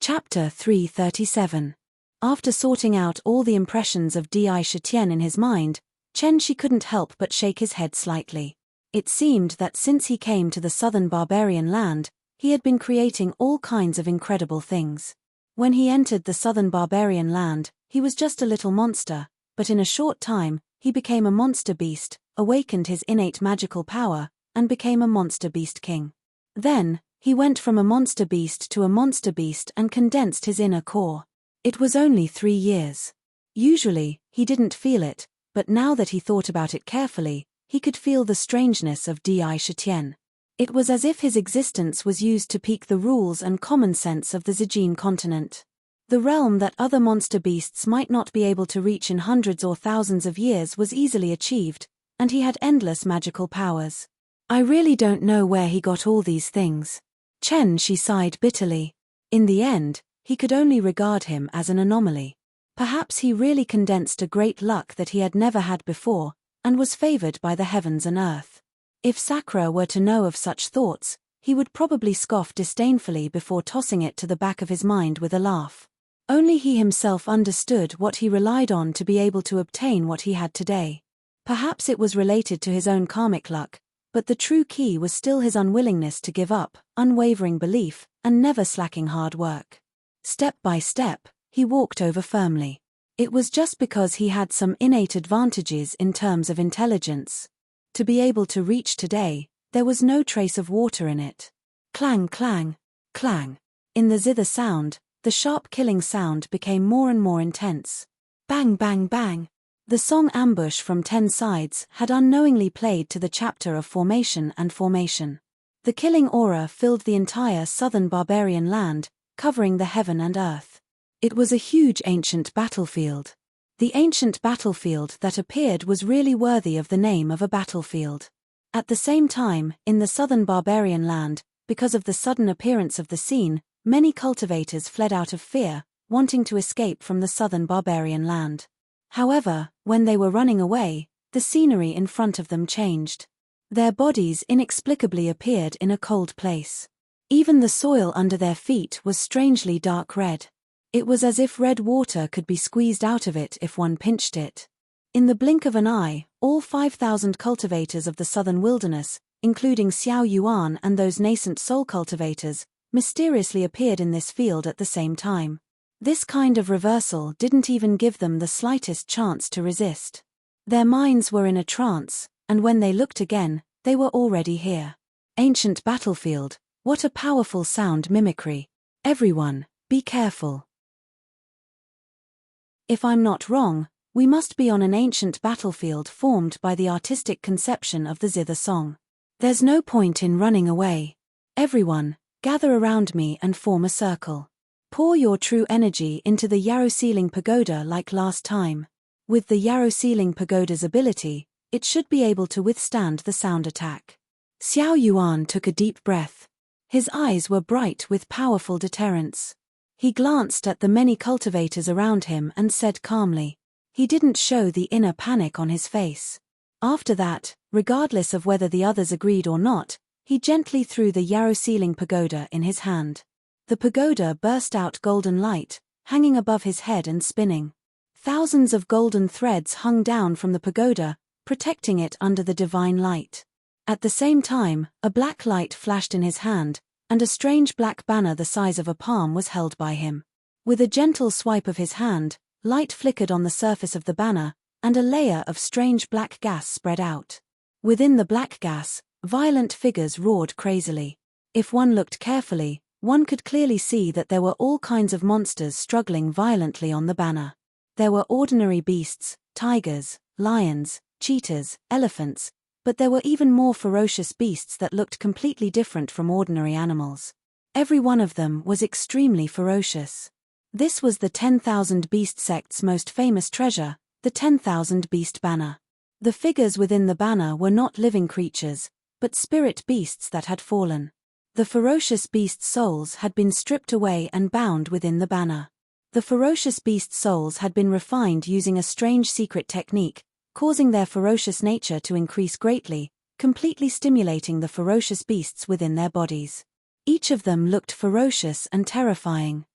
Chapter 337. After sorting out all the impressions of Di Shitian in his mind, Chen Shi couldn't help but shake his head slightly. It seemed that since he came to the southern barbarian land, he had been creating all kinds of incredible things. When he entered the southern barbarian land, he was just a little monster, but in a short time, he became a monster beast, awakened his innate magical power, and became a monster beast king. Then, he went from a monster beast to a monster beast and condensed his inner core. It was only 3 years. Usually, he didn't feel it, but now that he thought about it carefully, he could feel the strangeness of Di Shitian. It was as if his existence was used to peak the rules and common sense of the Zijin continent. The realm that other monster beasts might not be able to reach in hundreds or thousands of years was easily achieved, and he had endless magical powers. I really don't know where he got all these things. Chen Shi sighed bitterly. In the end, he could only regard him as an anomaly. Perhaps he really condensed a great luck that he had never had before, and was favored by the heavens and earth. If Sakura were to know of such thoughts, he would probably scoff disdainfully before tossing it to the back of his mind with a laugh. Only he himself understood what he relied on to be able to obtain what he had today. Perhaps it was related to his own karmic luck, but the true key was still his unwillingness to give up, unwavering belief, and never slacking hard work. Step by step, he walked over firmly. It was just because he had some innate advantages in terms of intelligence. To be able to reach today, there was no trace of water in it. Clang, clang, clang. In the zither sound, the sharp killing sound became more and more intense. Bang, bang, bang. The song Ambush from 10 Sides had unknowingly played to the chapter of formation and formation. The killing aura filled the entire southern barbarian land, covering the heaven and earth. It was a huge ancient battlefield. The ancient battlefield that appeared was really worthy of the name of a battlefield. At the same time, in the southern barbarian land, because of the sudden appearance of the scene, many cultivators fled out of fear, wanting to escape from the southern barbarian land. However, when they were running away, the scenery in front of them changed. Their bodies inexplicably appeared in a cold place. Even the soil under their feet was strangely dark red. It was as if red water could be squeezed out of it if one pinched it. In the blink of an eye, all 5,000 cultivators of the southern wilderness, including Xiao Yuan and those nascent soul cultivators, mysteriously appeared in this field at the same time. This kind of reversal didn't even give them the slightest chance to resist. Their minds were in a trance, and when they looked again, they were already here. Ancient battlefield, what a powerful sound mimicry. Everyone, be careful. If I'm not wrong, we must be on an ancient battlefield formed by the artistic conception of the zither song. There's no point in running away. Everyone, gather around me and form a circle. Pour your true energy into the Yarrow Ceiling Pagoda like last time. With the Yarrow Ceiling Pagoda's ability, it should be able to withstand the sound attack. Xiao Yuan took a deep breath. His eyes were bright with powerful deterrence. He glanced at the many cultivators around him and said calmly. He didn't show the inner panic on his face. After that, regardless of whether the others agreed or not, he gently threw the Yarrow Ceiling Pagoda in his hand. The pagoda burst out golden light, hanging above his head and spinning. Thousands of golden threads hung down from the pagoda, protecting it under the divine light. At the same time, a black light flashed in his hand, and a strange black banner the size of a palm was held by him. With a gentle swipe of his hand, light flickered on the surface of the banner, and a layer of strange black gas spread out. Within the black gas, violent figures roared crazily. If one looked carefully, one could clearly see that there were all kinds of monsters struggling violently on the banner. There were ordinary beasts, tigers, lions, cheetahs, elephants, but there were even more ferocious beasts that looked completely different from ordinary animals. Every one of them was extremely ferocious. This was the 10,000 Beast Sect's most famous treasure, the 10,000 Beast Banner. The figures within the banner were not living creatures, but spirit beasts that had fallen. The ferocious beast souls had been stripped away and bound within the banner. The ferocious beast souls had been refined using a strange secret technique, causing their ferocious nature to increase greatly, completely stimulating the ferocious beasts within their bodies. Each of them looked ferocious and terrifying.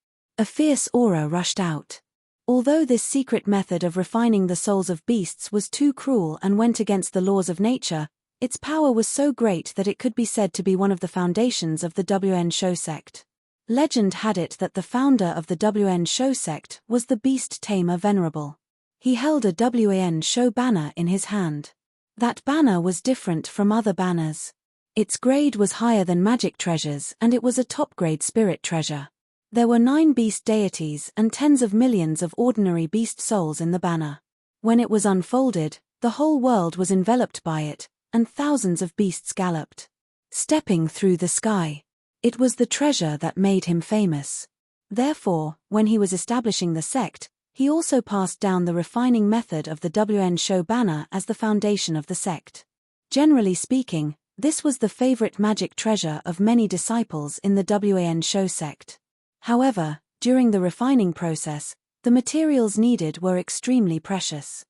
A fierce aura rushed out. Although this secret method of refining the souls of beasts was too cruel and went against the laws of nature, its power was so great that it could be said to be one of the foundations of the WN sect. Legend had it that the founder of the WN sect was the beast tamer Venerable. He held a WN banner in his hand. That banner was different from other banners. Its grade was higher than magic treasures, and it was a top-grade spirit treasure. There were 9 beast deities and tens of millions of ordinary beast souls in the banner. When it was unfolded, the whole world was enveloped by it, and thousands of beasts galloped, stepping through the sky. It was the treasure that made him famous. Therefore, when he was establishing the sect, he also passed down the refining method of the WN banner as the foundation of the sect. Generally speaking, this was the favorite magic treasure of many disciples in the WN sect. However, during the refining process, the materials needed were extremely precious.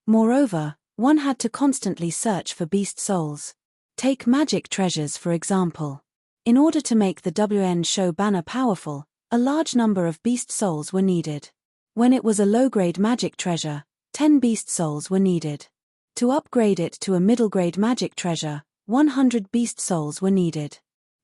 Moreover, one had to constantly search for beast souls. Take magic treasures for example. In order to make the WN banner powerful, a large number of beast souls were needed. When it was a low-grade magic treasure, 10 beast souls were needed. To upgrade it to a middle-grade magic treasure, 100 beast souls were needed.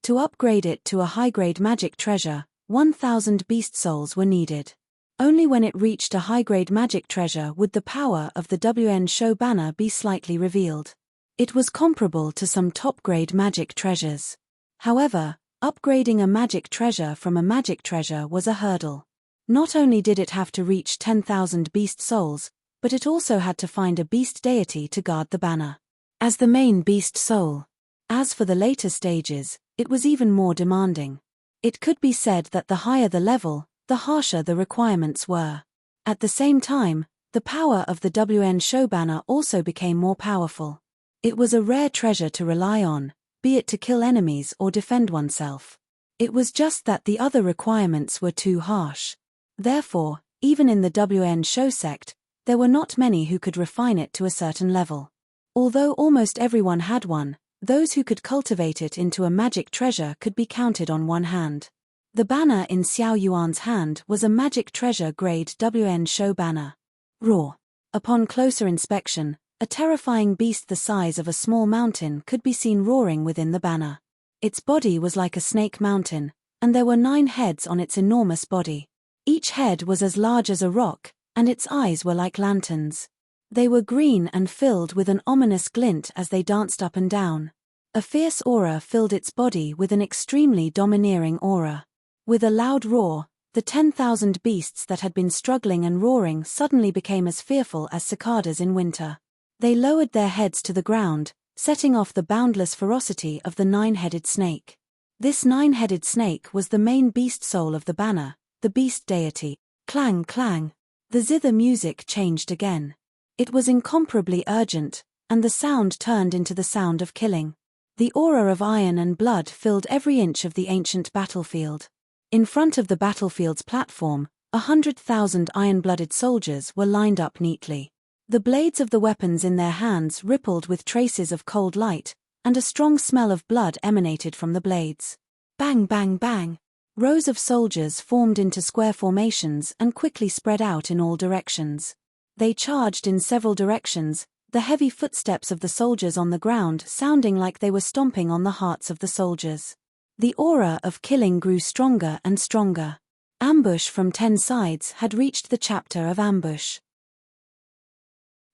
To upgrade it to a high-grade magic treasure, 1,000 beast souls were needed. Only when it reached a high-grade magic treasure would the power of the WN banner be slightly revealed. It was comparable to some top-grade magic treasures. However, upgrading a magic treasure from a magic treasure was a hurdle. Not only did it have to reach 10,000 beast souls, but it also had to find a beast deity to guard the banner as the main beast soul. As for the later stages, it was even more demanding. It could be said that the higher the level, the harsher the requirements were. At the same time, the power of the WN banner also became more powerful. It was a rare treasure to rely on, be it to kill enemies or defend oneself. It was just that the other requirements were too harsh. Therefore, even in the WN sect, there were not many who could refine it to a certain level. Although almost everyone had one, those who could cultivate it into a magic treasure could be counted on one hand. The banner in Xiao Yuan's hand was a magic treasure grade WN banner. Roar. Upon closer inspection, a terrifying beast the size of a small mountain could be seen roaring within the banner. Its body was like a snake mountain, and there were 9 heads on its enormous body. Each head was as large as a rock, and its eyes were like lanterns. They were green and filled with an ominous glint as they danced up and down. A fierce aura filled its body with an extremely domineering aura. With a loud roar, the 10,000 beasts that had been struggling and roaring suddenly became as fearful as cicadas in winter. They lowered their heads to the ground, setting off the boundless ferocity of the 9-headed snake. This 9-headed snake was the main beast soul of the banner, the beast deity. Clang clang. The zither music changed again. It was incomparably urgent, and the sound turned into the sound of killing. The aura of iron and blood filled every inch of the ancient battlefield. In front of the battlefield's platform, 100,000 iron-blooded soldiers were lined up neatly. The blades of the weapons in their hands rippled with traces of cold light, and a strong smell of blood emanated from the blades. Bang bang bang! Rows of soldiers formed into square formations and quickly spread out in all directions. They charged in several directions, the heavy footsteps of the soldiers on the ground sounding like they were stomping on the hearts of the soldiers. The aura of killing grew stronger and stronger. Ambush from 10 sides had reached the chapter of ambush.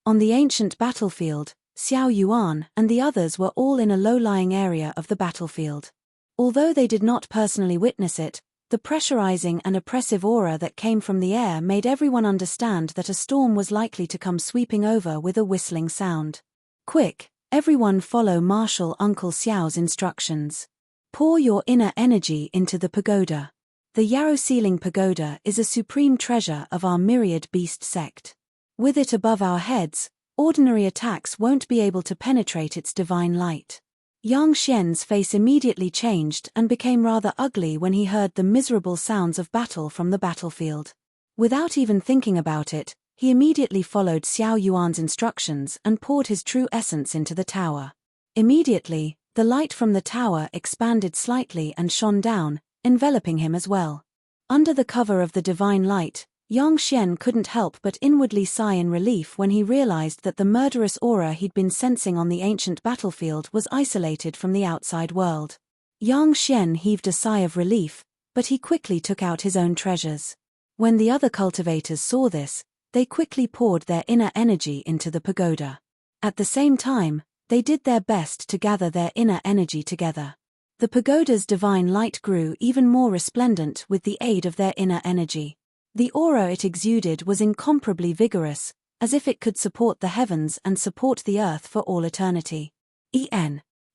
On the ancient battlefield, Xiao Yuan and the others were all in a low-lying area of the battlefield. Although they did not personally witness it, the pressurizing and oppressive aura that came from the air made everyone understand that a storm was likely to come sweeping over with a whistling sound. Quick, everyone follow Marshal Uncle Xiao's instructions. Pour your inner energy into the pagoda. The Yarrow Ceiling Pagoda is a supreme treasure of our myriad beast sect. With it above our heads, ordinary attacks won't be able to penetrate its divine light. Yang Xian's face immediately changed and became rather ugly when he heard the miserable sounds of battle from the battlefield. Without even thinking about it, he immediately followed Xiao Yuan's instructions and poured his true essence into the tower. Immediately, the light from the tower expanded slightly and shone down, enveloping him as well. Under the cover of the divine light, Yang Xian couldn't help but inwardly sigh in relief when he realized that the murderous aura he'd been sensing on the ancient battlefield was isolated from the outside world. Yang Xian heaved a sigh of relief, but he quickly took out his own treasures. When the other cultivators saw this, they quickly poured their inner energy into the pagoda. At the same time, they did their best to gather their inner energy together. The pagoda's divine light grew even more resplendent with the aid of their inner energy. The aura it exuded was incomparably vigorous, as if it could support the heavens and support the earth for all eternity.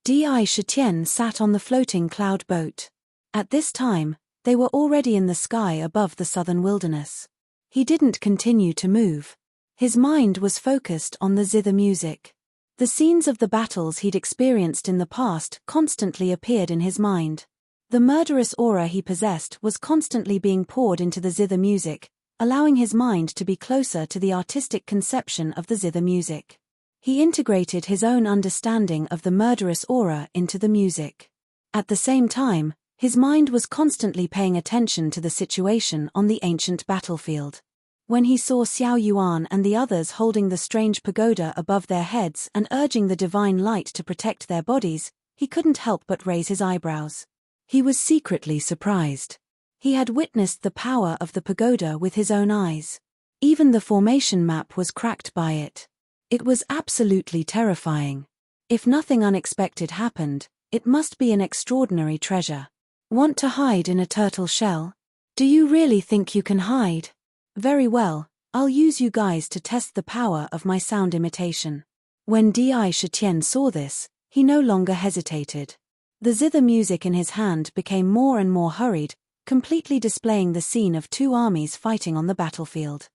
Di Shitian sat on the floating cloud boat. At this time, they were already in the sky above the southern wilderness. He didn't continue to move. His mind was focused on the zither music. The scenes of the battles he'd experienced in the past constantly appeared in his mind. The murderous aura he possessed was constantly being poured into the zither music, allowing his mind to be closer to the artistic conception of the zither music. He integrated his own understanding of the murderous aura into the music. At the same time, his mind was constantly paying attention to the situation on the ancient battlefield. When he saw Xiao Yuan and the others holding the strange pagoda above their heads and urging the divine light to protect their bodies, he couldn't help but raise his eyebrows. He was secretly surprised. He had witnessed the power of the pagoda with his own eyes. Even the formation map was cracked by it. It was absolutely terrifying. If nothing unexpected happened, it must be an extraordinary treasure. Want to hide in a turtle shell? Do you really think you can hide? Very well, I'll use you guys to test the power of my sound imitation. When Di Shitian saw this, he no longer hesitated. The zither music in his hand became more and more hurried, completely displaying the scene of two armies fighting on the battlefield.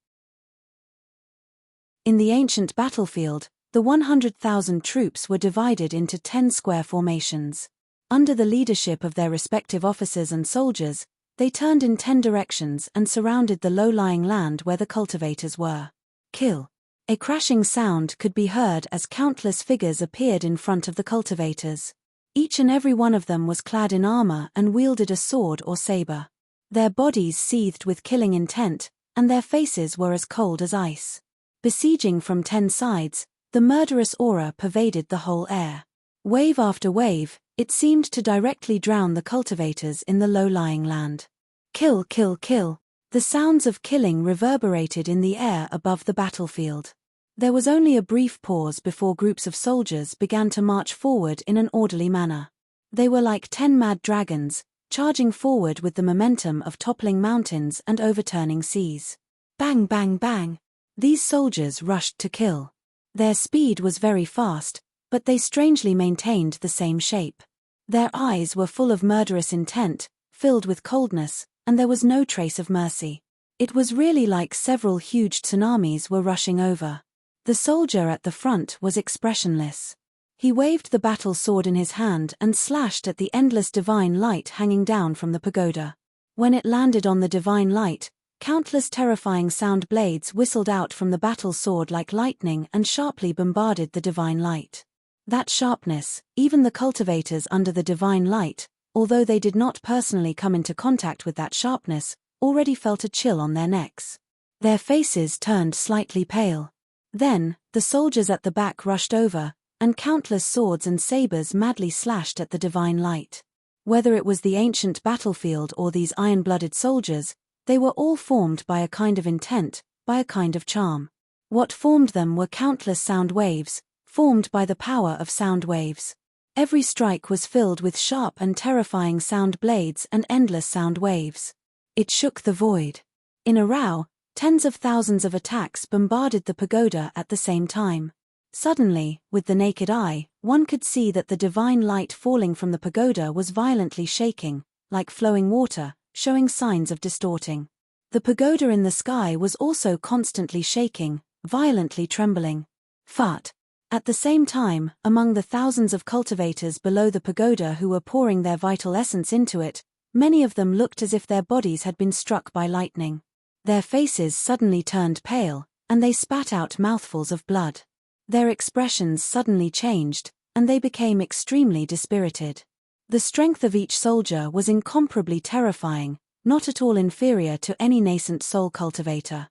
In the ancient battlefield, the 100,000 troops were divided into 10 square formations. Under the leadership of their respective officers and soldiers, they turned in 10 directions and surrounded the low-lying land where the cultivators were. Kill. A crashing sound could be heard as countless figures appeared in front of the cultivators. Each and every one of them was clad in armor and wielded a sword or saber. Their bodies seethed with killing intent, and their faces were as cold as ice. Besieging from 10 sides, the murderous aura pervaded the whole air. Wave after wave, it seemed to directly drown the cultivators in the low-lying land. Kill, kill, kill. The sounds of killing reverberated in the air above the battlefield. There was only a brief pause before groups of soldiers began to march forward in an orderly manner. They were like 10 mad dragons, charging forward with the momentum of toppling mountains and overturning seas. Bang, bang, bang. These soldiers rushed to kill. Their speed was very fast, but they strangely maintained the same shape. Their eyes were full of murderous intent, filled with coldness, and there was no trace of mercy. It was really like several huge tsunamis were rushing over. The soldier at the front was expressionless. He waved the battle sword in his hand and slashed at the endless divine light hanging down from the pagoda. When it landed on the divine light, countless terrifying sound blades whistled out from the battle sword like lightning and sharply bombarded the divine light. That sharpness, even the cultivators under the divine light, although they did not personally come into contact with that sharpness, already felt a chill on their necks. Their faces turned slightly pale. Then, the soldiers at the back rushed over, and countless swords and sabers madly slashed at the divine light. Whether it was the ancient battlefield or these iron-blooded soldiers, they were all formed by a kind of intent, by a kind of charm. What formed them were countless sound waves, formed by the power of sound waves. Every strike was filled with sharp and terrifying sound blades and endless sound waves. It shook the void. In a row, tens of thousands of attacks bombarded the pagoda at the same time. Suddenly, with the naked eye, one could see that the divine light falling from the pagoda was violently shaking, like flowing water, showing signs of distorting. The pagoda in the sky was also constantly shaking, violently trembling. Fart. At the same time, among the thousands of cultivators below the pagoda who were pouring their vital essence into it, many of them looked as if their bodies had been struck by lightning. Their faces suddenly turned pale, and they spat out mouthfuls of blood. Their expressions suddenly changed, and they became extremely dispirited. The strength of each soldier was incomparably terrifying, not at all inferior to any nascent soul cultivator.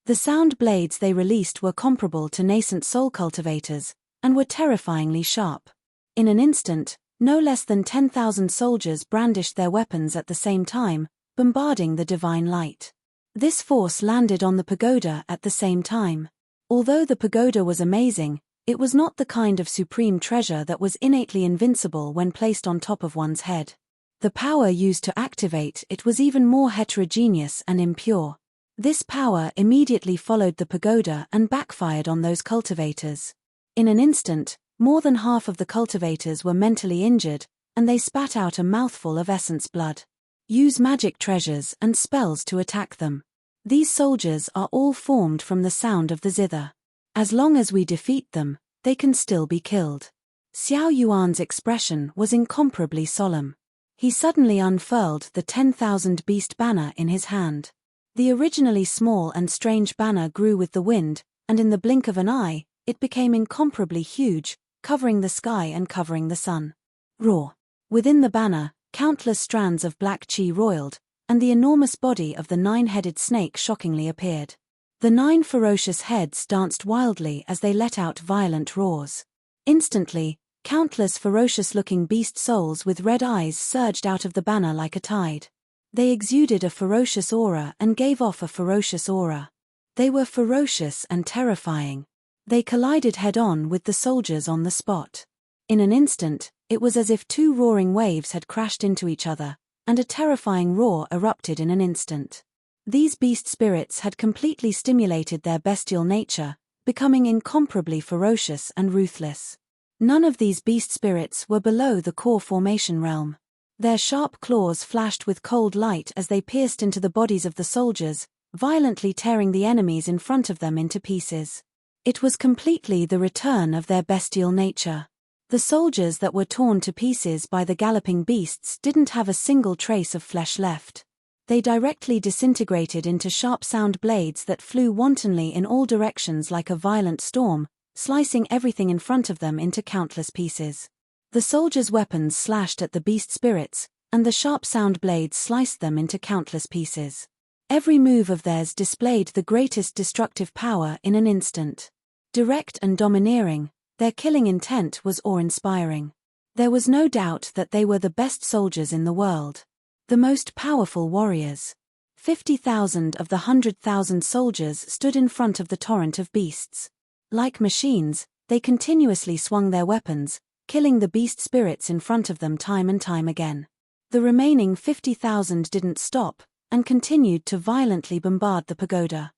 The sound blades they released were comparable to nascent soul cultivators, and were terrifyingly sharp. In an instant, no less than 10,000 soldiers brandished their weapons at the same time, bombarding the divine light. This force landed on the pagoda at the same time. Although the pagoda was amazing, it was not the kind of supreme treasure that was innately invincible when placed on top of one's head. The power used to activate it was even more heterogeneous and impure. This power immediately followed the pagoda and backfired on those cultivators. In an instant, more than half of the cultivators were mentally injured, and they spat out a mouthful of essence blood. Use magic treasures and spells to attack them. These soldiers are all formed from the sound of the zither. As long as we defeat them, they can still be killed. Xiao Yuan's expression was incomparably solemn. He suddenly unfurled the 10,000 beast banner in his hand. The originally small and strange banner grew with the wind, and in the blink of an eye, it became incomparably huge, covering the sky and covering the sun. Roar! Within the banner, countless strands of black qi roiled, and the enormous body of the 9-headed snake shockingly appeared. The 9 ferocious heads danced wildly as they let out violent roars. Instantly, countless ferocious-looking beast souls with red eyes surged out of the banner like a tide. They exuded a ferocious aura and gave off a ferocious aura. They were ferocious and terrifying. They collided head-on with the soldiers on the spot. In an instant, it was as if 2 roaring waves had crashed into each other, and a terrifying roar erupted in an instant. These beast spirits had completely stimulated their bestial nature, becoming incomparably ferocious and ruthless. None of these beast spirits were below the core formation realm. Their sharp claws flashed with cold light as they pierced into the bodies of the soldiers, violently tearing the enemies in front of them into pieces. It was completely the return of their bestial nature. The soldiers that were torn to pieces by the galloping beasts didn't have a single trace of flesh left. They directly disintegrated into sharp sound blades that flew wantonly in all directions like a violent storm, slicing everything in front of them into countless pieces. The soldiers' weapons slashed at the beast spirits, and the sharp sound blades sliced them into countless pieces. Every move of theirs displayed the greatest destructive power in an instant. Direct and domineering, their killing intent was awe-inspiring. There was no doubt that they were the best soldiers in the world. The most powerful warriors. 50,000 of the 100,000 soldiers stood in front of the torrent of beasts. Like machines, they continuously swung their weapons, killing the beast spirits in front of them time and time again. The remaining 50,000 didn't stop, and continued to violently bombard the pagoda.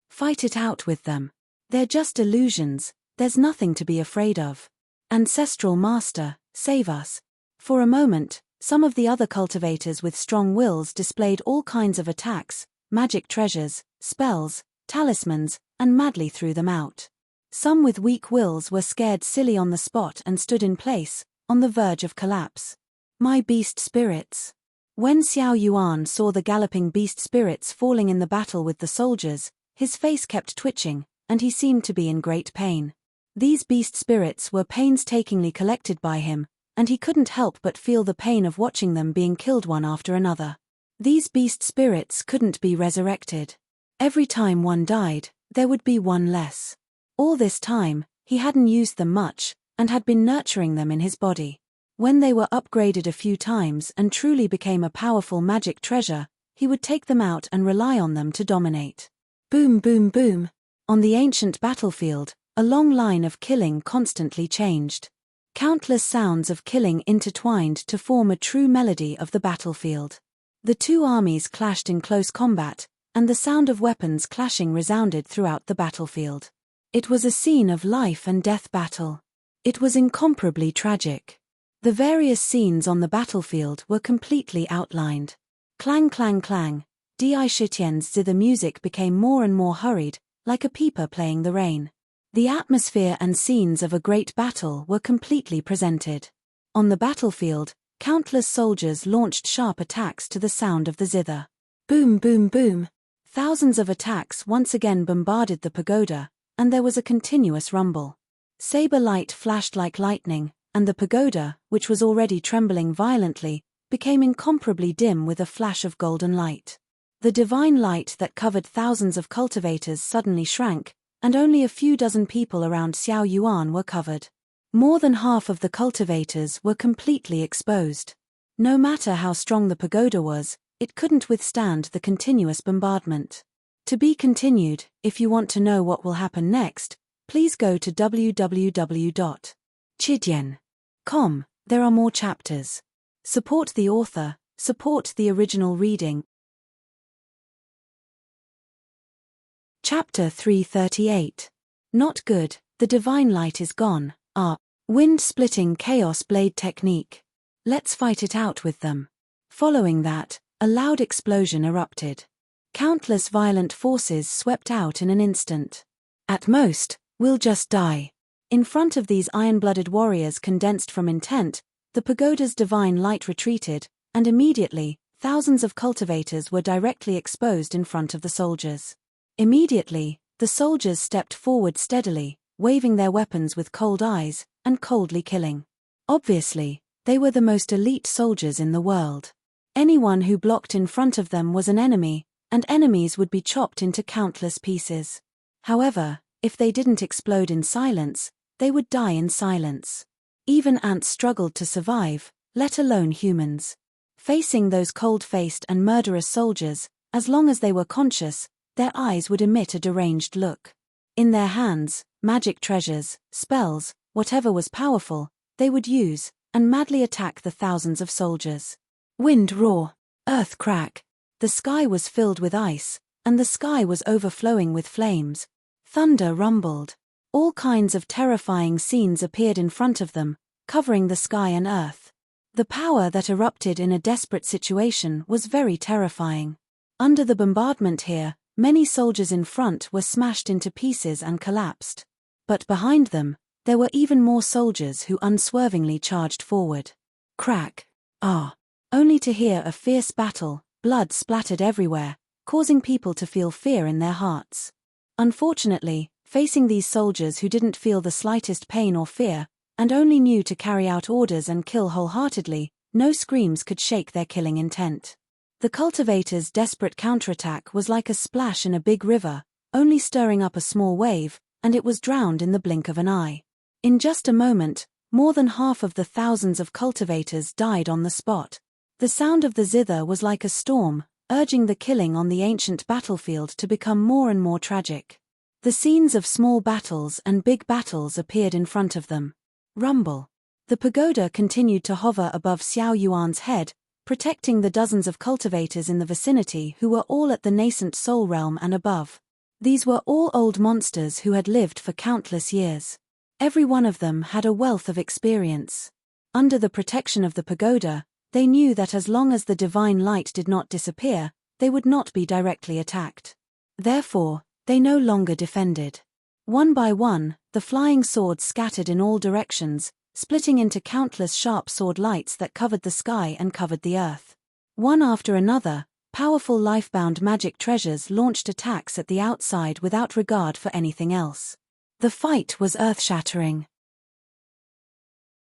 Fight it out with them. They're just illusions, there's nothing to be afraid of. Ancestral Master, save us. For a moment, some of the other cultivators with strong wills displayed all kinds of attacks, magic treasures, spells, talismans, and madly threw them out. Some with weak wills were scared silly on the spot and stood in place, on the verge of collapse. My beast spirits. When Xiao Yuan saw the galloping beast spirits falling in the battle with the soldiers, his face kept twitching, and he seemed to be in great pain. These beast spirits were painstakingly collected by him, and he couldn't help but feel the pain of watching them being killed one after another. These beast spirits couldn't be resurrected. Every time one died, there would be one less. All this time, he hadn't used them much, and had been nurturing them in his body. When they were upgraded a few times and truly became a powerful magic treasure, he would take them out and rely on them to dominate. Boom boom boom. On the ancient battlefield, a long line of killing constantly changed. Countless sounds of killing intertwined to form a true melody of the battlefield. The 2 armies clashed in close combat, and the sound of weapons clashing resounded throughout the battlefield. It was a scene of life and death battle. It was incomparably tragic. The various scenes on the battlefield were completely outlined. Clang clang clang, Di Shitian's zither music became more and more hurried, like a peeper playing the rain. The atmosphere and scenes of a great battle were completely presented. On the battlefield, countless soldiers launched sharp attacks to the sound of the zither. Boom boom boom. Thousands of attacks once again bombarded the pagoda, and there was a continuous rumble. Saber light flashed like lightning, and the pagoda, which was already trembling violently, became incomparably dim with a flash of golden light. The divine light that covered thousands of cultivators suddenly shrank, and only a few dozen people around Xiao Yuan were covered. More than half of the cultivators were completely exposed. No matter how strong the pagoda was, it couldn't withstand the continuous bombardment. To be continued. If you want to know what will happen next, please go to www.chidian.com. There are more chapters. Support the author, support the original reading. Chapter 338. Not good, the divine light is gone. Wind-splitting chaos blade technique. Let's fight it out with them. Following that, a loud explosion erupted. Countless violent forces swept out in an instant. At most, we'll just die. In front of these iron-blooded warriors condensed from intent, the pagoda's divine light retreated, and immediately, thousands of cultivators were directly exposed in front of the soldiers. Immediately, the soldiers stepped forward steadily, waving their weapons with cold eyes, and coldly killing. Obviously, they were the most elite soldiers in the world. Anyone who blocked in front of them was an enemy, and enemies would be chopped into countless pieces. However, if they didn't explode in silence, they would die in silence. Even ants struggled to survive, let alone humans. Facing those cold-faced and murderous soldiers, as long as they were conscious, their eyes would emit a deranged look. In their hands, magic treasures, spells, whatever was powerful, they would use, and madly attack the thousands of soldiers. Wind roar, earth crack. The sky was filled with ice, and the sky was overflowing with flames. Thunder rumbled. All kinds of terrifying scenes appeared in front of them, covering the sky and earth. The power that erupted in a desperate situation was very terrifying. Under the bombardment here, many soldiers in front were smashed into pieces and collapsed. But behind them, there were even more soldiers who unswervingly charged forward. Crack. Only to hear a fierce battle, blood splattered everywhere, causing people to feel fear in their hearts. Unfortunately, facing these soldiers who didn't feel the slightest pain or fear, and only knew to carry out orders and kill wholeheartedly, no screams could shake their killing intent. The cultivators' desperate counterattack was like a splash in a big river, only stirring up a small wave, and it was drowned in the blink of an eye. In just a moment, more than half of the thousands of cultivators died on the spot. The sound of the zither was like a storm, urging the killing on the ancient battlefield to become more and more tragic. The scenes of small battles and big battles appeared in front of them. Rumble. The pagoda continued to hover above Xiao Yuan's head, protecting the dozens of cultivators in the vicinity who were all at the nascent soul realm and above. These were all old monsters who had lived for countless years. Every one of them had a wealth of experience. Under the protection of the pagoda, they knew that as long as the divine light did not disappear, they would not be directly attacked. Therefore, they no longer defended. One by one, the flying swords scattered in all directions, splitting into countless sharp sword lights that covered the sky and covered the earth. One after another, powerful life-bound magic treasures launched attacks at the outside without regard for anything else. The fight was earth-shattering.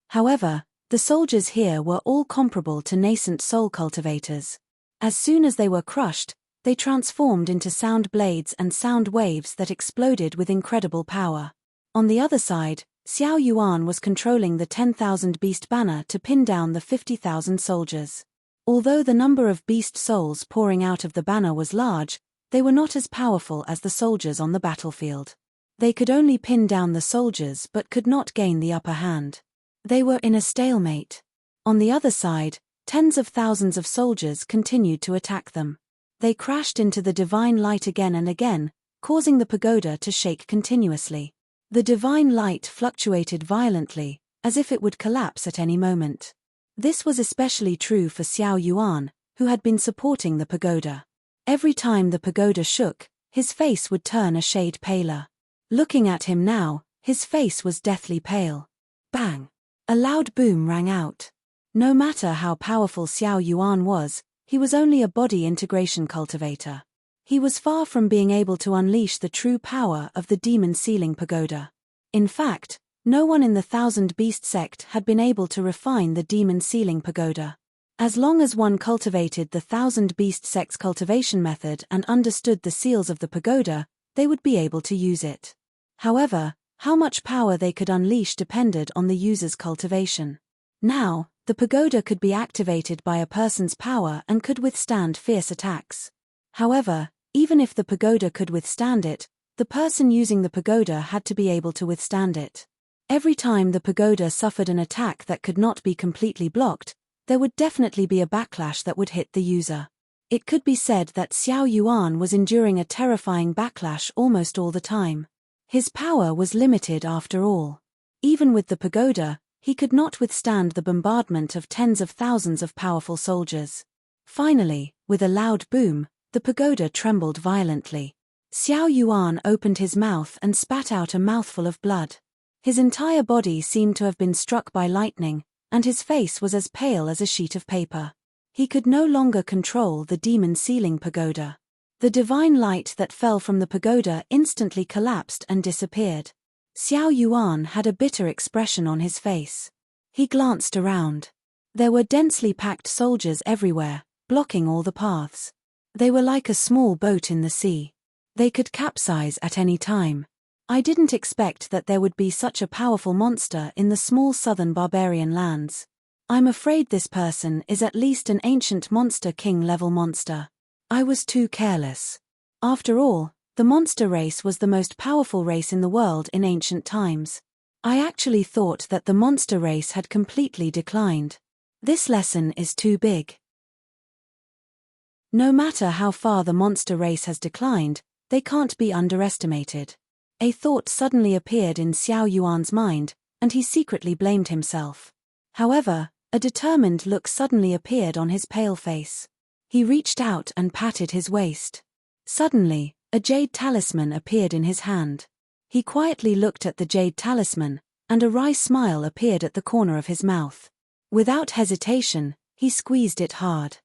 However, the soldiers here were all comparable to nascent soul cultivators. As soon as they were crushed, they transformed into sound blades and sound waves that exploded with incredible power. On the other side, Xiao Yuan was controlling the 10,000 beast banner to pin down the 50,000 soldiers. Although the number of beast souls pouring out of the banner was large, they were not as powerful as the soldiers on the battlefield. They could only pin down the soldiers but could not gain the upper hand. They were in a stalemate. On the other side, tens of thousands of soldiers continued to attack them. They crashed into the divine light again and again, causing the pagoda to shake continuously. The divine light fluctuated violently, as if it would collapse at any moment. This was especially true for Xiao Yuan, who had been supporting the pagoda. Every time the pagoda shook, his face would turn a shade paler. Looking at him now, his face was deathly pale. Bang! A loud boom rang out. No matter how powerful Xiao Yuan was, he was only a body integration cultivator. He was far from being able to unleash the true power of the demon sealing pagoda. In fact, No one in the Thousand Beast sect had been able to refine the demon sealing pagoda. As long as one cultivated the Thousand Beast sect's cultivation method and understood the seals of the pagoda, they would be able to use it. However, how much power they could unleash depended on the user's cultivation. Now, the pagoda could be activated by a person's power and could withstand fierce attacks. However, even if the pagoda could withstand it, the person using the pagoda had to be able to withstand it. Every time the pagoda suffered an attack that could not be completely blocked, there would definitely be a backlash that would hit the user. It could be said that Xiao Yuan was enduring a terrifying backlash almost all the time. His power was limited after all. Even with the pagoda, he could not withstand the bombardment of tens of thousands of powerful soldiers. Finally, with a loud boom, the pagoda trembled violently. Xiao Yuan opened his mouth and spat out a mouthful of blood. His entire body seemed to have been struck by lightning, and his face was as pale as a sheet of paper. He could no longer control the demon sealing pagoda. The divine light that fell from the pagoda instantly collapsed and disappeared. Xiao Yuan had a bitter expression on his face. He glanced around. There were densely packed soldiers everywhere, blocking all the paths. They were like a small boat in the sea. They could capsize at any time. I didn't expect that there would be such a powerful monster in the small southern barbarian lands. I'm afraid this person is at least an ancient monster king-level monster. I was too careless. After all, the monster race was the most powerful race in the world in ancient times. I actually thought that the monster race had completely declined. This lesson is too big. No matter how far the monster race has declined, they can't be underestimated. A thought suddenly appeared in Xiao Yuan's mind, and he secretly blamed himself. However, a determined look suddenly appeared on his pale face. He reached out and patted his waist. Suddenly, a jade talisman appeared in his hand. He quietly looked at the jade talisman, and a wry smile appeared at the corner of his mouth. Without hesitation, he squeezed it hard.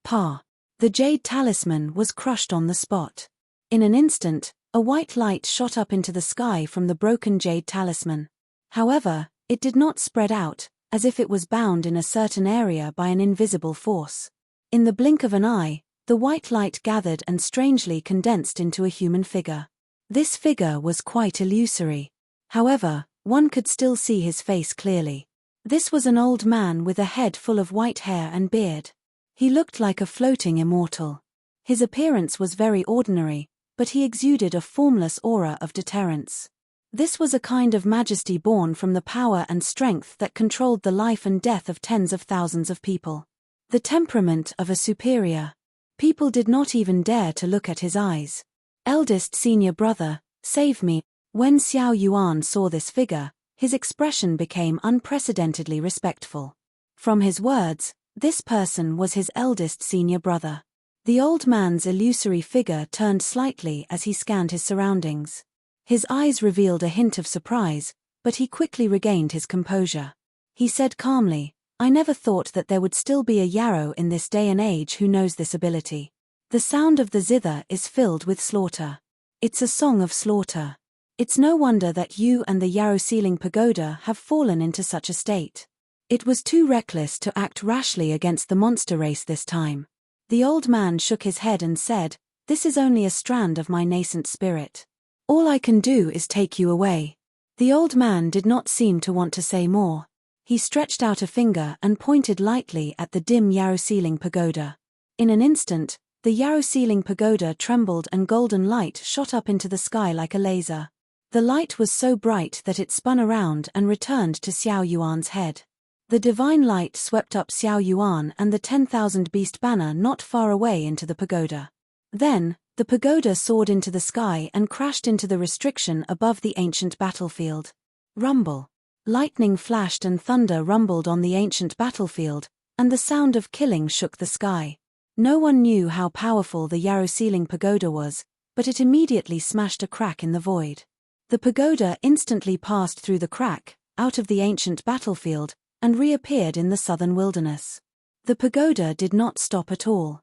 Pa! The jade talisman was crushed on the spot. In an instant, a white light shot up into the sky from the broken jade talisman. However, it did not spread out, as if it was bound in a certain area by an invisible force. In the blink of an eye, the white light gathered and strangely condensed into a human figure. This figure was quite illusory. However, one could still see his face clearly. This was an old man with a head full of white hair and beard. He looked like a floating immortal. His appearance was very ordinary, but he exuded a formless aura of deterrence. This was a kind of majesty born from the power and strength that controlled the life and death of tens of thousands of people. The temperament of a superior. People did not even dare to look at his eyes. Eldest senior brother, save me. When Xiao Yuan saw this figure, his expression became unprecedentedly respectful. From his words, this person was his eldest senior brother. The old man's illusory figure turned slightly as he scanned his surroundings. His eyes revealed a hint of surprise, but he quickly regained his composure. He said calmly, I never thought that there would still be a yarrow in this day and age who knows this ability. The sound of the zither is filled with slaughter. It's a song of slaughter. It's no wonder that you and the yarrow sealing pagoda have fallen into such a state. It was too reckless to act rashly against the monster race this time. The old man shook his head and said, This is only a strand of my nascent spirit. All I can do is take you away. The old man did not seem to want to say more. He stretched out a finger and pointed lightly at the dim yarrow sealing pagoda. In an instant, the yarrow sealing pagoda trembled and golden light shot up into the sky like a laser. The light was so bright that it spun around and returned to Xiao Yuan's head. The divine light swept up Xiao Yuan and the 10,000 beast banner not far away into the pagoda. Then, the pagoda soared into the sky and crashed into the restriction above the ancient battlefield. Rumble. Lightning flashed and thunder rumbled on the ancient battlefield, and the sound of killing shook the sky. No one knew how powerful the yarrow sealing pagoda was, but it immediately smashed a crack in the void. The pagoda instantly passed through the crack, out of the ancient battlefield, and reappeared in the southern wilderness. The pagoda did not stop at all.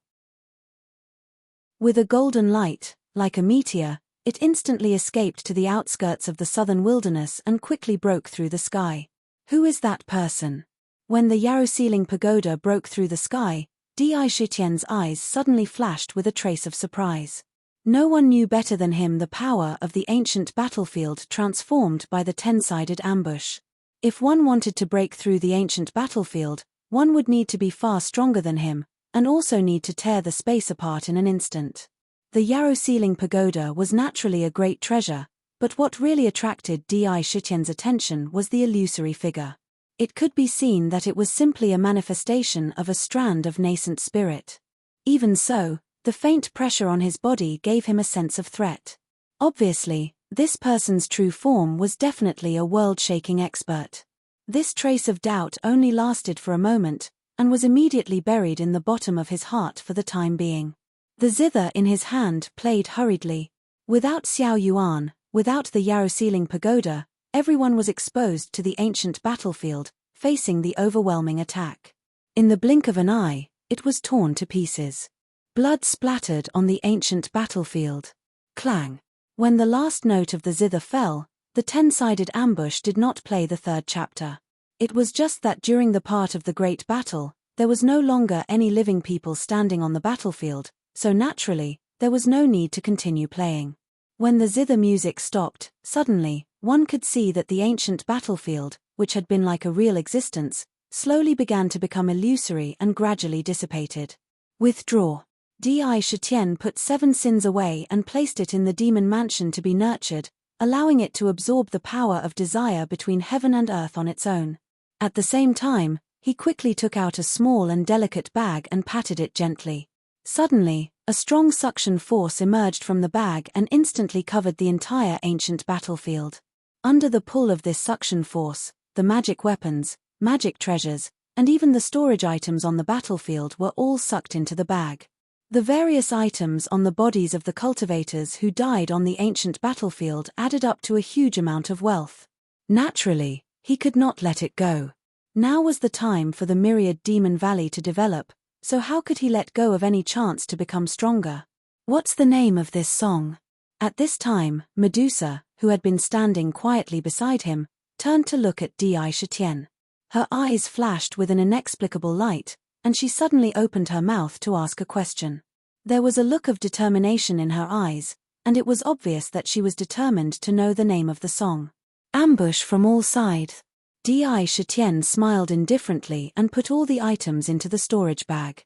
With a golden light, like a meteor, It instantly escaped to the outskirts of the southern wilderness and quickly broke through the sky. Who is that person? When the yarrow-ceiling pagoda broke through the sky, Di Shitien's eyes suddenly flashed with a trace of surprise. No one knew better than him the power of the ancient battlefield transformed by the 10-sided ambush. If one wanted to break through the ancient battlefield, one would need to be far stronger than him, and also need to tear the space apart in an instant. The yarrow-ceiling pagoda was naturally a great treasure, but what really attracted Di Shitien's attention was the illusory figure. It could be seen that it was simply a manifestation of a strand of nascent spirit. Even so, the faint pressure on his body gave him a sense of threat. Obviously, this person's true form was definitely a world-shaking expert. This trace of doubt only lasted for a moment, and was immediately buried in the bottom of his heart for the time being. The zither in his hand played hurriedly. Without Xiao Yuan, without the yarrow-ceiling pagoda, everyone was exposed to the ancient battlefield, facing the overwhelming attack. In the blink of an eye, it was torn to pieces. Blood splattered on the ancient battlefield. Clang! When the last note of the zither fell, the 10-sided ambush did not play the third chapter. It was just that during the part of the great battle, there was no longer any living people standing on the battlefield, so naturally, there was no need to continue playing. When the zither music stopped, suddenly, one could see that the ancient battlefield, which had been like a real existence, slowly began to become illusory and gradually dissipated. Withdraw. Di Shitian put 7 sins away and placed it in the demon mansion to be nurtured, allowing it to absorb the power of desire between heaven and earth on its own. At the same time, he quickly took out a small and delicate bag and patted it gently. Suddenly, a strong suction force emerged from the bag and instantly covered the entire ancient battlefield. Under the pull of this suction force, the magic weapons, magic treasures, and even the storage items on the battlefield were all sucked into the bag. The various items on the bodies of the cultivators who died on the ancient battlefield added up to a huge amount of wealth. Naturally, he could not let it go. Now was the time for the myriad demon valley to develop, so how could he let go of any chance to become stronger? What's the name of this song? At this time, Medusa, who had been standing quietly beside him, turned to look at Di Shitian. Her eyes flashed with an inexplicable light, and she suddenly opened her mouth to ask a question. There was a look of determination in her eyes, and it was obvious that she was determined to know the name of the song. Ambush from all sides. Di Shitian smiled indifferently and put all the items into the storage bag.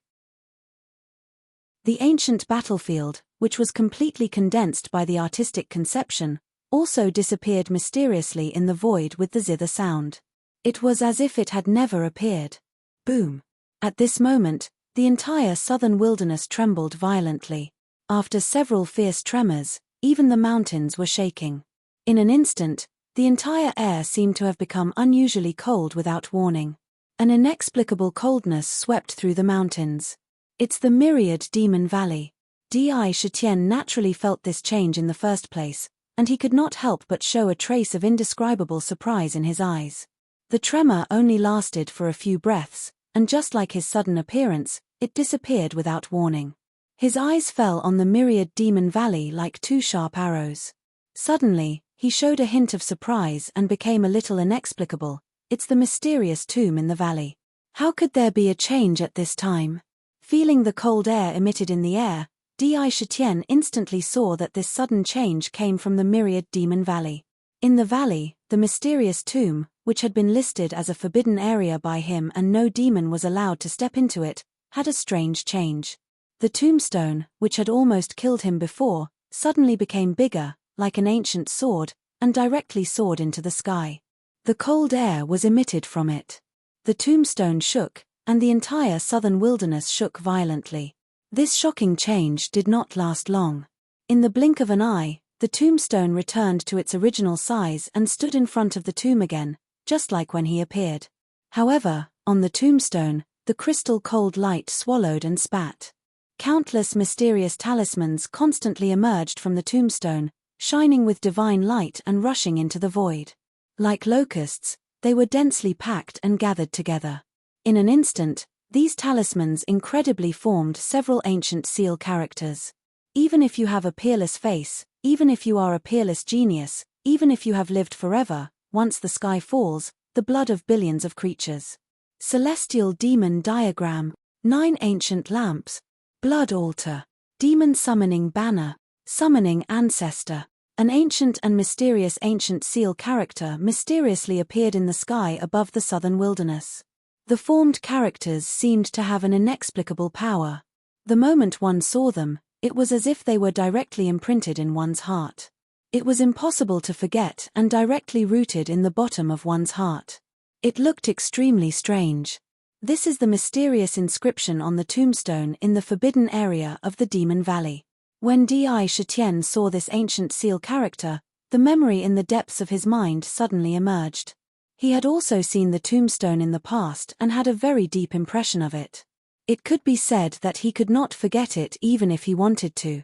The ancient battlefield, which was completely condensed by the artistic conception, also disappeared mysteriously in the void with the zither sound. It was as if it had never appeared. Boom! At this moment, the entire southern wilderness trembled violently. After several fierce tremors, even the mountains were shaking. In an instant, the entire air seemed to have become unusually cold without warning. An inexplicable coldness swept through the mountains. It's the myriad demon valley. Di Shitian naturally felt this change in the first place, and he could not help but show a trace of indescribable surprise in his eyes. The tremor only lasted for a few breaths, and just like his sudden appearance, it disappeared without warning. His eyes fell on the myriad demon valley like 2 sharp arrows. Suddenly, he showed a hint of surprise and became a little inexplicable. It's the mysterious tomb in the valley. How could there be a change at this time? Feeling the cold air emitted in the air, Di Shitian instantly saw that this sudden change came from the myriad demon valley. In the valley, the mysterious tomb, which had been listed as a forbidden area by him and no demon was allowed to step into it, had a strange change. The tombstone, which had almost killed him before, suddenly became bigger, like an ancient sword, and directly soared into the sky. The cold air was emitted from it. The tombstone shook, and the entire southern wilderness shook violently. This shocking change did not last long. In the blink of an eye, the tombstone returned to its original size and stood in front of the tomb again, just like when he appeared. However, on the tombstone, the crystal cold light swallowed and spat. Countless mysterious talismans constantly emerged from the tombstone, shining with divine light and rushing into the void. Like locusts, they were densely packed and gathered together. In an instant, these talismans incredibly formed several ancient seal characters. Even if you have a peerless face, Even if you are a peerless genius, even if you have lived forever, once the sky falls, the blood of billions of creatures. Celestial demon diagram, 9 ancient lamps, blood altar, demon summoning banner, summoning ancestor. An ancient and mysterious ancient seal character mysteriously appeared in the sky above the southern wilderness. The formed characters seemed to have an inexplicable power. The moment one saw them, it was as if they were directly imprinted in one's heart. It was impossible to forget and directly rooted in the bottom of one's heart. It looked extremely strange. This is the mysterious inscription on the tombstone in the forbidden area of the Demon Valley. When Di Shitian saw this ancient seal character, the memory in the depths of his mind suddenly emerged. He had also seen the tombstone in the past and had a very deep impression of it. It could be said that he could not forget it even if he wanted to.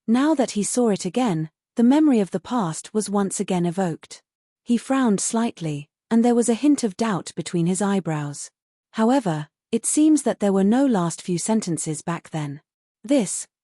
Now that he saw it again, the memory of the past was once again evoked. He frowned slightly, and there was a hint of doubt between his eyebrows. However, it seems that there were no last few sentences back then.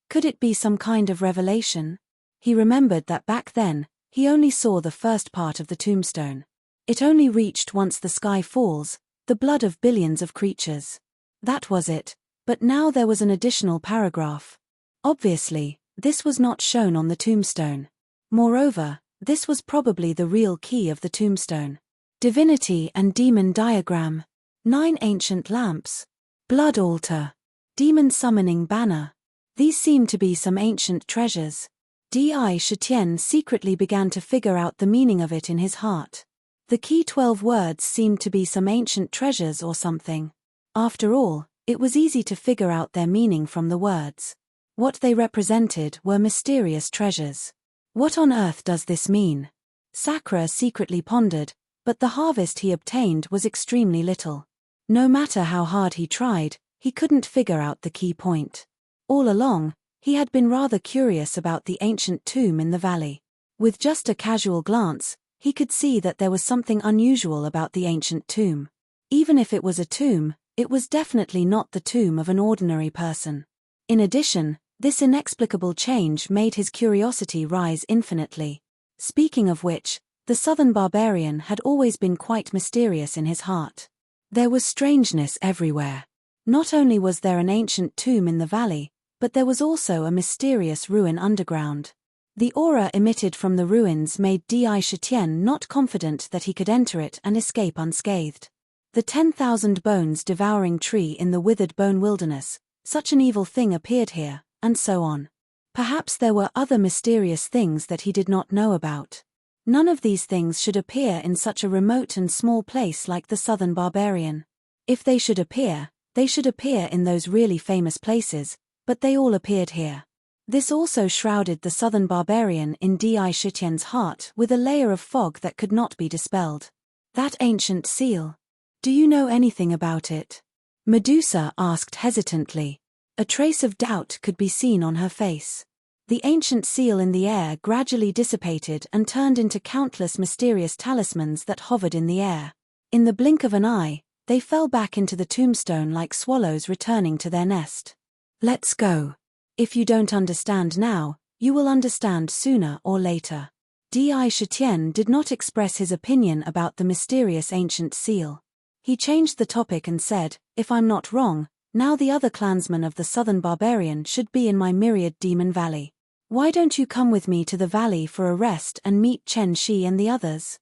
Could it be some kind of revelation? He remembered that back then, he only saw the first part of the tombstone. It only reached once the sky falls, the blood of billions of creatures. That was it, but now there was an additional paragraph. Obviously, this was not shown on the tombstone. Moreover, this was probably the real key of the tombstone. Divinity and demon diagram, 9 ancient lamps, blood altar, demon summoning banner. These seemed to be some ancient treasures. Di Shitian secretly began to figure out the meaning of it in his heart. The key 12 words seemed to be some ancient treasures or something. After all, it was easy to figure out their meaning from the words. What they represented were mysterious treasures. What on earth does this mean? Sakura secretly pondered, but the harvest he obtained was extremely little. No matter how hard he tried, he couldn't figure out the key point. All along, he had been rather curious about the ancient tomb in the valley. With just a casual glance, he could see that there was something unusual about the ancient tomb. Even if it was a tomb, it was definitely not the tomb of an ordinary person. In addition, this inexplicable change made his curiosity rise infinitely. Speaking of which, the southern barbarian had always been quite mysterious in his heart. There was strangeness everywhere. Not only was there an ancient tomb in the valley, but there was also a mysterious ruin underground. The aura emitted from the ruins made Di Shitian not confident that he could enter it and escape unscathed. The 10,000 bones devouring tree in the withered bone wilderness, such an evil thing appeared here, and so on. Perhaps there were other mysterious things that he did not know about. None of these things should appear in such a remote and small place like the southern barbarian. If they should appear in those really famous places, but they all appeared here. This also shrouded the southern barbarian in Di Shitian's heart with a layer of fog that could not be dispelled. That ancient seal. Do you know anything about it? Medusa asked hesitantly. A trace of doubt could be seen on her face. The ancient seal in the air gradually dissipated and turned into countless mysterious talismans that hovered in the air. In the blink of an eye, they fell back into the tombstone like swallows returning to their nest. Let's go. If you don't understand now, you will understand sooner or later. Di Shitian did not express his opinion about the mysterious ancient seal. He changed the topic and said, "If I'm not wrong, now the other clansmen of the southern barbarian should be in my myriad demon valley. Why don't you come with me to the valley for a rest and meet Chen Shi and the others?"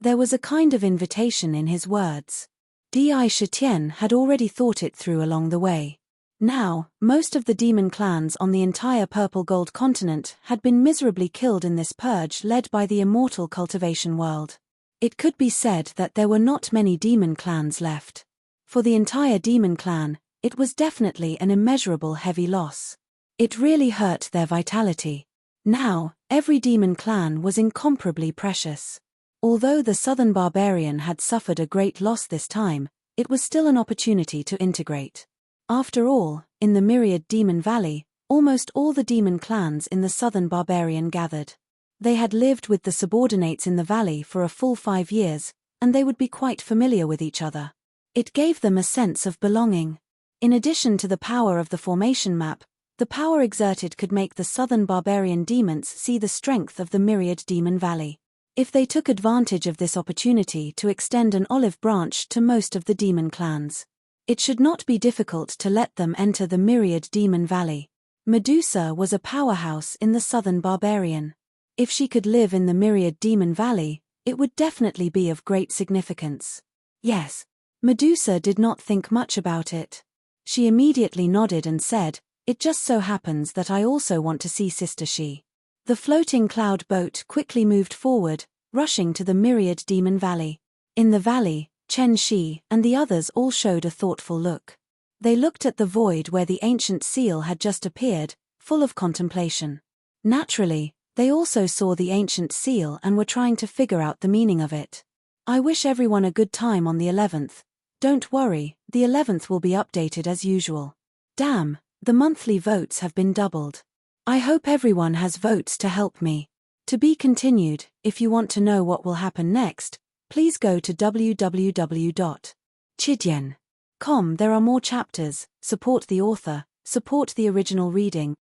There was a kind of invitation in his words. Di Shitian had already thought it through along the way. Now, most of the demon clans on the entire Purple Gold continent had been miserably killed in this purge led by the immortal cultivation world. It could be said that there were not many demon clans left. For the entire demon clan, it was definitely an immeasurable heavy loss. It really hurt their vitality. Now, every demon clan was incomparably precious. Although the southern barbarian had suffered a great loss this time, it was still an opportunity to integrate. After all, in the myriad demon valley, almost all the demon clans in the southern barbarian gathered. They had lived with the subordinates in the valley for a full 5 years, and they would be quite familiar with each other. It gave them a sense of belonging. In addition to the power of the formation map, The power exerted could make the southern barbarian demons see the strength of the myriad demon valley. If they took advantage of this opportunity to extend an olive branch to most of the demon clans, it should not be difficult to let them enter the myriad demon valley. Medusa was a powerhouse in the southern barbarian. If she could live in the myriad demon valley, it would definitely be of great significance. Yes. Medusa did not think much about it. She immediately nodded and said, "It just so happens that I also want to see Sister She." The floating cloud boat quickly moved forward, rushing to the myriad demon valley. In the valley, Chen Shi and the others all showed a thoughtful look. They looked at the void where the ancient seal had just appeared, full of contemplation. Naturally, they also saw the ancient seal and were trying to figure out the meaning of it. "I wish everyone a good time on the 11th. Don't worry, the 11th will be updated as usual. Damn, the monthly votes have been doubled. I hope everyone has votes to help me." To be continued. If you want to know what will happen next, please go to www.chidian.com. There are more chapters. Support the author, support the original reading.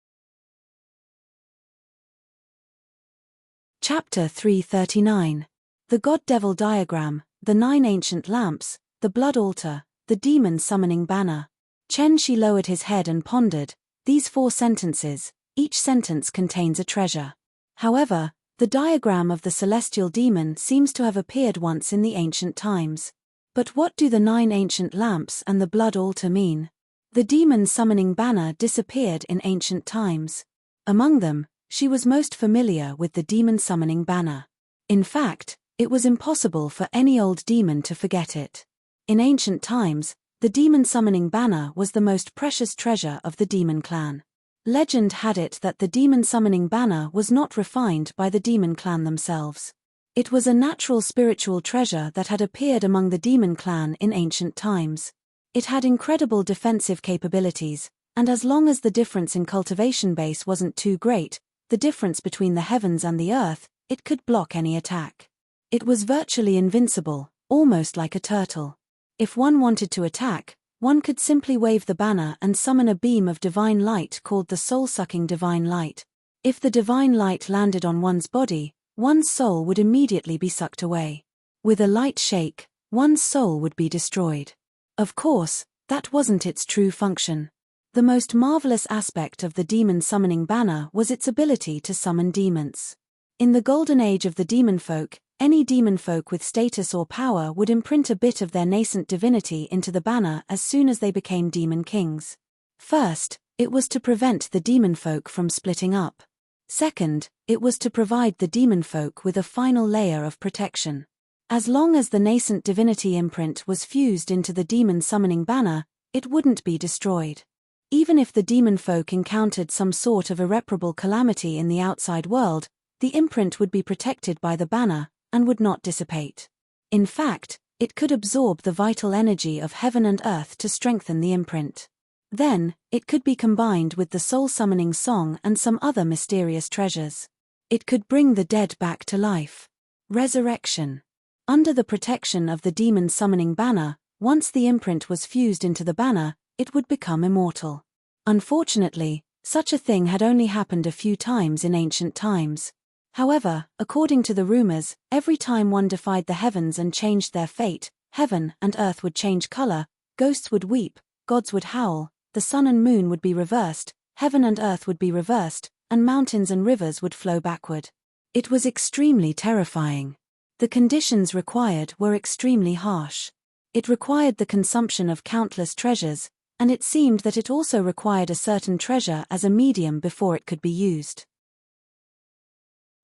Chapter 339. The God-Devil Diagram, the 9 Ancient Lamps, the Blood Altar, the Demon Summoning Banner. Chen Shi lowered his head and pondered. These 4 sentences, each sentence contains a treasure. However, the diagram of the celestial demon seems to have appeared once in the ancient times. But what do the 9 ancient lamps and the blood altar mean? The demon summoning banner disappeared in ancient times. Among them, she was most familiar with the demon summoning banner. In fact, it was impossible for any old demon to forget it. In ancient times, the demon summoning banner was the most precious treasure of the demon clan. Legend had it that the demon summoning banner was not refined by the demon clan themselves. It was a natural spiritual treasure that had appeared among the demon clan in ancient times. It had incredible defensive capabilities, and as long as the difference in cultivation base wasn't too great, the difference between the heavens and the earth, it could block any attack. It was virtually invincible, almost like a turtle. If one wanted to attack, one could simply wave the banner and summon a beam of divine light called the soul-sucking divine light. If the divine light landed on one's body, one's soul would immediately be sucked away. With a light shake, one's soul would be destroyed. Of course, that wasn't its true function. The most marvelous aspect of the demon summoning banner was its ability to summon demons. In the golden age of the demon folk, any demon folk with status or power would imprint a bit of their nascent divinity into the banner as soon as they became demon kings. First, it was to prevent the demon folk from splitting up. Second, it was to provide the demon folk with a final layer of protection. As long as the nascent divinity imprint was fused into the demon summoning banner, it wouldn't be destroyed. Even if the demon folk encountered some sort of irreparable calamity in the outside world, the imprint would be protected by the banner, and would not dissipate. In fact, it could absorb the vital energy of heaven and earth to strengthen the imprint. Then, it could be combined with the soul-summoning song and some other mysterious treasures. It could bring the dead back to life. Resurrection. Under the protection of the demon summoning banner, once the imprint was fused into the banner, it would become immortal. Unfortunately, such a thing had only happened a few times in ancient times. However, according to the rumors, every time one defied the heavens and changed their fate, heaven and earth would change color, ghosts would weep, gods would howl, the sun and moon would be reversed, heaven and earth would be reversed, and mountains and rivers would flow backward. It was extremely terrifying. The conditions required were extremely harsh. It required the consumption of countless treasures, and it seemed that it also required a certain treasure as a medium before it could be used.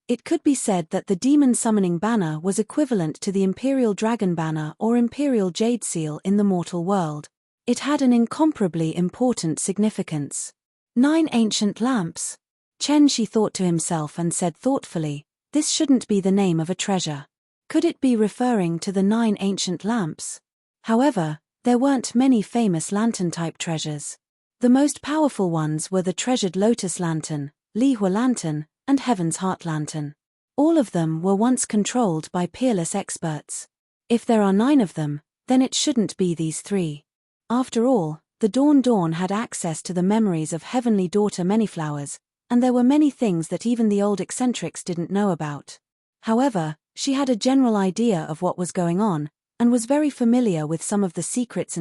It could be said that the demon summoning banner was equivalent to the imperial dragon banner or imperial jade seal in the mortal world. It had an incomparably important significance. 9 ancient lamps. Chen Shi thought to himself and said thoughtfully, this shouldn't be the name of a treasure. Could it be referring to the 9 ancient lamps? However, there weren't many famous lantern-type treasures. The most powerful ones were the treasured lotus lantern, Lihua lantern, and Heaven's Heart lantern. All of them were once controlled by peerless experts. If there are 9 of them, then it shouldn't be these 3. After all, The Dawn had access to the memories of Heavenly Daughter Manyflowers, and there were many things that even the old eccentrics didn't know about. However, she had a general idea of what was going on, and was very familiar with some of the secrets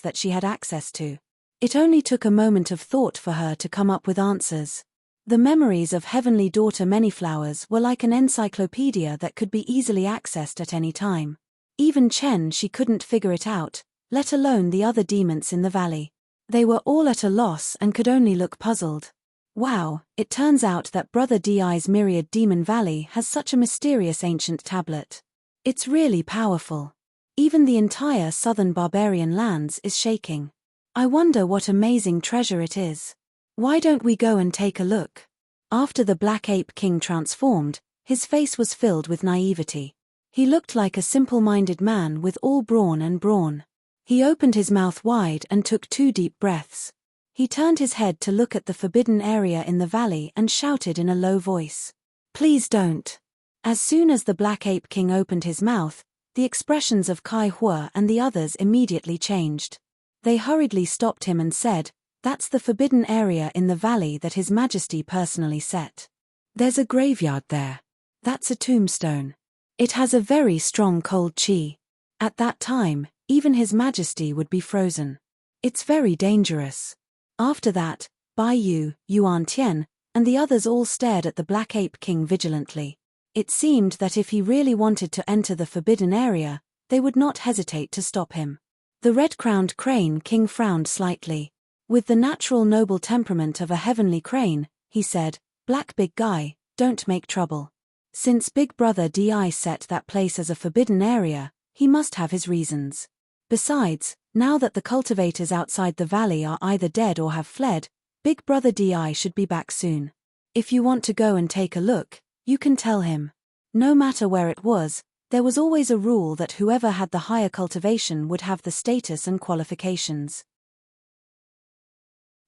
that she had access to. It only took a moment of thought for her to come up with answers. The memories of Heavenly Daughter Manyflowers were like an encyclopedia that could be easily accessed at any time. Even she couldn't figure it out, let alone the other demons in the valley. They were all at a loss and could only look puzzled. Wow, it turns out that Brother Di's Myriad Demon Valley has such a mysterious ancient tablet. It's really powerful. Even the entire southern barbarian lands is shaking. I wonder what amazing treasure it is. Why don't we go and take a look? After the Black Ape King transformed, his face was filled with naivety. He looked like a simple-minded man with all brawn and brawn. He opened his mouth wide and took 2 deep breaths. He turned his head to look at the forbidden area in the valley and shouted in a low voice, "Please don't." As soon as the Black Ape King opened his mouth, the expressions of Kai Hua and the others immediately changed. They hurriedly stopped him and said, "That's the forbidden area in the valley that His Majesty personally set. There's a graveyard there. That's a tombstone. It has a very strong cold chi. At that time, even His Majesty would be frozen. It's very dangerous." After that, Bai Yu, Yuan Tian, and the others all stared at the Black Ape King vigilantly. It seemed that if he really wanted to enter the forbidden area, they would not hesitate to stop him. The red-crowned crane king frowned slightly. With the natural noble temperament of a heavenly crane, he said, "Black big guy, don't make trouble. Since Big Brother Di set that place as a forbidden area, he must have his reasons. Besides, now that the cultivators outside the valley are either dead or have fled, Big Brother Di should be back soon. If you want to go and take a look, you can tell him." No matter where it was, there was always a rule that whoever had the higher cultivation would have the status and qualifications.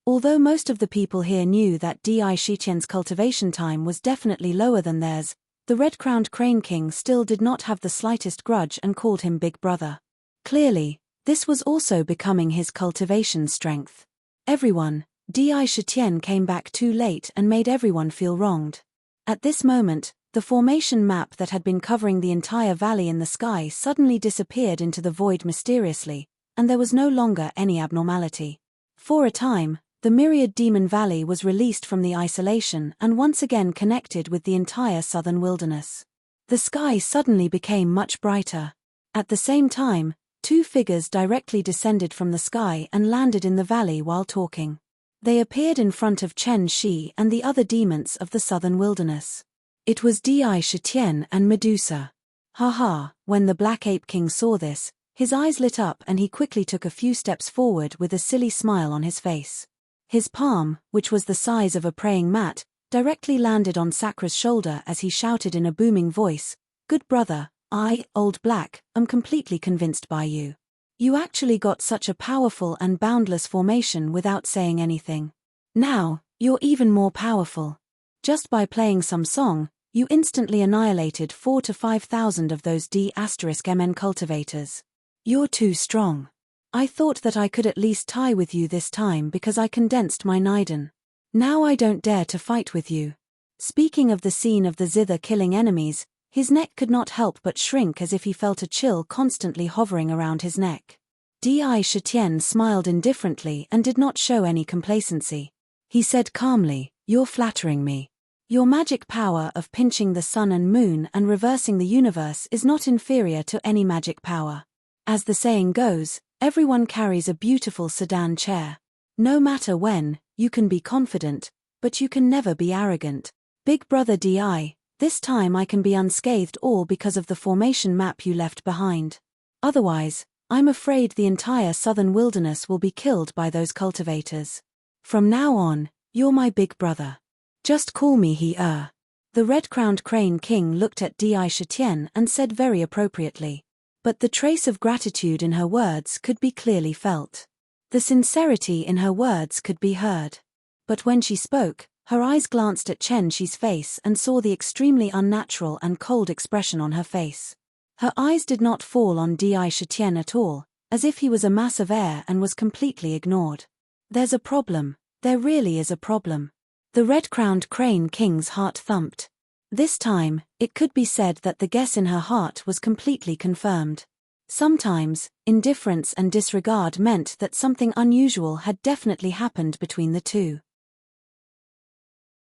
Although most of the people here knew that Di Shitian's cultivation time was definitely lower than theirs, the red-crowned crane king still did not have the slightest grudge and called him Big Brother. Clearly, this was also becoming his cultivation strength. Everyone, Di Shitian came back too late and made everyone feel wronged. At this moment, the formation map that had been covering the entire valley in the sky suddenly disappeared into the void mysteriously, and there was no longer any abnormality. For a time, the Myriad Demon Valley was released from the isolation and once again connected with the entire southern wilderness. The sky suddenly became much brighter. At the same time, 2 figures directly descended from the sky and landed in the valley while talking. They appeared in front of Chen Shi and the other demons of the southern wilderness. It was Di Shitian and Medusa. Haha, when the Black Ape King saw this, his eyes lit up and he quickly took a few steps forward with a silly smile on his face. His palm, which was the size of a praying mat, directly landed on Sakra's shoulder as he shouted in a booming voice, "Good brother, I, Old Black, am completely convinced by you. You actually got such a powerful and boundless formation without saying anything. Now, you're even more powerful. Just by playing some song, you instantly annihilated 4,000 to 5,000 of those D*MN cultivators. You're too strong. I thought that I could at least tie with you this time because I condensed my Niden. Now I don't dare to fight with you." Speaking of the scene of the zither killing enemies, his neck could not help but shrink as if he felt a chill constantly hovering around his neck. Di Shitian smiled indifferently and did not show any complacency. He said calmly, "You're flattering me. Your magic power of pinching the sun and moon and reversing the universe is not inferior to any magic power. As the saying goes, everyone carries a beautiful sedan chair. No matter when, you can be confident, but you can never be arrogant. Big Brother Di, this time I can be unscathed all because of the formation map you left behind. Otherwise, I'm afraid the entire southern wilderness will be killed by those cultivators. From now on, you're my big brother. Just call me he-er." The red-crowned crane king looked at Di Shitian and said very appropriately. But the trace of gratitude in her words could be clearly felt. The sincerity in her words could be heard. But when she spoke, her eyes glanced at Chen Shi's face and saw the extremely unnatural and cold expression on her face. Her eyes did not fall on Di Shitian at all, as if he was a mass of air and was completely ignored. There's a problem. There really is a problem. The red-crowned crane king's heart thumped. This time, it could be said that the guess in her heart was completely confirmed. Sometimes, indifference and disregard meant that something unusual had definitely happened between the two.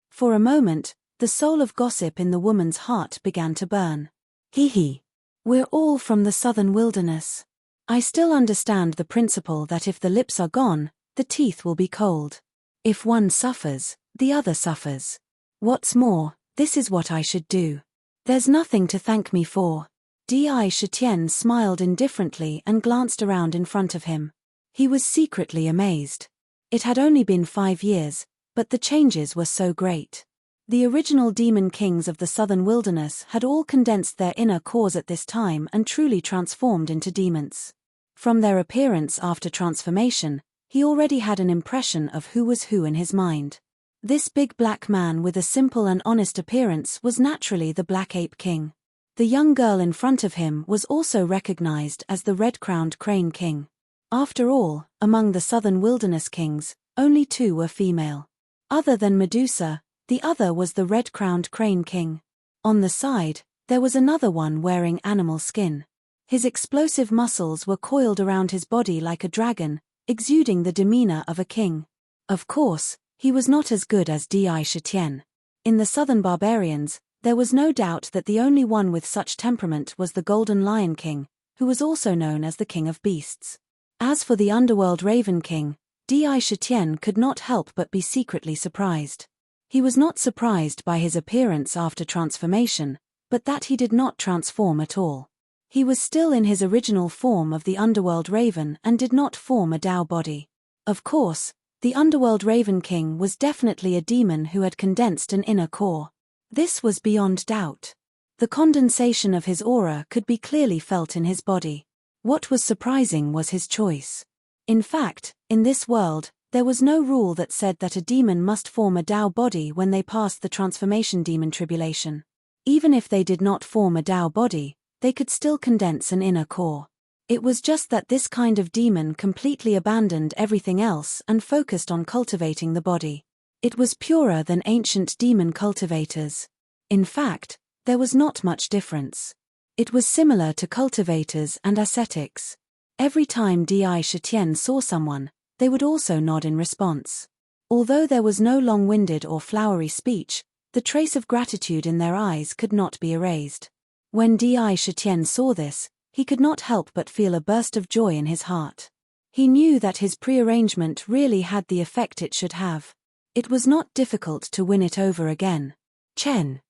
For a moment, the soul of gossip in the woman's heart began to burn. Hee. We're all from the southern wilderness. I still understand the principle that if the lips are gone, the teeth will be cold. If one suffers, the other suffers. What's more, this is what I should do. There's nothing to thank me for. Di Shitian smiled indifferently and glanced around in front of him. He was secretly amazed. It had only been 5 years, but the changes were so great. The original demon kings of the southern wilderness had all condensed their inner cores at this time and truly transformed into demons. From their appearance after transformation, he already had an impression of who was who in his mind. This big black man with a simple and honest appearance was naturally the Black Ape King. The young girl in front of him was also recognized as the red-crowned crane king. After all, among the southern wilderness kings, only 2 were female. Other than Medusa, the other was the red-crowned crane king. On the side, there was another one wearing animal skin. His explosive muscles were coiled around his body like a dragon, exuding the demeanor of a king. Of course, he was not as good as Di Shitian. In the southern barbarians, there was no doubt that the only one with such temperament was the Golden Lion King, who was also known as the King of Beasts. As for the underworld Raven King, Di Shitian could not help but be secretly surprised. He was not surprised by his appearance after transformation, but that he did not transform at all. He was still in his original form of the underworld Raven and did not form a Dao body. Of course, the underworld Raven King was definitely a demon who had condensed an inner core. This was beyond doubt. The condensation of his aura could be clearly felt in his body. What was surprising was his choice. In fact, in this world, there was no rule that said that a demon must form a Dao body when they passed the transformation demon tribulation. Even if they did not form a Dao body, they could still condense an inner core. It was just that this kind of demon completely abandoned everything else and focused on cultivating the body. It was purer than ancient demon cultivators. In fact, there was not much difference. It was similar to cultivators and ascetics. Every time Di Shitian saw someone, they would also nod in response. Although there was no long-winded or flowery speech, the trace of gratitude in their eyes could not be erased. When Di Shitian saw this, he could not help but feel a burst of joy in his heart. He knew that his prearrangement really had the effect it should have. It was not difficult to win it over again. Chen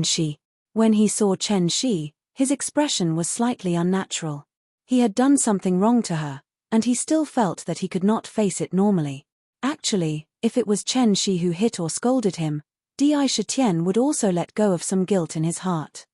Shi. When he saw Chen Shi, his expression was slightly unnatural. He had done something wrong to her, and he still felt that he could not face it normally. Actually, if it was Chen Shi who hit or scolded him, Di Shitian would also let go of some guilt in his heart.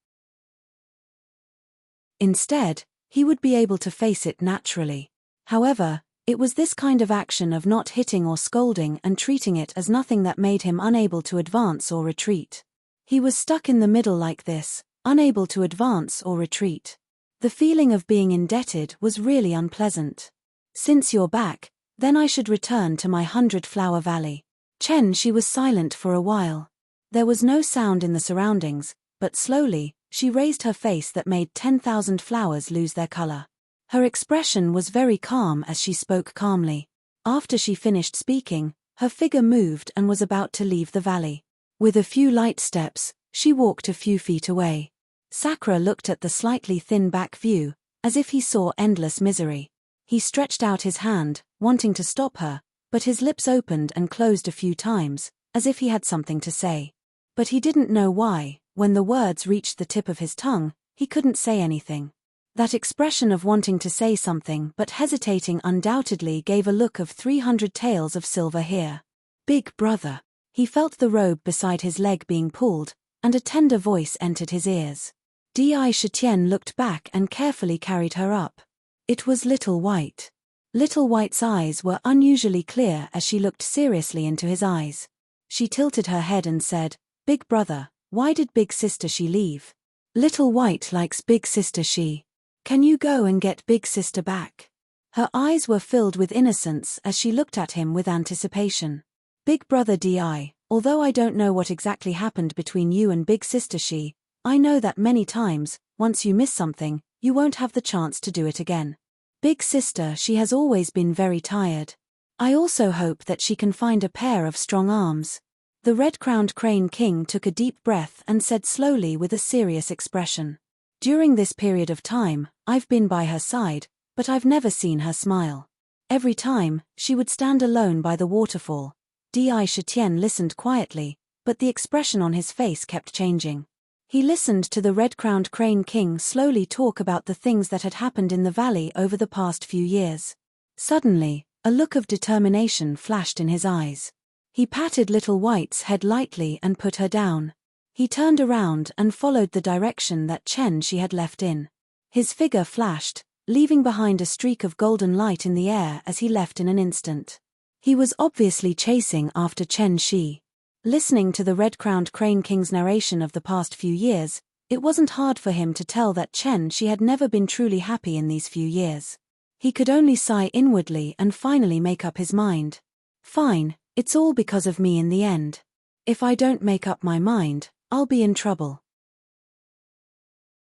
Instead, he would be able to face it naturally. However, it was this kind of action of not hitting or scolding and treating it as nothing that made him unable to advance or retreat. He was stuck in the middle like this, unable to advance or retreat. The feeling of being indebted was really unpleasant. Since you're back, then I should return to my 100-flower valley. Chen Shi was silent for a while. There was no sound in the surroundings, but slowly, she raised her face that made 10,000 flowers lose their color. Her expression was very calm as she spoke calmly. After she finished speaking, her figure moved and was about to leave the valley. With a few light steps, she walked a few feet away. Sakura looked at the slightly thin back view, as if he saw endless misery. He stretched out his hand, wanting to stop her, but his lips opened and closed a few times, as if he had something to say. But he didn't know why. When the words reached the tip of his tongue, he couldn't say anything. That expression of wanting to say something but hesitating undoubtedly gave a look of 300 tails of silver here. Big brother. He felt the robe beside his leg being pulled, and a tender voice entered his ears. Di Shitian looked back and carefully carried her up. It was Little White. Little White's eyes were unusually clear as she looked seriously into his eyes. She tilted her head and said, "Big brother, why did Big Sister She leave?" "Little White likes Big Sister She. Can you go and get Big Sister back?" Her eyes were filled with innocence as she looked at him with anticipation. Big brother Di, although I don't know what exactly happened between you and big sister She, I know that many times, once you miss something, you won't have the chance to do it again. Big sister She has always been very tired. I also hope that she can find a pair of strong arms. The red-crowned crane king took a deep breath and said slowly with a serious expression. During this period of time, I've been by her side, but I've never seen her smile. Every time, she would stand alone by the waterfall. Di Shitian listened quietly, but the expression on his face kept changing. He listened to the red-crowned crane king slowly talk about the things that had happened in the valley over the past few years. Suddenly, a look of determination flashed in his eyes. He patted Little White's head lightly and put her down. He turned around and followed the direction that Chen Shi had left in. His figure flashed, leaving behind a streak of golden light in the air as he left in an instant. He was obviously chasing after Chen Shi. Listening to the red-crowned crane king's narration of the past few years, it wasn't hard for him to tell that Chen Shi had never been truly happy in these few years. He could only sigh inwardly and finally make up his mind. Fine, it's all because of me in the end. If I don't make up my mind, I'll be in trouble.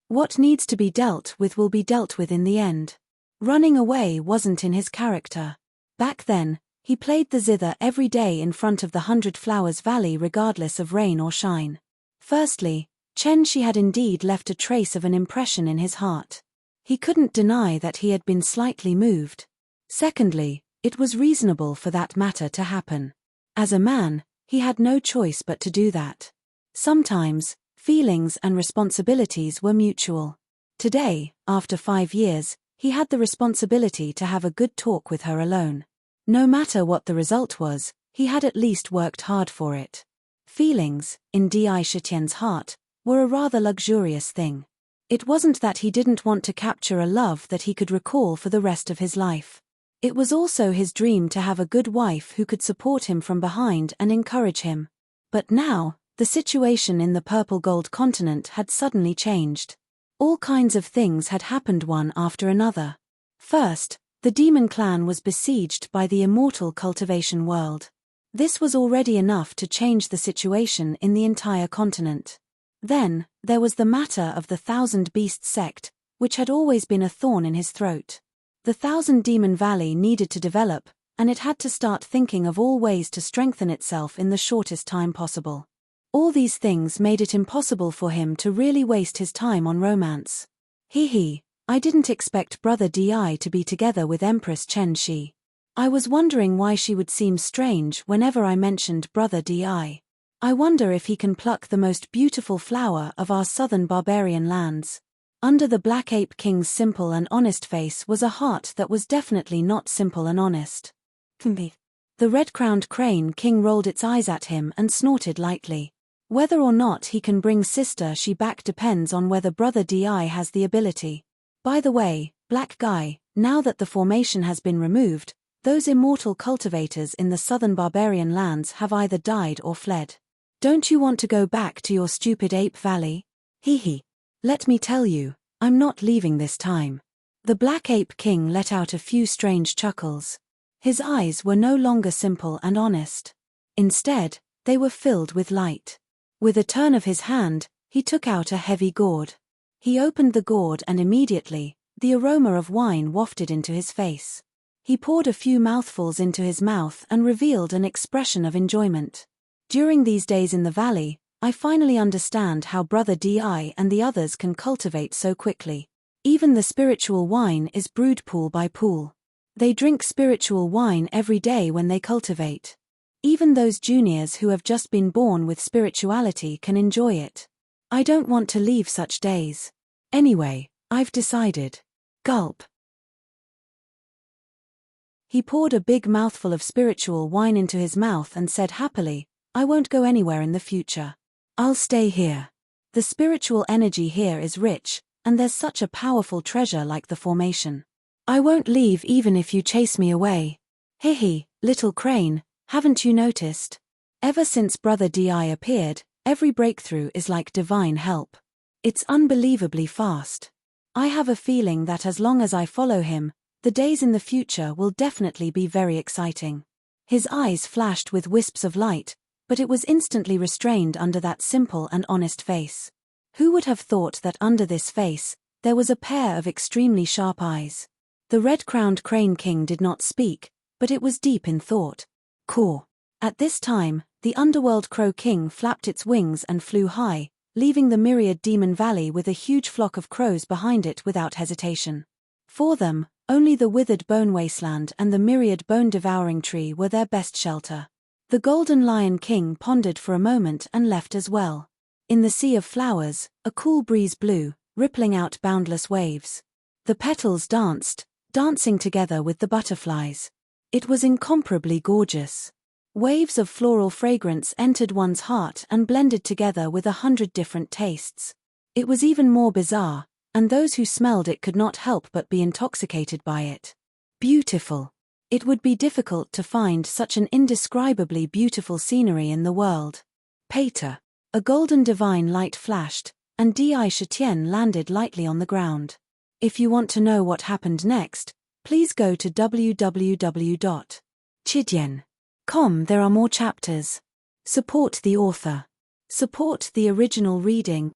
What needs to be dealt with will be dealt with in the end. Running away wasn't in his character. Back then, he played the zither every day in front of the 100 Flowers Valley regardless of rain or shine. Firstly, Chen Shi had indeed left a trace of an impression in his heart. He couldn't deny that he had been slightly moved. Secondly, it was reasonable for that matter to happen. As a man, he had no choice but to do that. Sometimes, feelings and responsibilities were mutual. Today, after 5 years, he had the responsibility to have a good talk with her alone. No matter what the result was, he had at least worked hard for it. Feelings, in Di Shitian's heart, were a rather luxurious thing. It wasn't that he didn't want to capture a love that he could recall for the rest of his life. It was also his dream to have a good wife who could support him from behind and encourage him. But now, the situation in the purple gold continent had suddenly changed. All kinds of things had happened one after another. First, the demon clan was besieged by the immortal cultivation world. This was already enough to change the situation in the entire continent. Then, there was the matter of the Thousand Beasts sect, which had always been a thorn in his throat. The Thousand Demon Valley needed to develop, and it had to start thinking of all ways to strengthen itself in the shortest time possible. All these things made it impossible for him to really waste his time on romance. I didn't expect Brother Di to be together with Empress Chen Shi. I was wondering why she would seem strange whenever I mentioned Brother Di. I wonder if he can pluck the most beautiful flower of our southern barbarian lands. Under the Black Ape King's simple and honest face was a heart that was definitely not simple and honest. The red-crowned crane king rolled its eyes at him and snorted lightly. Whether or not he can bring Sister She back depends on whether Brother Di has the ability. By the way, Black Guy, now that the formation has been removed, those immortal cultivators in the southern barbarian lands have either died or fled. Don't you want to go back to your stupid ape valley? Let me tell you, I'm not leaving this time. The Black Ape King let out a few strange chuckles. His eyes were no longer simple and honest. Instead, they were filled with light. With a turn of his hand, he took out a heavy gourd. He opened the gourd and immediately, the aroma of wine wafted into his face. He poured a few mouthfuls into his mouth and revealed an expression of enjoyment. During these days in the valley, I finally understand how Brother Di and the others can cultivate so quickly. Even the spiritual wine is brewed pool by pool. They drink spiritual wine every day when they cultivate. Even those juniors who have just been born with spirituality can enjoy it. I don't want to leave such days. Anyway, I've decided. Gulp. He poured a big mouthful of spiritual wine into his mouth and said happily, I won't go anywhere in the future. I'll stay here. The spiritual energy here is rich, and there's such a powerful treasure like the formation. I won't leave even if you chase me away. Little crane, haven't you noticed? Ever since Brother Di appeared, every breakthrough is like divine help. It's unbelievably fast. I have a feeling that as long as I follow him, The days in the future will definitely be very exciting. His eyes flashed with wisps of light, but it was instantly restrained under that simple and honest face. Who would have thought that under this face, there was a pair of extremely sharp eyes? The red-crowned crane king did not speak, but it was deep in thought. Caw. At this time, the underworld crow king flapped its wings and flew high, leaving the myriad demon valley with a huge flock of crows behind it without hesitation. For them, only the withered bone wasteland and the myriad bone-devouring tree were their best shelter. The golden lion king pondered for a moment and left as well. In the sea of flowers, a cool breeze blew, rippling out boundless waves. The petals danced, dancing together with the butterflies. It was incomparably gorgeous. Waves of floral fragrance entered one's heart and blended together with 100 different tastes. It was even more bizarre, and those who smelled it could not help but be intoxicated by it. Beautiful. It would be difficult to find such an indescribably beautiful scenery in the world. Pater. A golden divine light flashed, and Di Shetien landed lightly on the ground. If you want to know what happened next, please go to www.chidien.com. There are more chapters. Support the author. Support the original reading.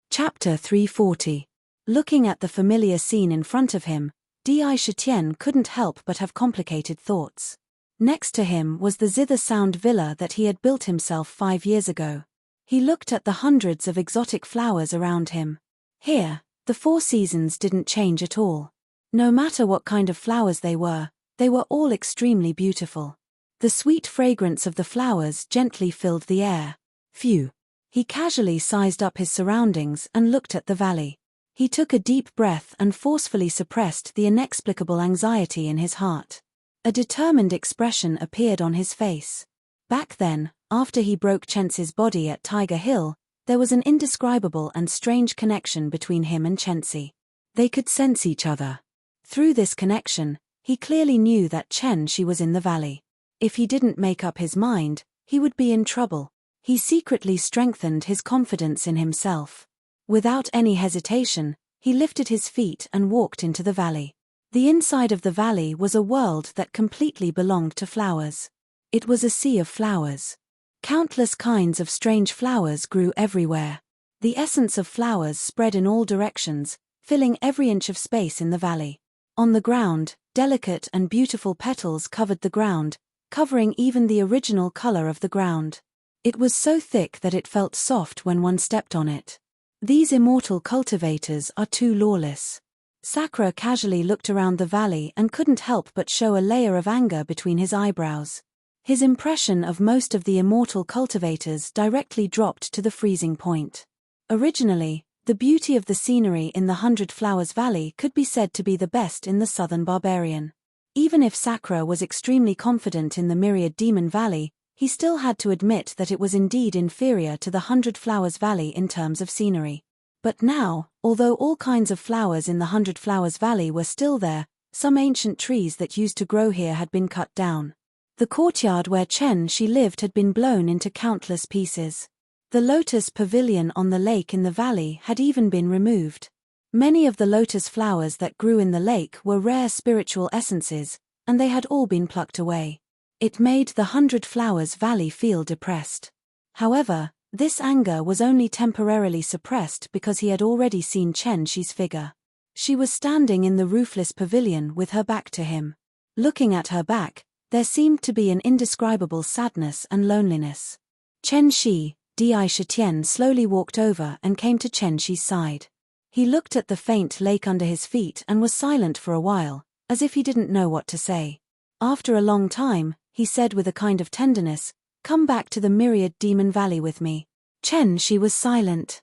Chapter 340. Looking at the familiar scene in front of him, Di Shetien couldn't help but have complicated thoughts. Next to him was the zither sound villa that he had built himself 5 years ago. He looked at the hundreds of exotic flowers around him. Here, the 4 seasons didn't change at all. No matter what kind of flowers they were all extremely beautiful. The sweet fragrance of the flowers gently filled the air. Phew. He casually sized up his surroundings and looked at the valley. He took a deep breath and forcefully suppressed the inexplicable anxiety in his heart. A determined expression appeared on his face. Back then, after he broke Chensi's body at Tiger Hill, there was an indescribable and strange connection between him and Chensi. They could sense each other. Through this connection, he clearly knew that Chensi was in the valley. If he didn't make up his mind, he would be in trouble. He secretly strengthened his confidence in himself. Without any hesitation, he lifted his feet and walked into the valley. The inside of the valley was a world that completely belonged to flowers. It was a sea of flowers. Countless kinds of strange flowers grew everywhere. The essence of flowers spread in all directions, filling every inch of space in the valley. On the ground, delicate and beautiful petals covered the ground, covering even the original color of the ground. It was so thick that it felt soft when one stepped on it. These immortal cultivators are too lawless. Sakura casually looked around the valley and couldn't help but show a layer of anger between his eyebrows. His impression of most of the immortal cultivators directly dropped to the freezing point. Originally, the beauty of the scenery in the 100 Flowers Valley could be said to be the best in the southern Barbarian. Even if Sakura was extremely confident in the Myriad Demon Valley, he still had to admit that it was indeed inferior to the 100 Flowers Valley in terms of scenery. But now, although all kinds of flowers in the 100 Flowers Valley were still there, some ancient trees that used to grow here had been cut down. The courtyard where Chensi lived had been blown into countless pieces. The lotus pavilion on the lake in the valley had even been removed. Many of the lotus flowers that grew in the lake were rare spiritual essences, and they had all been plucked away. It made the 100 Flowers Valley feel depressed. However, this anger was only temporarily suppressed because he had already seen Chensi's figure. She was standing in the roofless pavilion with her back to him. Looking at her back, there seemed to be an indescribable sadness and loneliness. Chensi, Di Shetien slowly walked over and came to Chensi's side. He looked at the faint lake under his feet and was silent for a while, as if he didn't know what to say. After a long time, he said with a kind of tenderness, "Come back to the Myriad Demon Valley with me." Chensi was silent.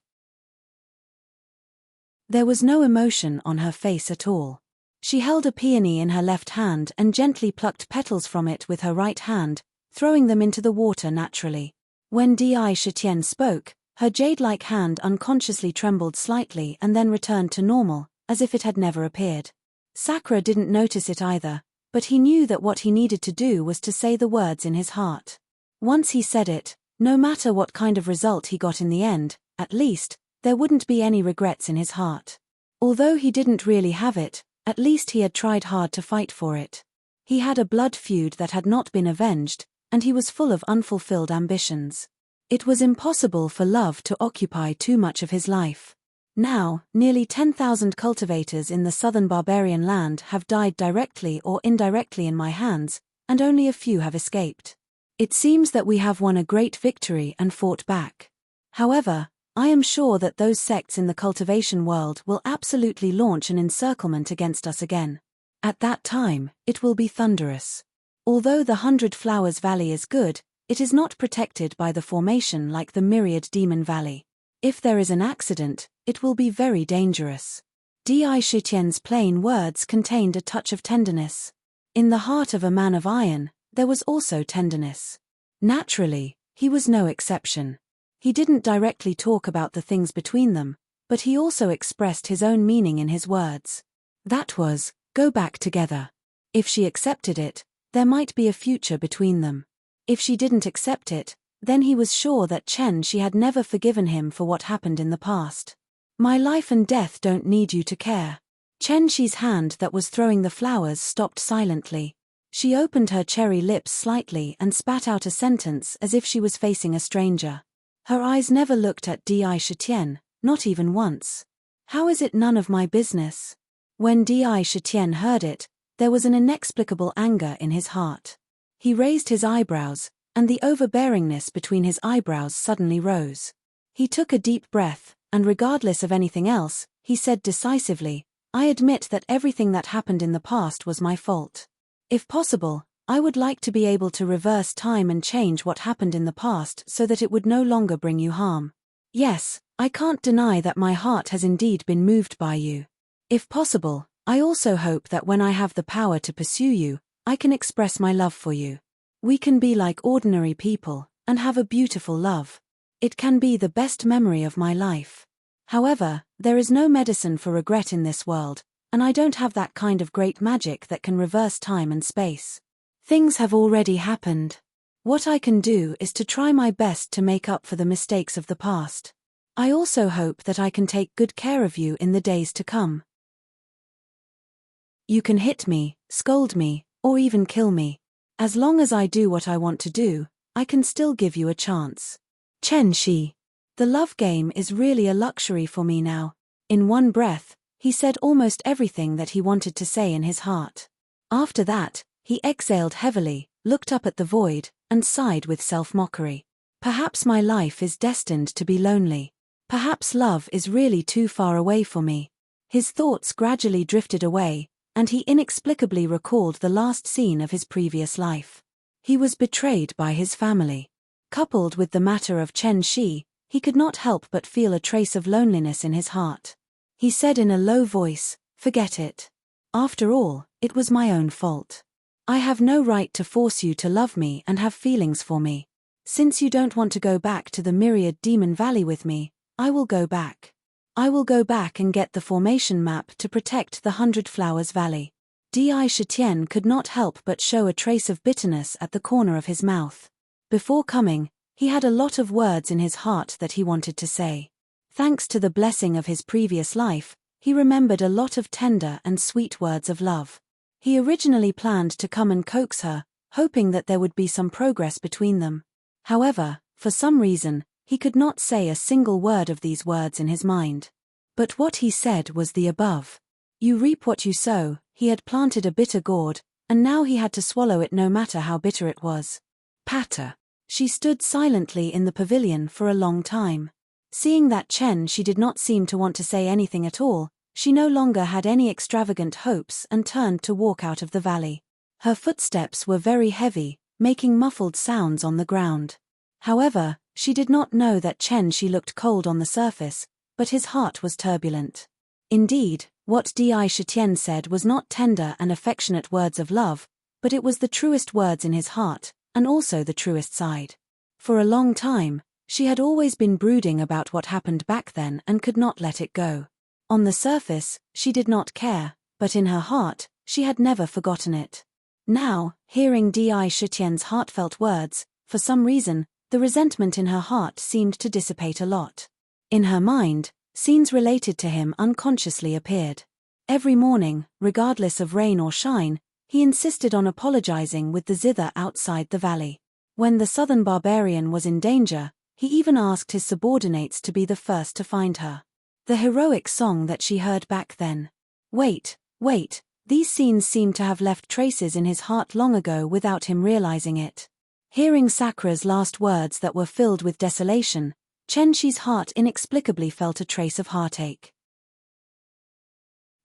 There was no emotion on her face at all. She held a peony in her left hand and gently plucked petals from it with her right hand, throwing them into the water naturally. When Di Shetien spoke, her jade-like hand unconsciously trembled slightly and then returned to normal, as if it had never appeared. Sakura didn't notice it either, but he knew that what he needed to do was to say the words in his heart. Once he said it, no matter what kind of result he got in the end, at least, there wouldn't be any regrets in his heart. Although he didn't really have it, at least he had tried hard to fight for it. He had a blood feud that had not been avenged, and he was full of unfulfilled ambitions. It was impossible for love to occupy too much of his life. Now, nearly 10,000 cultivators in the southern barbarian land have died directly or indirectly in my hands, and only a few have escaped. It seems that we have won a great victory and fought back. However, I am sure that those sects in the cultivation world will absolutely launch an encirclement against us again. At that time, it will be thunderous. Although the 100 Flowers Valley is good, it is not protected by the formation like the Myriad Demon Valley. If there is an accident, it will be very dangerous. Di Shitian's plain words contained a touch of tenderness. In the heart of a man of iron, there was also tenderness. Naturally, he was no exception. He didn't directly talk about the things between them, but he also expressed his own meaning in his words. That was, go back together. If she accepted it, there might be a future between them. If she didn't accept it, then he was sure that she had never forgiven him for what happened in the past. My life and death don't need you to care. Shi's hand that was throwing the flowers stopped silently. She opened her cherry lips slightly and spat out a sentence as if she was facing a stranger. Her eyes never looked at Di Shitian, not even once. How is it none of my business? When Di Shitian heard it, there was an inexplicable anger in his heart. He raised his eyebrows, and the overbearingness between his eyebrows suddenly rose. He took a deep breath, and regardless of anything else, he said decisively, I admit that everything that happened in the past was my fault. If possible, I would like to be able to reverse time and change what happened in the past so that it would no longer bring you harm. Yes, I can't deny that my heart has indeed been moved by you. If possible, I also hope that when I have the power to pursue you, I can express my love for you. We can be like ordinary people, and have a beautiful love. It can be the best memory of my life. However, there is no medicine for regret in this world, and I don't have that kind of great magic that can reverse time and space. Things have already happened. What I can do is to try my best to make up for the mistakes of the past. I also hope that I can take good care of you in the days to come. You can hit me, scold me, or even kill me. As long as I do what I want to do, I can still give you a chance. Shi. The love game is really a luxury for me now. In one breath, he said almost everything that he wanted to say in his heart. After that, he exhaled heavily, looked up at the void, and sighed with self-mockery. Perhaps my life is destined to be lonely. Perhaps love is really too far away for me. His thoughts gradually drifted away, and he inexplicably recalled the last scene of his previous life. He was betrayed by his family. Coupled with the matter of Shi, he could not help but feel a trace of loneliness in his heart. He said in a low voice, forget it. After all, it was my own fault. I have no right to force you to love me and have feelings for me. Since you don't want to go back to the Myriad Demon Valley with me, I will go back. I will go back and get the formation map to protect the 100 Flowers Valley. Di Shitian could not help but show a trace of bitterness at the corner of his mouth. Before coming, he had a lot of words in his heart that he wanted to say. Thanks to the blessing of his previous life, he remembered a lot of tender and sweet words of love. He originally planned to come and coax her, hoping that there would be some progress between them. However, for some reason, he could not say a single word of these words in his mind. But what he said was the above. You reap what you sow. He had planted a bitter gourd, and now he had to swallow it no matter how bitter it was. Patter. She stood silently in the pavilion for a long time. Seeing that she did not seem to want to say anything at all, she no longer had any extravagant hopes and turned to walk out of the valley. Her footsteps were very heavy, making muffled sounds on the ground. However, she did not know that she looked cold on the surface, but his heart was turbulent. Indeed, what Di Shitian said was not tender and affectionate words of love, but it was the truest words in his heart, and also the truest side. For a long time, she had always been brooding about what happened back then and could not let it go. On the surface, she did not care, but in her heart, she had never forgotten it. Now, hearing Di Shitian's heartfelt words, for some reason, the resentment in her heart seemed to dissipate a lot. In her mind, scenes related to him unconsciously appeared. Every morning, regardless of rain or shine, he insisted on apologizing with the zither outside the valley. When the southern barbarian was in danger, he even asked his subordinates to be the first to find her. The heroic song that she heard back then. Wait, these scenes seemed to have left traces in his heart long ago without him realizing it. Hearing Sakra's last words that were filled with desolation, Chen Shi's heart inexplicably felt a trace of heartache.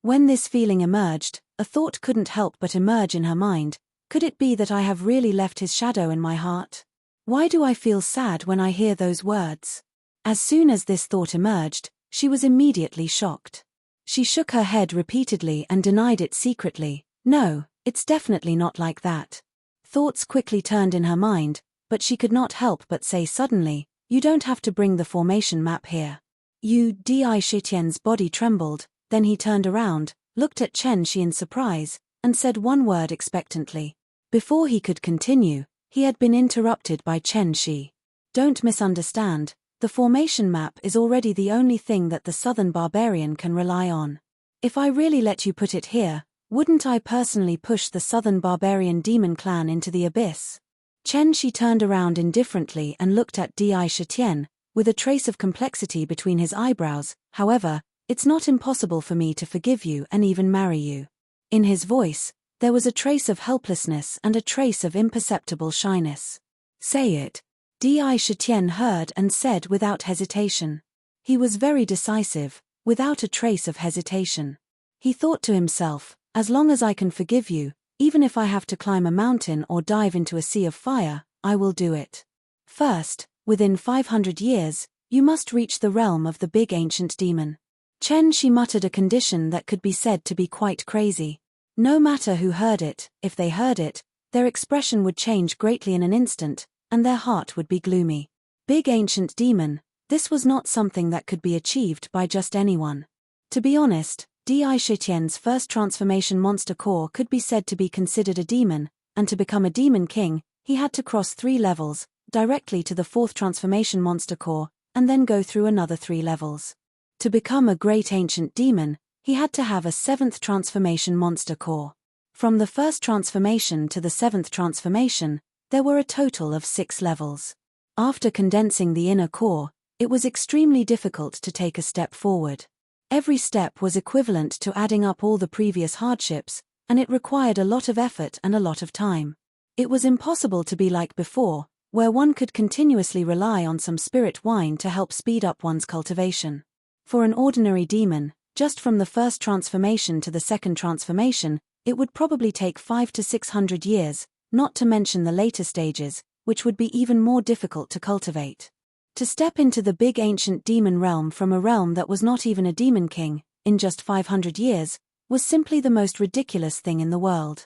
When this feeling emerged, a thought couldn't help but emerge in her mind. Could it be that I have really left his shadow in my heart? Why do I feel sad when I hear those words? As soon as this thought emerged, she was immediately shocked. She shook her head repeatedly and denied it secretly. No, it's definitely not like that. Thoughts quickly turned in her mind, but she could not help but say suddenly, "You don't have to bring the formation map here." Di Shitian's body trembled, then he turned around, looked at Chen Shi in surprise, and said one word expectantly. Before he could continue, he had been interrupted by Chen Shi. "Don't misunderstand, the formation map is already the only thing that the southern barbarian can rely on. If I really let you put it here, wouldn't I personally push the southern barbarian demon clan into the abyss?" Chen Shi turned around indifferently and looked at Di Shitian, with a trace of complexity between his eyebrows. "However, it's not impossible for me to forgive you and even marry you." In his voice, there was a trace of helplessness and a trace of imperceptible shyness. "Say it," Di Shitian heard and said without hesitation. He was very decisive, without a trace of hesitation. He thought to himself, "As long as I can forgive you, even if I have to climb a mountain or dive into a sea of fire, I will do it. First, within 500 years, you must reach the realm of the big ancient demon." Chen Shi muttered a condition that could be said to be quite crazy. No matter who heard it, if they heard it, their expression would change greatly in an instant, and their heart would be gloomy. Big ancient demon, this was not something that could be achieved by just anyone. To be honest, Di Shitian's first transformation monster core could be said to be considered a demon, and to become a demon king, he had to cross 3 levels, directly to the 4th transformation monster core, and then go through another 3 levels. To become a great ancient demon, he had to have a 7th transformation monster core. From the 1st transformation to the 7th transformation, there were a total of 6 levels. After condensing the inner core, it was extremely difficult to take a step forward. Every step was equivalent to adding up all the previous hardships, and it required a lot of effort and a lot of time. It was impossible to be like before, where one could continuously rely on some spirit wine to help speed up one's cultivation. For an ordinary demon, just from the 1st transformation to the 2nd transformation, it would probably take 500 to 600 years, not to mention the later stages, which would be even more difficult to cultivate. To step into the big ancient demon realm from a realm that was not even a demon king, in just 500 years, was simply the most ridiculous thing in the world.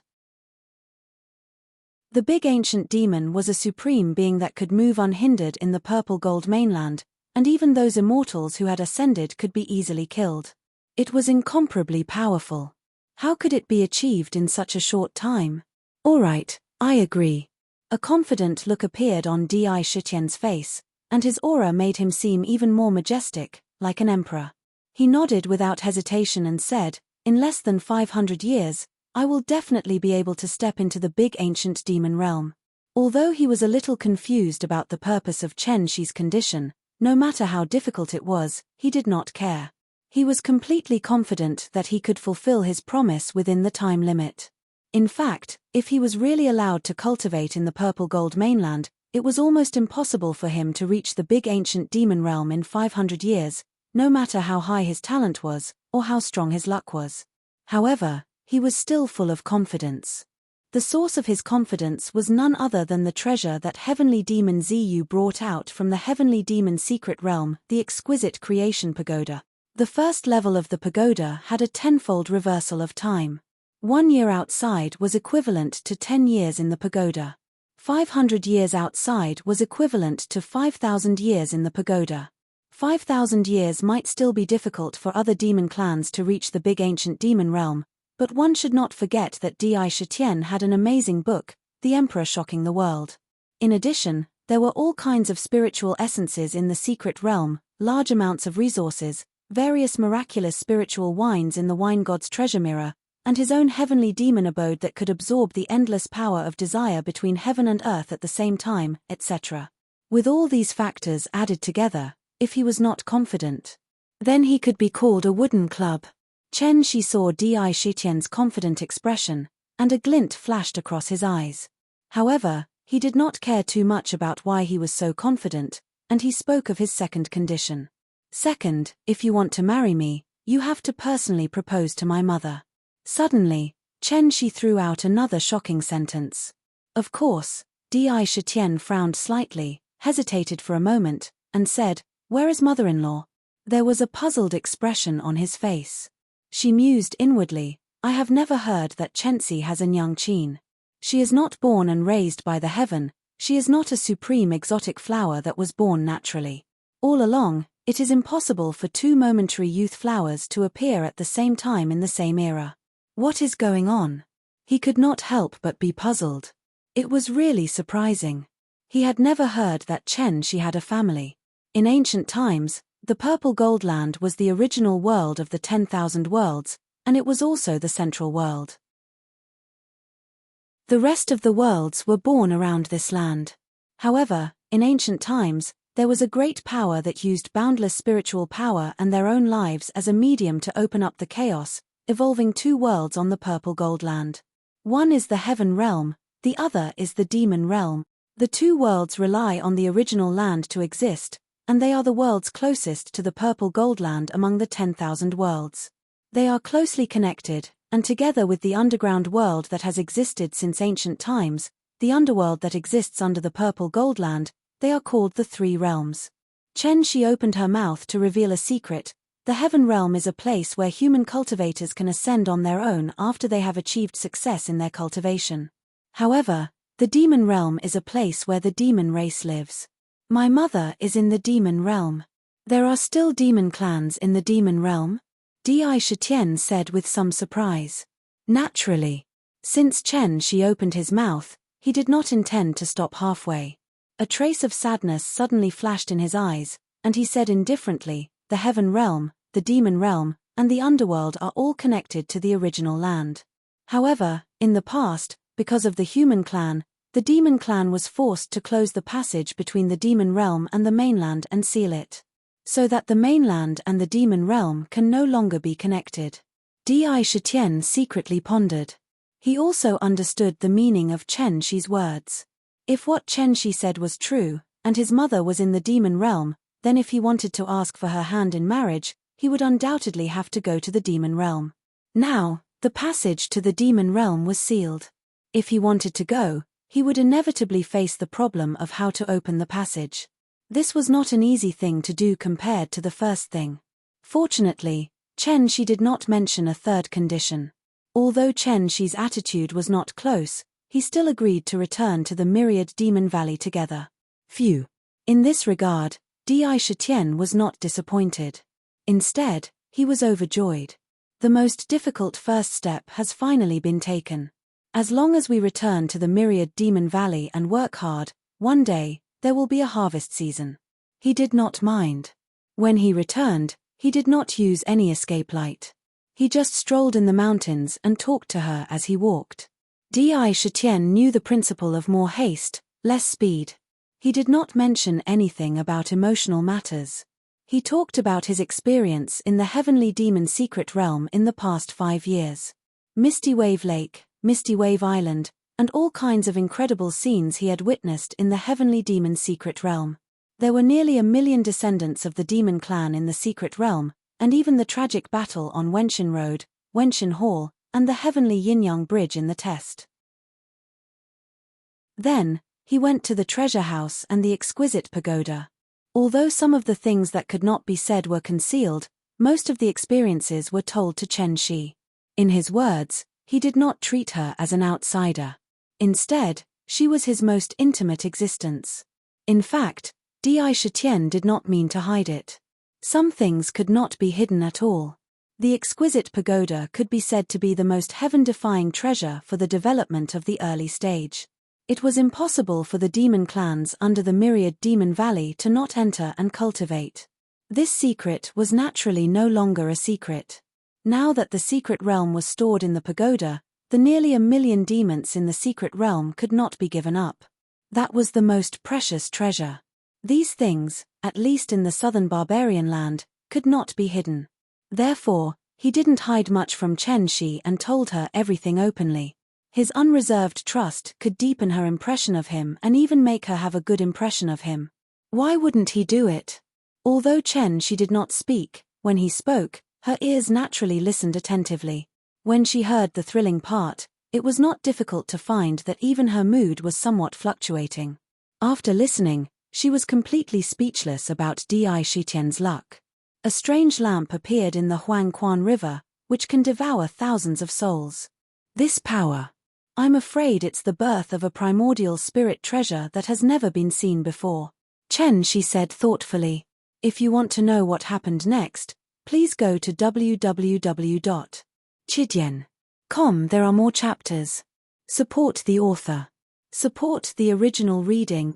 The big ancient demon was a supreme being that could move unhindered in the purple gold mainland, and even those immortals who had ascended could be easily killed. It was incomparably powerful. How could it be achieved in such a short time? "All right, I agree." A confident look appeared on Di Shitian's face, and his aura made him seem even more majestic, like an emperor. He nodded without hesitation and said, "In less than 500 years, I will definitely be able to step into the big ancient demon realm." Although he was a little confused about the purpose of Chen Shi's condition, no matter how difficult it was, he did not care. He was completely confident that he could fulfill his promise within the time limit. In fact, if he was really allowed to cultivate in the purple gold mainland, it was almost impossible for him to reach the big ancient demon realm in 500 years, no matter how high his talent was, or how strong his luck was. However, he was still full of confidence. The source of his confidence was none other than the treasure that heavenly demon Ziyu brought out from the heavenly demon secret realm, the exquisite creation pagoda. The first level of the pagoda had a 10-fold reversal of time. 1 year outside was equivalent to 10 years in the pagoda. 500 years outside was equivalent to 5,000 years in the pagoda. 5,000 years might still be difficult for other demon clans to reach the big ancient demon realm, but one should not forget that Di Shitian had an amazing book, The Emperor Shocking the World. In addition, there were all kinds of spiritual essences in the secret realm, large amounts of resources, various miraculous spiritual wines in the wine god's treasure mirror, and his own heavenly demon abode that could absorb the endless power of desire between heaven and earth at the same time, etc. With all these factors added together, if he was not confident, then he could be called a wooden club. Chen Shi saw Di Shitian's confident expression, and a glint flashed across his eyes. However, he did not care too much about why he was so confident, and he spoke of his second condition. Second, if you want to marry me, you have to personally propose to my mother. Suddenly, Chen Shi threw out another shocking sentence. Of course, Di Shitian frowned slightly, hesitated for a moment, and said, "Where is mother-in-law?" There was a puzzled expression on his face. She mused inwardly, "I have never heard that Chenxi has a young Qin. She is not born and raised by the heaven, she is not a supreme exotic flower that was born naturally. All along, it is impossible for two momentary youth flowers to appear at the same time in the same era. What is going on?" He could not help but be puzzled. It was really surprising. He had never heard that Chen Shi had a family. In ancient times, the Purple Gold Land was the original world of the 10,000 worlds, and it was also the central world. The rest of the worlds were born around this land. However, in ancient times, there was a great power that used boundless spiritual power and their own lives as a medium to open up the chaos, evolving two worlds on the Purple Gold Land. One is the heaven realm, the other is the demon realm. The two worlds rely on the original land to exist, and they are the worlds closest to the Purple Gold Land among the 10,000 worlds. They are closely connected, and together with the underground world that has existed since ancient times, the underworld that exists under the Purple Gold Land, they are called the Three Realms. Chen Shi opened her mouth to reveal a secret. The heaven realm is a place where human cultivators can ascend on their own after they have achieved success in their cultivation. However, the demon realm is a place where the demon race lives. My mother is in the demon realm. There are still demon clans in the demon realm? Di Shitian said with some surprise. Naturally. Since Chen Shi opened his mouth, he did not intend to stop halfway. A trace of sadness suddenly flashed in his eyes, and he said indifferently, "The heaven realm, the demon realm, and the underworld are all connected to the original land. However, in the past, because of the human clan, the demon clan was forced to close the passage between the demon realm and the mainland and seal it. So that the mainland and the demon realm can no longer be connected." Di Shitian secretly pondered. He also understood the meaning of Chen Shi's words. If what Chen Shi said was true, and his mother was in the demon realm, then if he wanted to ask for her hand in marriage, he would undoubtedly have to go to the demon realm. Now, the passage to the demon realm was sealed. If he wanted to go, he would inevitably face the problem of how to open the passage. This was not an easy thing to do compared to the first thing. Fortunately, Chen Shi did not mention a third condition. Although Chen Shi's attitude was not close, he still agreed to return to the Myriad Demon Valley together. Phew. In this regard, Di Shitian was not disappointed. Instead, he was overjoyed. The most difficult first step has finally been taken. As long as we return to the Myriad Demon Valley and work hard, one day, there will be a harvest season. He did not mind. When he returned, he did not use any escape light. He just strolled in the mountains and talked to her as he walked. Di Shitian knew the principle of more haste, less speed. He did not mention anything about emotional matters. He talked about his experience in the Heavenly Demon Secret Realm in the past 5 years. Misty Wave Lake, Misty Wave Island, and all kinds of incredible scenes he had witnessed in the Heavenly Demon Secret Realm. There were nearly 1 million descendants of the demon clan in the Secret Realm, and even the tragic battle on Wenshin Road, Wenshin Hall, and the Heavenly Yin-Yang Bridge in the test. Then, he went to the treasure house and the exquisite pagoda. Although some of the things that could not be said were concealed, most of the experiences were told to Chen Shi. In his words, he did not treat her as an outsider. Instead, she was his most intimate existence. In fact, Di Shitian did not mean to hide it. Some things could not be hidden at all. The exquisite pagoda could be said to be the most heaven-defying treasure for the development of the early stage. It was impossible for the demon clans under the Myriad Demon Valley to not enter and cultivate. This secret was naturally no longer a secret. Now that the secret realm was stored in the pagoda, the nearly 1,000,000 demons in the secret realm could not be given up. That was the most precious treasure. These things, at least in the southern barbarian land, could not be hidden. Therefore, he didn't hide much from Chen Shi and told her everything openly. His unreserved trust could deepen her impression of him and even make her have a good impression of him. Why wouldn't he do it? Although Chen Shi did not speak, when he spoke, her ears naturally listened attentively. When she heard the thrilling part, it was not difficult to find that even her mood was somewhat fluctuating. After listening, she was completely speechless about Di Shitian's luck. A strange lamp appeared in the Huangquan River, which can devour thousands of souls. This power. I'm afraid it's the birth of a primordial spirit treasure that has never been seen before. Chen Shi said thoughtfully. If you want to know what happened next, please go to www.chidian.com. There are more chapters. Support the author. Support the original reading.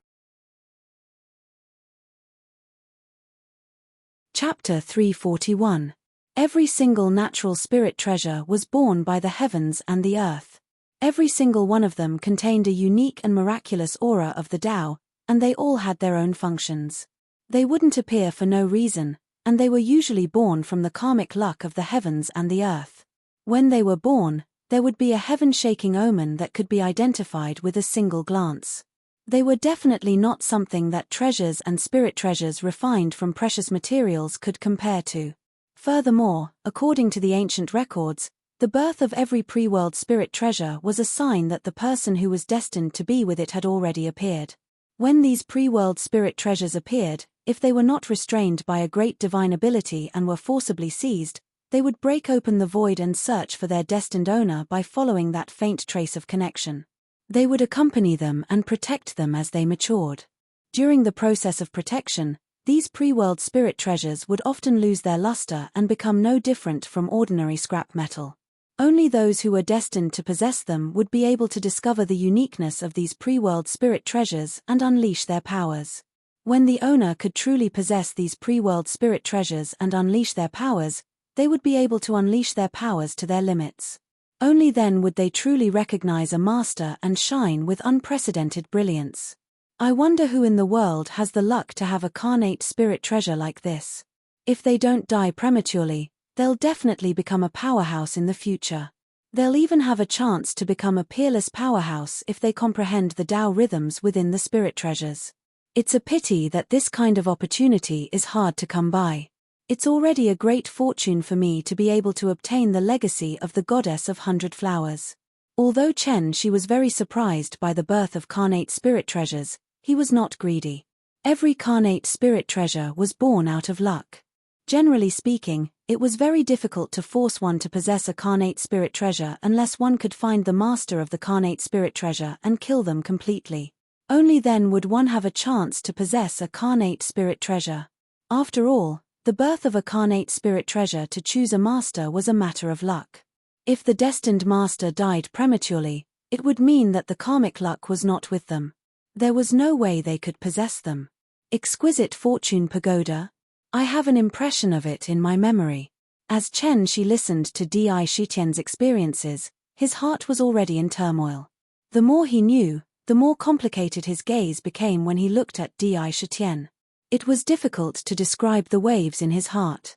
Chapter 341. Every single natural spirit treasure was born by the heavens and the earth. Every single one of them contained a unique and miraculous aura of the Tao, and they all had their own functions. They wouldn't appear for no reason, and they were usually born from the karmic luck of the heavens and the earth. When they were born, there would be a heaven-shaking omen that could be identified with a single glance. They were definitely not something that treasures and spirit treasures refined from precious materials could compare to. Furthermore, according to the ancient records, the birth of every pre-world spirit treasure was a sign that the person who was destined to be with it had already appeared. When these pre-world spirit treasures appeared, if they were not restrained by a great divine ability and were forcibly seized, they would break open the void and search for their destined owner by following that faint trace of connection. They would accompany them and protect them as they matured. During the process of protection, these pre-world spirit treasures would often lose their luster and become no different from ordinary scrap metal. Only those who were destined to possess them would be able to discover the uniqueness of these pre-world spirit treasures and unleash their powers. When the owner could truly possess these pre-world spirit treasures and unleash their powers, they would be able to unleash their powers to their limits. Only then would they truly recognize a master and shine with unprecedented brilliance. I wonder who in the world has the luck to have a carnate spirit treasure like this. If they don't die prematurely, they'll definitely become a powerhouse in the future. They'll even have a chance to become a peerless powerhouse if they comprehend the Tao rhythms within the spirit treasures. It's a pity that this kind of opportunity is hard to come by. It's already a great fortune for me to be able to obtain the legacy of the Goddess of 100 Flowers. Although Chen Shi was very surprised by the birth of carnate spirit treasures, he was not greedy. Every carnate spirit treasure was born out of luck. Generally speaking, it was very difficult to force one to possess a carnate spirit treasure unless one could find the master of the carnate spirit treasure and kill them completely. Only then would one have a chance to possess a carnate spirit treasure. After all, the birth of a carnate spirit treasure to choose a master was a matter of luck. If the destined master died prematurely, it would mean that the karmic luck was not with them. There was no way they could possess them. Exquisite Fortune Pagoda? I have an impression of it in my memory. As Chen Shi listened to Di Shitian's experiences, his heart was already in turmoil. The more he knew, the more complicated his gaze became when he looked at Di Shitian. It was difficult to describe the waves in his heart.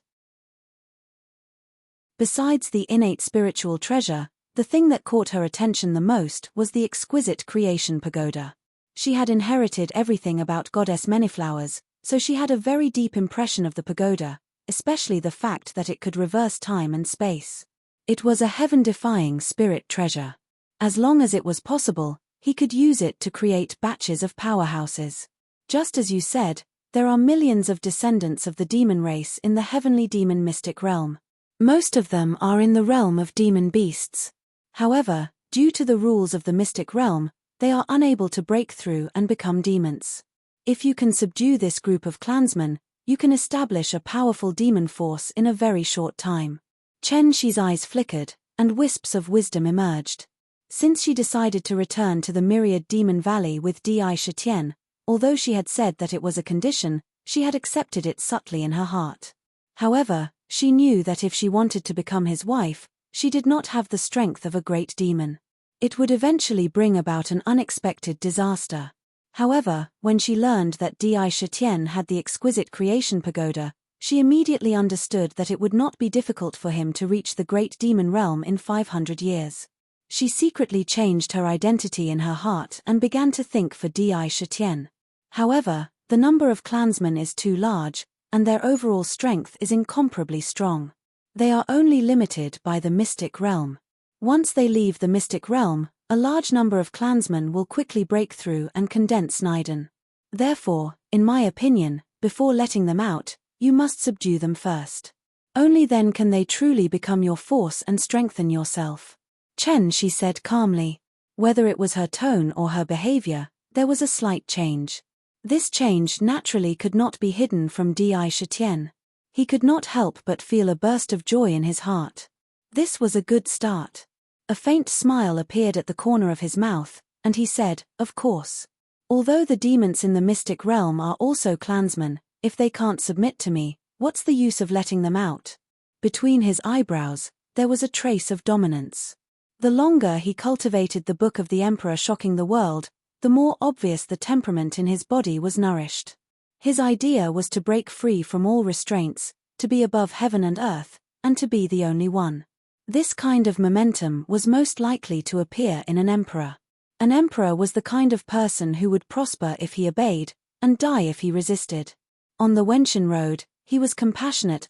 Besides the innate spiritual treasure, the thing that caught her attention the most was the exquisite creation pagoda. She had inherited everything about Goddess Manyflowers, so she had a very deep impression of the pagoda, especially the fact that it could reverse time and space. It was a heaven-defying spirit treasure. As long as it was possible, he could use it to create batches of powerhouses. Just as you said, there are millions of descendants of the demon race in the heavenly demon mystic realm. Most of them are in the realm of demon beasts. However, due to the rules of the mystic realm, they are unable to break through and become demons. If you can subdue this group of clansmen, you can establish a powerful demon force in a very short time. Chen Shi's eyes flickered, and wisps of wisdom emerged. Since she decided to return to the Myriad Demon Valley with Di Shitian, although she had said that it was a condition, she had accepted it subtly in her heart. However, she knew that if she wanted to become his wife, she did not have the strength of a great demon. It would eventually bring about an unexpected disaster. However, when she learned that Di Shitian had the exquisite creation pagoda, she immediately understood that it would not be difficult for him to reach the great demon realm in 500 years. She secretly changed her identity in her heart and began to think for Di Shitian. However, the number of clansmen is too large, and their overall strength is incomparably strong. They are only limited by the mystic realm. Once they leave the mystic realm, a large number of clansmen will quickly break through and condense Niden. Therefore, in my opinion, before letting them out, you must subdue them first. Only then can they truly become your force and strengthen yourself. Chen, she said calmly. Whether it was her tone or her behavior, there was a slight change. This change naturally could not be hidden from Di Shitian. He could not help but feel a burst of joy in his heart. This was a good start. A faint smile appeared at the corner of his mouth, and he said, "Of course. Although the demons in the mystic realm are also clansmen, if they can't submit to me, what's the use of letting them out?" Between his eyebrows, there was a trace of dominance. The longer he cultivated the Book of the Emperor shocking the world, the more obvious the temperament in his body was nourished. His idea was to break free from all restraints, to be above heaven and earth, and to be the only one. This kind of momentum was most likely to appear in an emperor. An emperor was the kind of person who would prosper if he obeyed, and die if he resisted. On the Wenshan road, he was compassionate,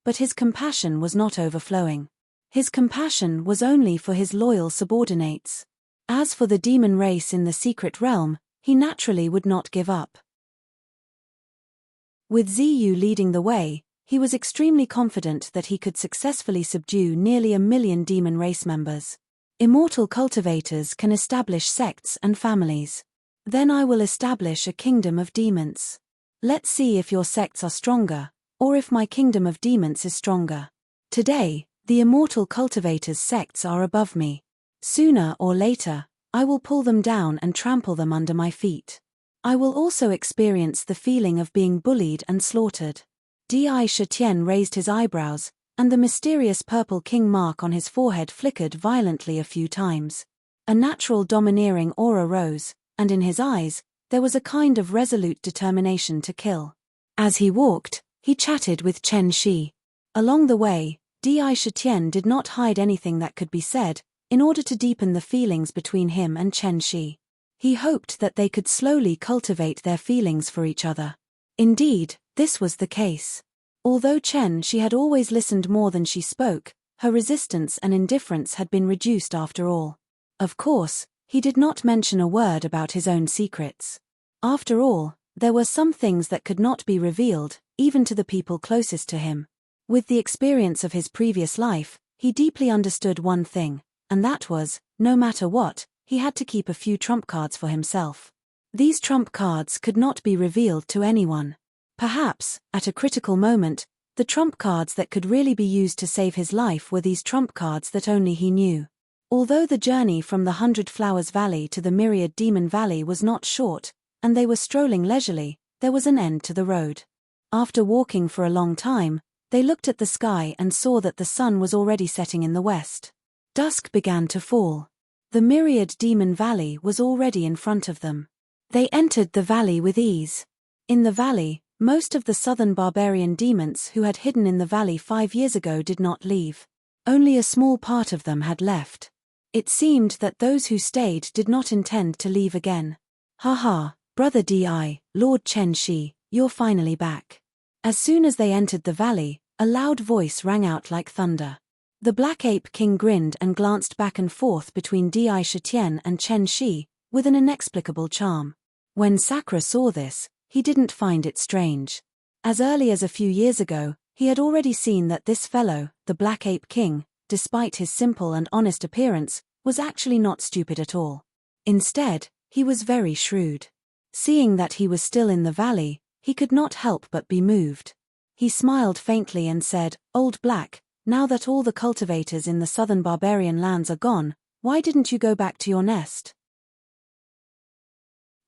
but his compassion was not overflowing. His compassion was only for his loyal subordinates. As for the demon race in the secret realm, he naturally would not give up. With Ziyu leading the way, he was extremely confident that he could successfully subdue nearly 1 million demon race members. Immortal cultivators can establish sects and families. Then I will establish a kingdom of demons. Let's see if your sects are stronger, or if my kingdom of demons is stronger. Today, the immortal cultivators' sects are above me. Sooner or later, I will pull them down and trample them under my feet. I will also experience the feeling of being bullied and slaughtered. Di Shitian raised his eyebrows, and the mysterious purple king mark on his forehead flickered violently a few times. A natural domineering aura rose, and in his eyes, there was a kind of resolute determination to kill. As he walked, he chatted with Chen Shi. Along the way, Di Shitian did not hide anything that could be said, in order to deepen the feelings between him and Chen Shi. He hoped that they could slowly cultivate their feelings for each other. Indeed, this was the case. Although Chen Shi had always listened more than she spoke, her resistance and indifference had been reduced after all. Of course, he did not mention a word about his own secrets. After all, there were some things that could not be revealed, even to the people closest to him. With the experience of his previous life, he deeply understood one thing, and that was, no matter what, he had to keep a few trump cards for himself. These trump cards could not be revealed to anyone. Perhaps, at a critical moment, the trump cards that could really be used to save his life were these trump cards that only he knew. Although the journey from the 100 Flowers Valley to the Myriad Demon Valley was not short, and they were strolling leisurely, there was an end to the road. After walking for a long time, they looked at the sky and saw that the sun was already setting in the west. Dusk began to fall. The Myriad Demon Valley was already in front of them. They entered the valley with ease. In the valley, most of the southern barbarian demons who had hidden in the valley 5 years ago did not leave. Only a small part of them had left. It seemed that those who stayed did not intend to leave again. "Ha, Brother Di, Lord Chen Shi, you're finally back." As soon as they entered the valley, a loud voice rang out like thunder. The Black Ape King grinned and glanced back and forth between Di Shitian and Chen Shi, with an inexplicable charm. When Sakura saw this, he didn't find it strange. As early as a few years ago, he had already seen that this fellow, the Black Ape King, despite his simple and honest appearance, was actually not stupid at all. Instead, he was very shrewd. Seeing that he was still in the valley, he could not help but be moved. He smiled faintly and said, "Old Black, now that all the cultivators in the southern barbarian lands are gone, why didn't you go back to your nest?"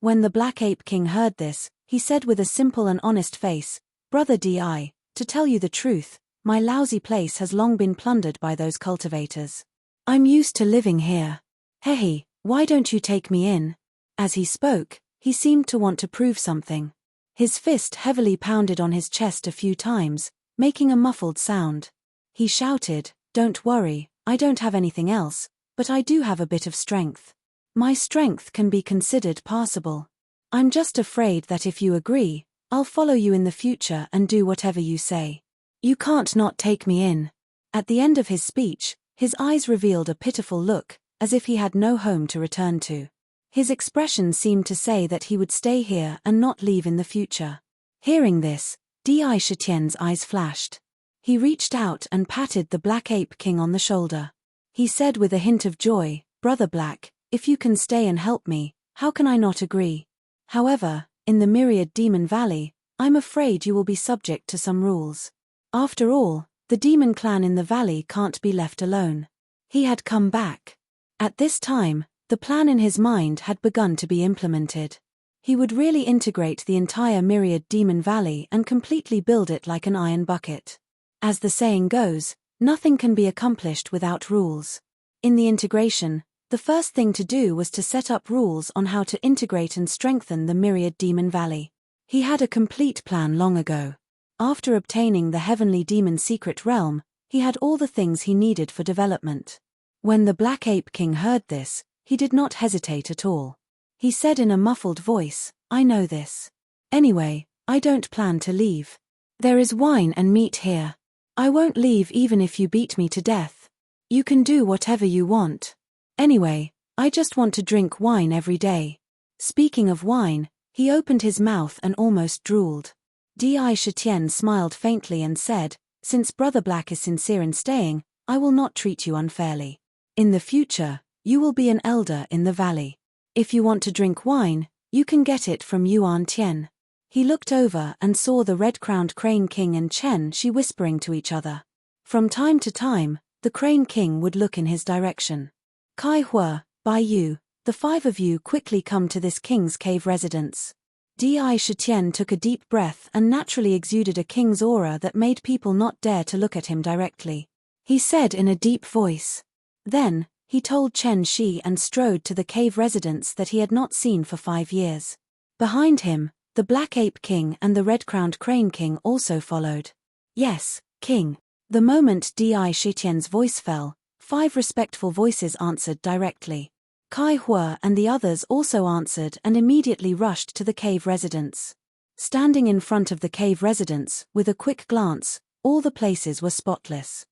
When the Black Ape King heard this, He said with a simple and honest face, "Brother Di, to tell you the truth, my lousy place has long been plundered by those cultivators. I'm used to living here. Hey, why don't you take me in?" As he spoke, he seemed to want to prove something. His fist heavily pounded on his chest a few times, making a muffled sound. He shouted, "Don't worry, I don't have anything else, but I do have a bit of strength. My strength can be considered passable. I'm just afraid that if you agree, I'll follow you in the future and do whatever you say. You can't not take me in." At the end of his speech, his eyes revealed a pitiful look, as if he had no home to return to. His expression seemed to say that he would stay here and not leave in the future. Hearing this, Di Shitien's eyes flashed. He reached out and patted the Black Ape King on the shoulder. He said with a hint of joy, "Brother Black, if you can stay and help me, how can I not agree? However, in the Myriad Demon Valley, I'm afraid you will be subject to some rules. After all, the demon clan in the valley can't be left alone." He had come back. At this time, the plan in his mind had begun to be implemented. He would really integrate the entire Myriad Demon Valley and completely build it like an iron bucket. As the saying goes, nothing can be accomplished without rules. In the integration, the first thing to do was to set up rules on how to integrate and strengthen the Myriad Demon Valley. He had a complete plan long ago. After obtaining the Heavenly Demon Secret Realm, he had all the things he needed for development. When the Black Ape King heard this, he did not hesitate at all. He said in a muffled voice, "I know this. Anyway, I don't plan to leave. There is wine and meat here. I won't leave even if you beat me to death. You can do whatever you want. Anyway, I just want to drink wine every day." Speaking of wine, he opened his mouth and almost drooled. Di Shitian smiled faintly and said, "Since Brother Black is sincere in staying, I will not treat you unfairly. In the future, you will be an elder in the valley. If you want to drink wine, you can get it from Yuan Tian." He looked over and saw the red-crowned Crane King and Chen Shi whispering to each other. From time to time, the Crane King would look in his direction. "Kai Hua, Bai Yu, the five of you quickly come to this king's cave residence." Di Shitian took a deep breath and naturally exuded a king's aura that made people not dare to look at him directly. He said in a deep voice. Then, he told Chen Shi and strode to the cave residence that he had not seen for 5 years. Behind him, the Black Ape King and the Red-Crowned Crane King also followed. "Yes, King." The moment Di Shitian's voice fell, 5 respectful voices answered directly. Kai Hua and the others also answered and immediately rushed to the cave residence. Standing in front of the cave residence, with a quick glance, all the places were spotless.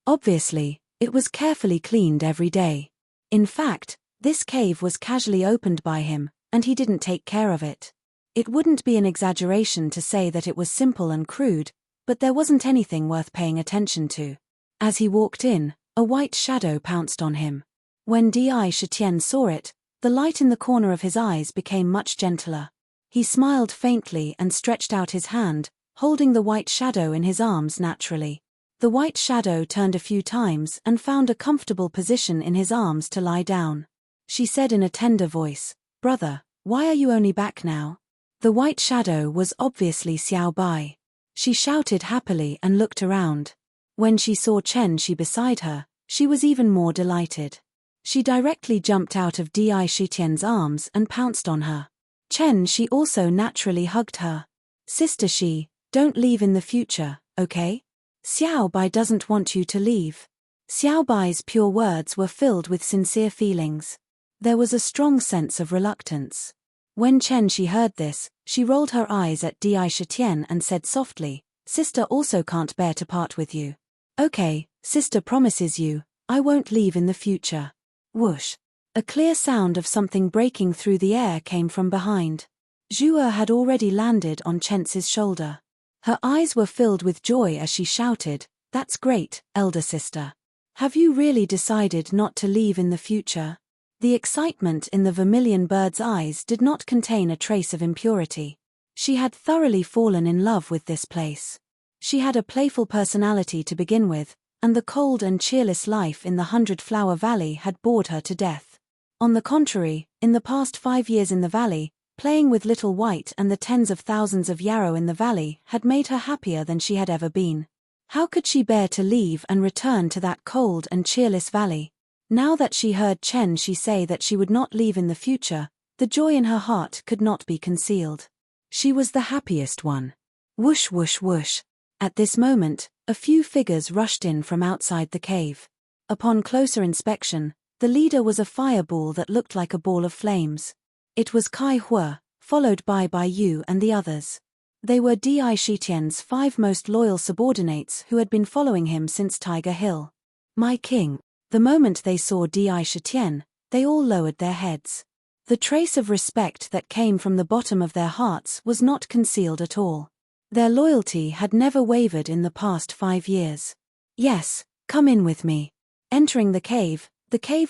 Obviously, it was carefully cleaned every day. In fact, this cave was casually opened by him, and he didn't take care of it. It wouldn't be an exaggeration to say that it was simple and crude, but there wasn't anything worth paying attention to. As he walked in, a white shadow pounced on him. When Di Shitian saw it, the light in the corner of his eyes became much gentler. He smiled faintly and stretched out his hand, holding the white shadow in his arms naturally. The white shadow turned a few times and found a comfortable position in his arms to lie down. She said in a tender voice, "Brother, why are you only back now?" The white shadow was obviously Xiao Bai. She shouted happily and looked around. When she saw Chen Shi beside her, she was even more delighted. She directly jumped out of Di Shitian's arms and pounced on her. Chen Shi also naturally hugged her. "Sister Shi, don't leave in the future, okay? Xiao Bai doesn't want you to leave." Xiao Bai's pure words were filled with sincere feelings. There was a strong sense of reluctance. When Chen Shi heard this, she rolled her eyes at Di Shitian and said softly, "Sister also can't bear to part with you. Okay, sister promises you, I won't leave in the future." Whoosh! A clear sound of something breaking through the air came from behind. Zhuo had already landed on Chen Shi's shoulder. Her eyes were filled with joy as she shouted, "That's great, elder sister. Have you really decided not to leave in the future?" The excitement in the vermilion bird's eyes did not contain a trace of impurity. She had thoroughly fallen in love with this place. She had a playful personality to begin with, and the cold and cheerless life in the 100-Flower Valley had bored her to death. On the contrary, in the past 5 years in the valley, Playing with Little White and the tens of thousands of yarrow in the valley had made her happier than she had ever been. How could she bear to leave and return to that cold and cheerless valley? Now that she heard Chen Shi say that she would not leave in the future, the joy in her heart could not be concealed. She was the happiest one. Whoosh whoosh whoosh. At this moment, a few figures rushed in from outside the cave. Upon closer inspection, the leader was a fireball that looked like a ball of flames. It was Kai Hua, followed by Bai Yu and the others. They were Di Shitian's 5 most loyal subordinates who had been following him since Tiger Hill. My king. The moment they saw Di Shitian, they all lowered their heads. The trace of respect that came from the bottom of their hearts was not concealed at all. Their loyalty had never wavered in the past 5 years. Yes, come in with me. Entering the cave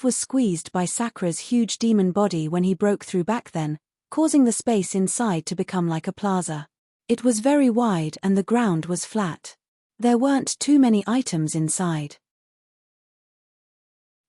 was squeezed by Sakra's huge demon body when he broke through back then, causing the space inside to become like a plaza. It was very wide and the ground was flat. There weren't too many items inside.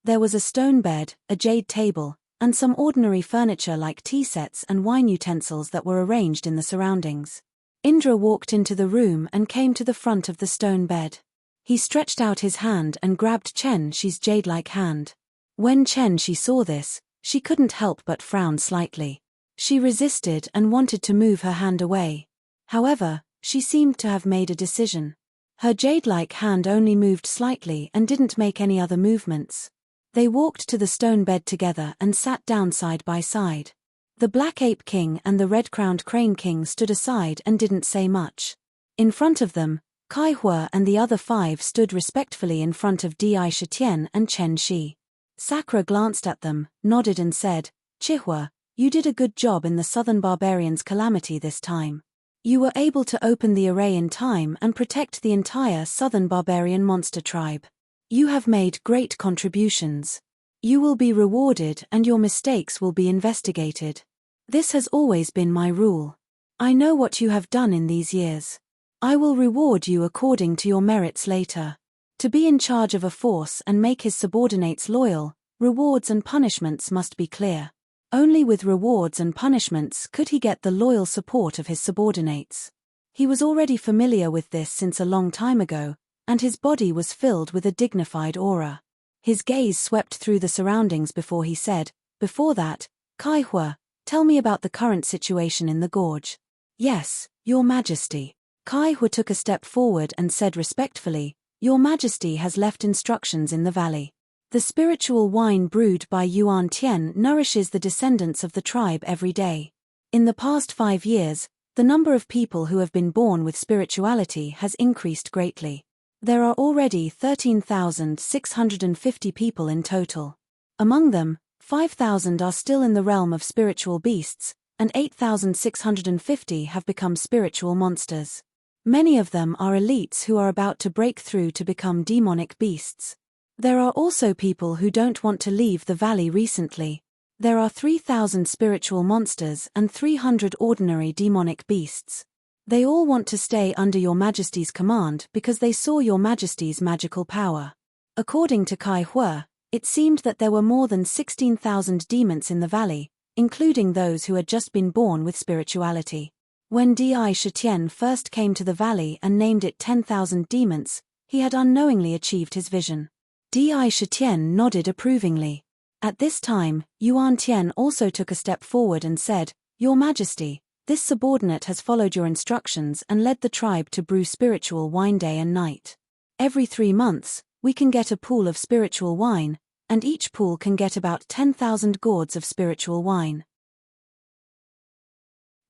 There was a stone bed, a jade table, and some ordinary furniture like tea sets and wine utensils that were arranged in the surroundings. Indra walked into the room and came to the front of the stone bed. He stretched out his hand and grabbed Chen Shi's jade-like hand. When Chen Shi saw this, she couldn't help but frown slightly. She resisted and wanted to move her hand away. However, she seemed to have made a decision. Her jade-like hand only moved slightly and didn't make any other movements. They walked to the stone bed together and sat down side by side. The Black Ape King and the Red-Crowned Crane King stood aside and didn't say much. In front of them, Kai Hua and the other 5 stood respectfully in front of Di Shitian and Chen Shi. Sakra glanced at them, nodded and said, "Chihua, you did a good job in the Southern Barbarians' calamity this time. You were able to open the array in time and protect the entire Southern Barbarian monster tribe. You have made great contributions. You will be rewarded and your mistakes will be investigated. This has always been my rule. I know what you have done in these years. I will reward you according to your merits later." To be in charge of a force and make his subordinates loyal, rewards and punishments must be clear. Only with rewards and punishments could he get the loyal support of his subordinates. He was already familiar with this since a long time ago, and his body was filled with a dignified aura. His gaze swept through the surroundings before he said, "Before that, Kai Hua, tell me about the current situation in the gorge." "Yes, Your Majesty." Kai Hua took a step forward and said respectfully, "Your Majesty has left instructions in the valley. The spiritual wine brewed by Yuan Tian nourishes the descendants of the tribe every day. In the past 5 years, the number of people who have been born with spirituality has increased greatly. There are already 13,650 people in total. Among them, 5,000 are still in the realm of spiritual beasts, and 8,650 have become spiritual monsters. Many of them are elites who are about to break through to become demonic beasts. There are also people who don't want to leave the valley recently. There are 3,000 spiritual monsters and 300 ordinary demonic beasts. They all want to stay under Your Majesty's command because they saw Your Majesty's magical power." According to Kai Hua, it seemed that there were more than 16,000 demons in the valley, including those who had just been born with spirituality. When Di Shitian first came to the valley and named it 10,000 demons, he had unknowingly achieved his vision. Di Shitian nodded approvingly. At this time, Yuan Tian also took a step forward and said, "Your Majesty, this subordinate has followed your instructions and led the tribe to brew spiritual wine day and night. Every 3 months, we can get a pool of spiritual wine, and each pool can get about 10,000 gourds of spiritual wine.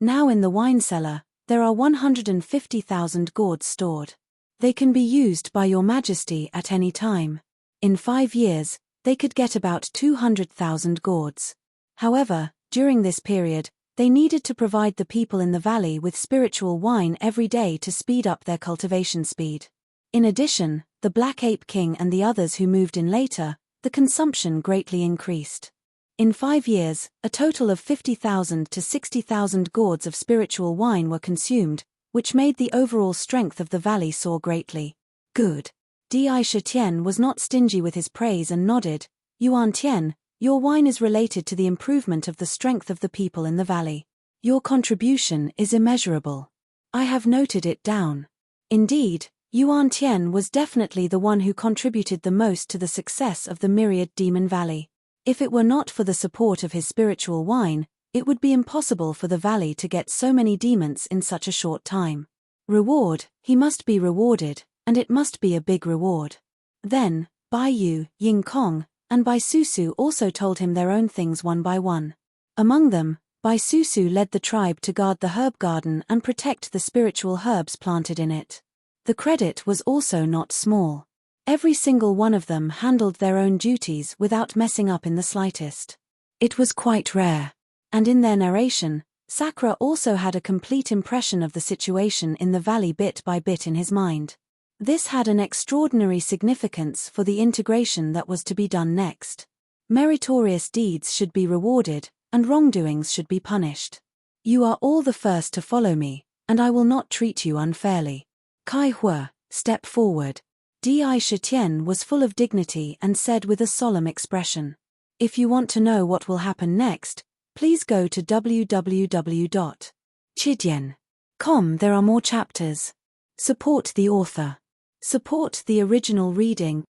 Now in the wine cellar, there are 150,000 gourds stored. They can be used by Your Majesty at any time. In 5 years, they could get about 200,000 gourds. However, during this period, they needed to provide the people in the valley with spiritual wine every day to speed up their cultivation speed. In addition, the Black Ape King and the others who moved in later, the consumption greatly increased. In 5 years, a total of 50,000 to 60,000 gourds of spiritual wine were consumed, which made the overall strength of the valley soar greatly. Good. Di Shitian was not stingy with his praise and nodded, "Yuan Tian, your wine is related to the improvement of the strength of the people in the valley. Your contribution is immeasurable. I have noted it down. Indeed, Yuan Tian was definitely the one who contributed the most to the success of the Myriad Demon Valley. If it were not for the support of his spiritual wine, it would be impossible for the valley to get so many demons in such a short time. Reward, he must be rewarded, and it must be a big reward. Then, Bai Yu, Ying Kong, and Bai Susu also told him their own things one by one. Among them, Bai Susu led the tribe to guard the herb garden and protect the spiritual herbs planted in it. The credit was also not small. Every single one of them handled their own duties without messing up in the slightest. It was quite rare. And in their narration, Sakura also had a complete impression of the situation in the valley bit by bit in his mind. This had an extraordinary significance for the integration that was to be done next. Meritorious deeds should be rewarded, and wrongdoings should be punished. You are all the first to follow me, and I will not treat you unfairly. Kai Hua, step forward. Di Shitian was full of dignity and said with a solemn expression. If you want to know what will happen next, please go to www.chidian.com. There are more chapters. Support the author. Support the original reading.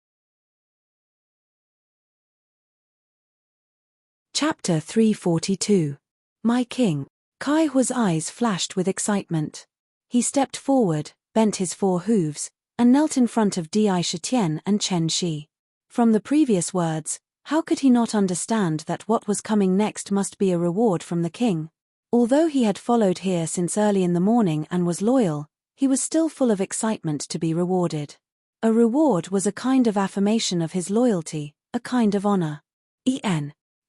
Chapter 342. My King. Kai Hua's eyes flashed with excitement. He stepped forward, bent his 4 hooves, and knelt in front of Di Shitian and Chen Shi. From the previous words, how could he not understand that what was coming next must be a reward from the king? Although he had followed here since early in the morning and was loyal, he was still full of excitement to be rewarded. A reward was a kind of affirmation of his loyalty, a kind of honor.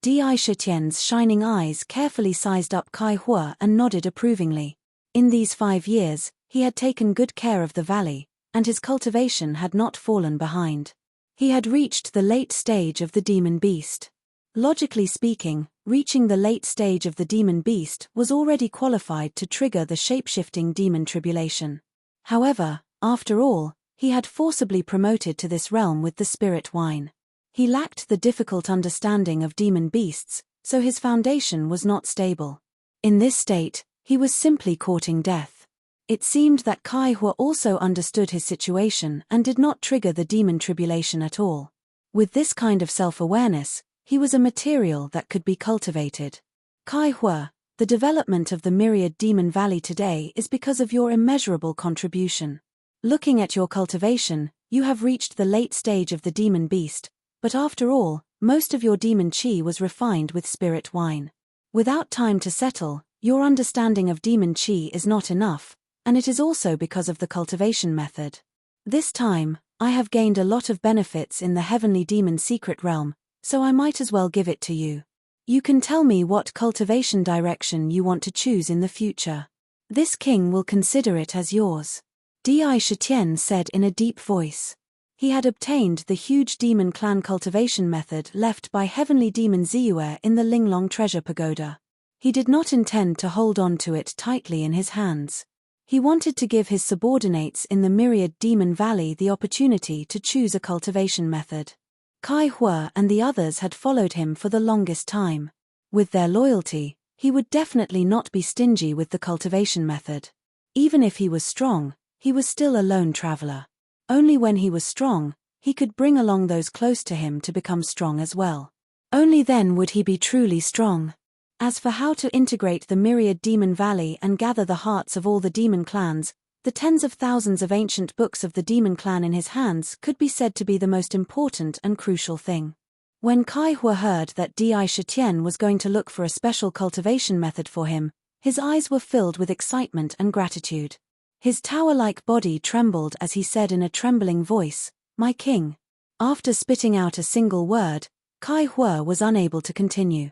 Di Shitian's shining eyes carefully sized up Kai Hua and nodded approvingly. In these 5 years, he had taken good care of the valley, and his cultivation had not fallen behind. He had reached the late stage of the demon beast. Logically speaking, reaching the late stage of the demon beast was already qualified to trigger the shape-shifting demon tribulation. However, after all, he had forcibly promoted to this realm with the spirit wine. He lacked the difficult understanding of demon beasts, so his foundation was not stable. In this state, he was simply courting death. It seemed that Kai Hua also understood his situation and did not trigger the demon tribulation at all. With this kind of self-awareness, he was a material that could be cultivated. Kai Hua, the development of the Myriad Demon Valley today is because of your immeasurable contribution. Looking at your cultivation, you have reached the late stage of the demon beast, but after all, most of your demon chi was refined with spirit wine. Without time to settle, your understanding of demon chi is not enough, and it is also because of the cultivation method. This time, I have gained a lot of benefits in the heavenly demon secret realm, so I might as well give it to you. You can tell me what cultivation direction you want to choose in the future. This king will consider it as yours. Di Shitian said in a deep voice. He had obtained the huge demon clan cultivation method left by heavenly demon Ziyue in the Linglong treasure pagoda. He did not intend to hold on to it tightly in his hands. He wanted to give his subordinates in the Myriad Demon Valley the opportunity to choose a cultivation method. Kai Hua and the others had followed him for the longest time. With their loyalty, he would definitely not be stingy with the cultivation method. Even if he was strong, he was still a lone traveler. Only when he was strong, he could bring along those close to him to become strong as well. Only then would he be truly strong. As for how to integrate the Myriad Demon Valley and gather the hearts of all the demon clans, the tens of thousands of ancient books of the demon clan in his hands could be said to be the most important and crucial thing. When Kai Hua heard that Di Shitian was going to look for a special cultivation method for him, his eyes were filled with excitement and gratitude. His tower-like body trembled as he said in a trembling voice, "My king." After spitting out a single word, Kai Hua was unable to continue.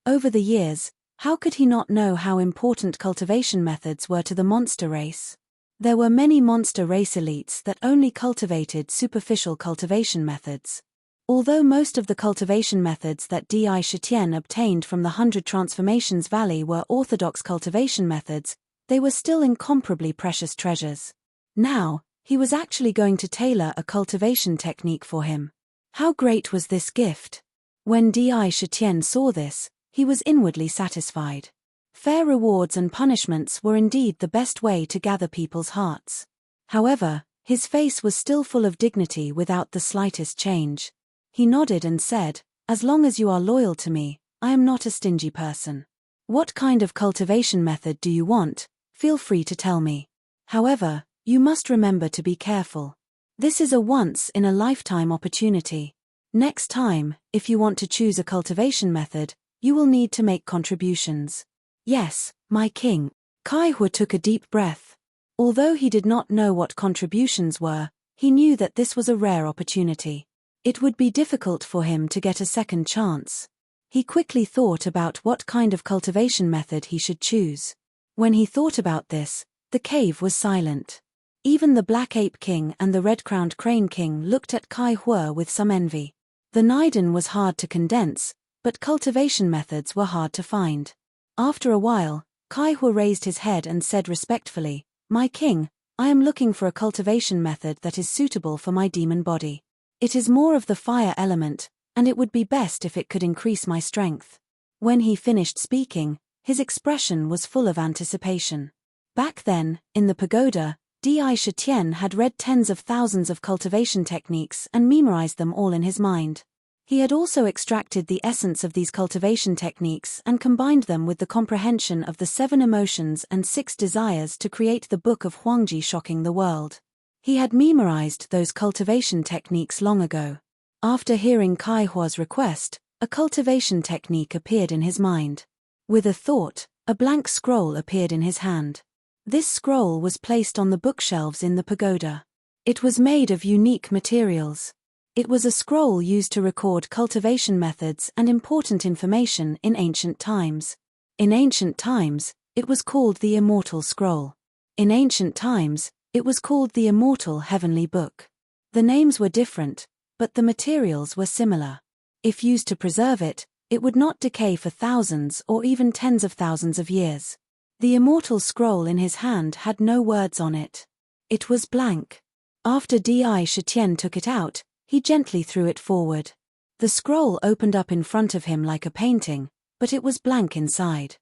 Over the years, how could he not know how important cultivation methods were to the monster race? There were many monster race elites that only cultivated superficial cultivation methods. Although most of the cultivation methods that Di Shitian obtained from the 100 Transformations Valley were orthodox cultivation methods, they were still incomparably precious treasures. Now, he was actually going to tailor a cultivation technique for him. How great was this gift? When Di Shitian saw this, he was inwardly satisfied. Fair rewards and punishments were indeed the best way to gather people's hearts. However, his face was still full of dignity without the slightest change. He nodded and said, "As long as you are loyal to me, I am not a stingy person. What kind of cultivation method do you want? Feel free to tell me. However, you must remember to be careful. This is a once-in-a-lifetime opportunity. Next time, if you want to choose a cultivation method, you will need to make contributions." "Yes, my king." Kai Hu took a deep breath. Although he did not know what contributions were, he knew that this was a rare opportunity. It would be difficult for him to get a second chance. He quickly thought about what kind of cultivation method he should choose. When he thought about this, the cave was silent. Even the Black Ape King and the Red-Crowned Crane King looked at Kai Hu with some envy. The Niden was hard to condense, but cultivation methods were hard to find. After a while, Kai Hu raised his head and said respectfully, "My king, I am looking for a cultivation method that is suitable for my demon body. It is more of the fire element, and it would be best if it could increase my strength." When he finished speaking, his expression was full of anticipation. Back then, in the pagoda, Di Shitian had read tens of thousands of cultivation techniques and memorized them all in his mind. He had also extracted the essence of these cultivation techniques and combined them with the comprehension of the 7 emotions and 6 desires to create the Book of Huangji shocking the world. He had memorized those cultivation techniques long ago. After hearing Kai Hua's request, a cultivation technique appeared in his mind. With a thought, a blank scroll appeared in his hand. This scroll was placed on the bookshelves in the pagoda. It was made of unique materials. It was a scroll used to record cultivation methods and important information in ancient times. In ancient times, it was called the Immortal Scroll. In ancient times, it was called the Immortal Heavenly Book. The names were different, but the materials were similar. If used to preserve it, it would not decay for thousands or even tens of thousands of years. The Immortal Scroll in his hand had no words on it. It was blank. After Di Shitian took it out, he gently threw it forward. The scroll opened up in front of him like a painting, but it was blank inside.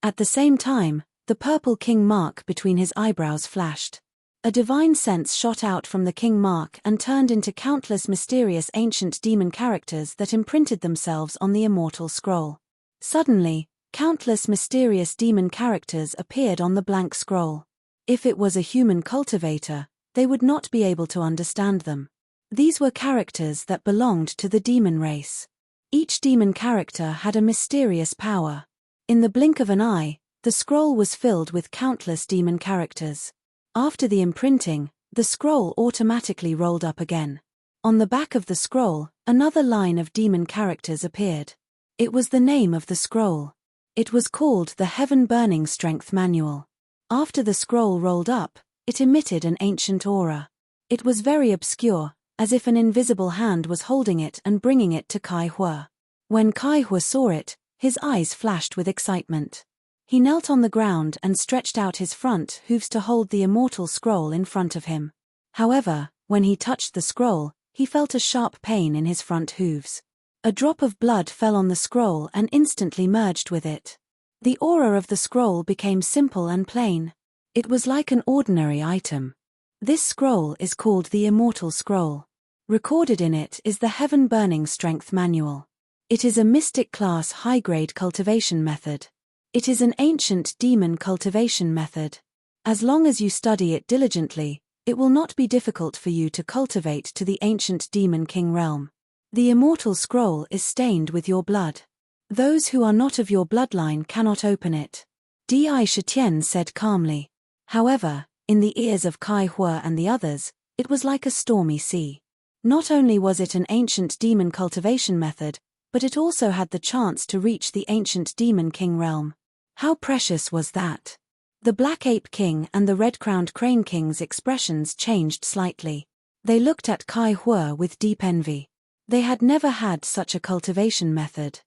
At the same time, the purple king mark between his eyebrows flashed. A divine sense shot out from the king mark and turned into countless mysterious ancient demon characters that imprinted themselves on the immortal scroll. Suddenly, countless mysterious demon characters appeared on the blank scroll. If it was a human cultivator, they would not be able to understand them. These were characters that belonged to the demon race. Each demon character had a mysterious power. In the blink of an eye, the scroll was filled with countless demon characters. After the imprinting, the scroll automatically rolled up again. On the back of the scroll, another line of demon characters appeared. It was the name of the scroll. It was called the Heaven Burning Strength Manual. After the scroll rolled up, it emitted an ancient aura. It was very obscure, as if an invisible hand was holding it and bringing it to Kai Hu. When Kai Hu saw it, his eyes flashed with excitement. He knelt on the ground and stretched out his front hooves to hold the immortal scroll in front of him. However, when he touched the scroll, he felt a sharp pain in his front hooves. A drop of blood fell on the scroll and instantly merged with it. The aura of the scroll became simple and plain. It was like an ordinary item. This scroll is called the Immortal Scroll. Recorded in it is the Heaven Burning Strength Manual. It is a mystic class high-grade cultivation method. It is an ancient demon cultivation method. As long as you study it diligently, it will not be difficult for you to cultivate to the ancient demon king realm. The Immortal Scroll is stained with your blood. Those who are not of your bloodline cannot open it. Di Shitian said calmly. However, in the ears of Kai Hu and the others, it was like a stormy sea. Not only was it an ancient demon cultivation method, but it also had the chance to reach the ancient demon king realm. How precious was that? The Black Ape King and the Red-Crowned Crane King's expressions changed slightly. They looked at Kai Hu with deep envy. They had never had such a cultivation method.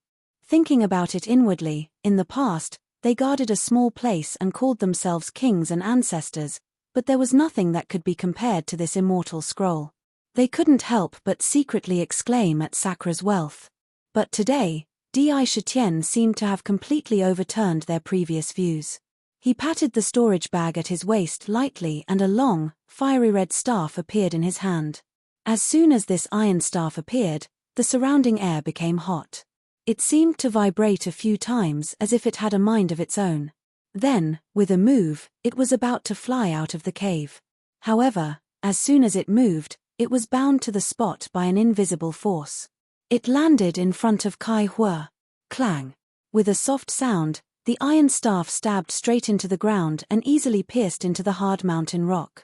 Thinking about it inwardly, in the past, they guarded a small place and called themselves kings and ancestors, but there was nothing that could be compared to this immortal scroll. They couldn't help but secretly exclaim at Sakra's wealth. But today, Di Shitian seemed to have completely overturned their previous views. He patted the storage bag at his waist lightly and a long, fiery red staff appeared in his hand. As soon as this iron staff appeared, the surrounding air became hot. It seemed to vibrate a few times as if it had a mind of its own. Then, with a move, it was about to fly out of the cave. However, as soon as it moved, it was bound to the spot by an invisible force. It landed in front of Kai Hua. Clang! With a soft sound, the iron staff stabbed straight into the ground and easily pierced into the hard mountain rock.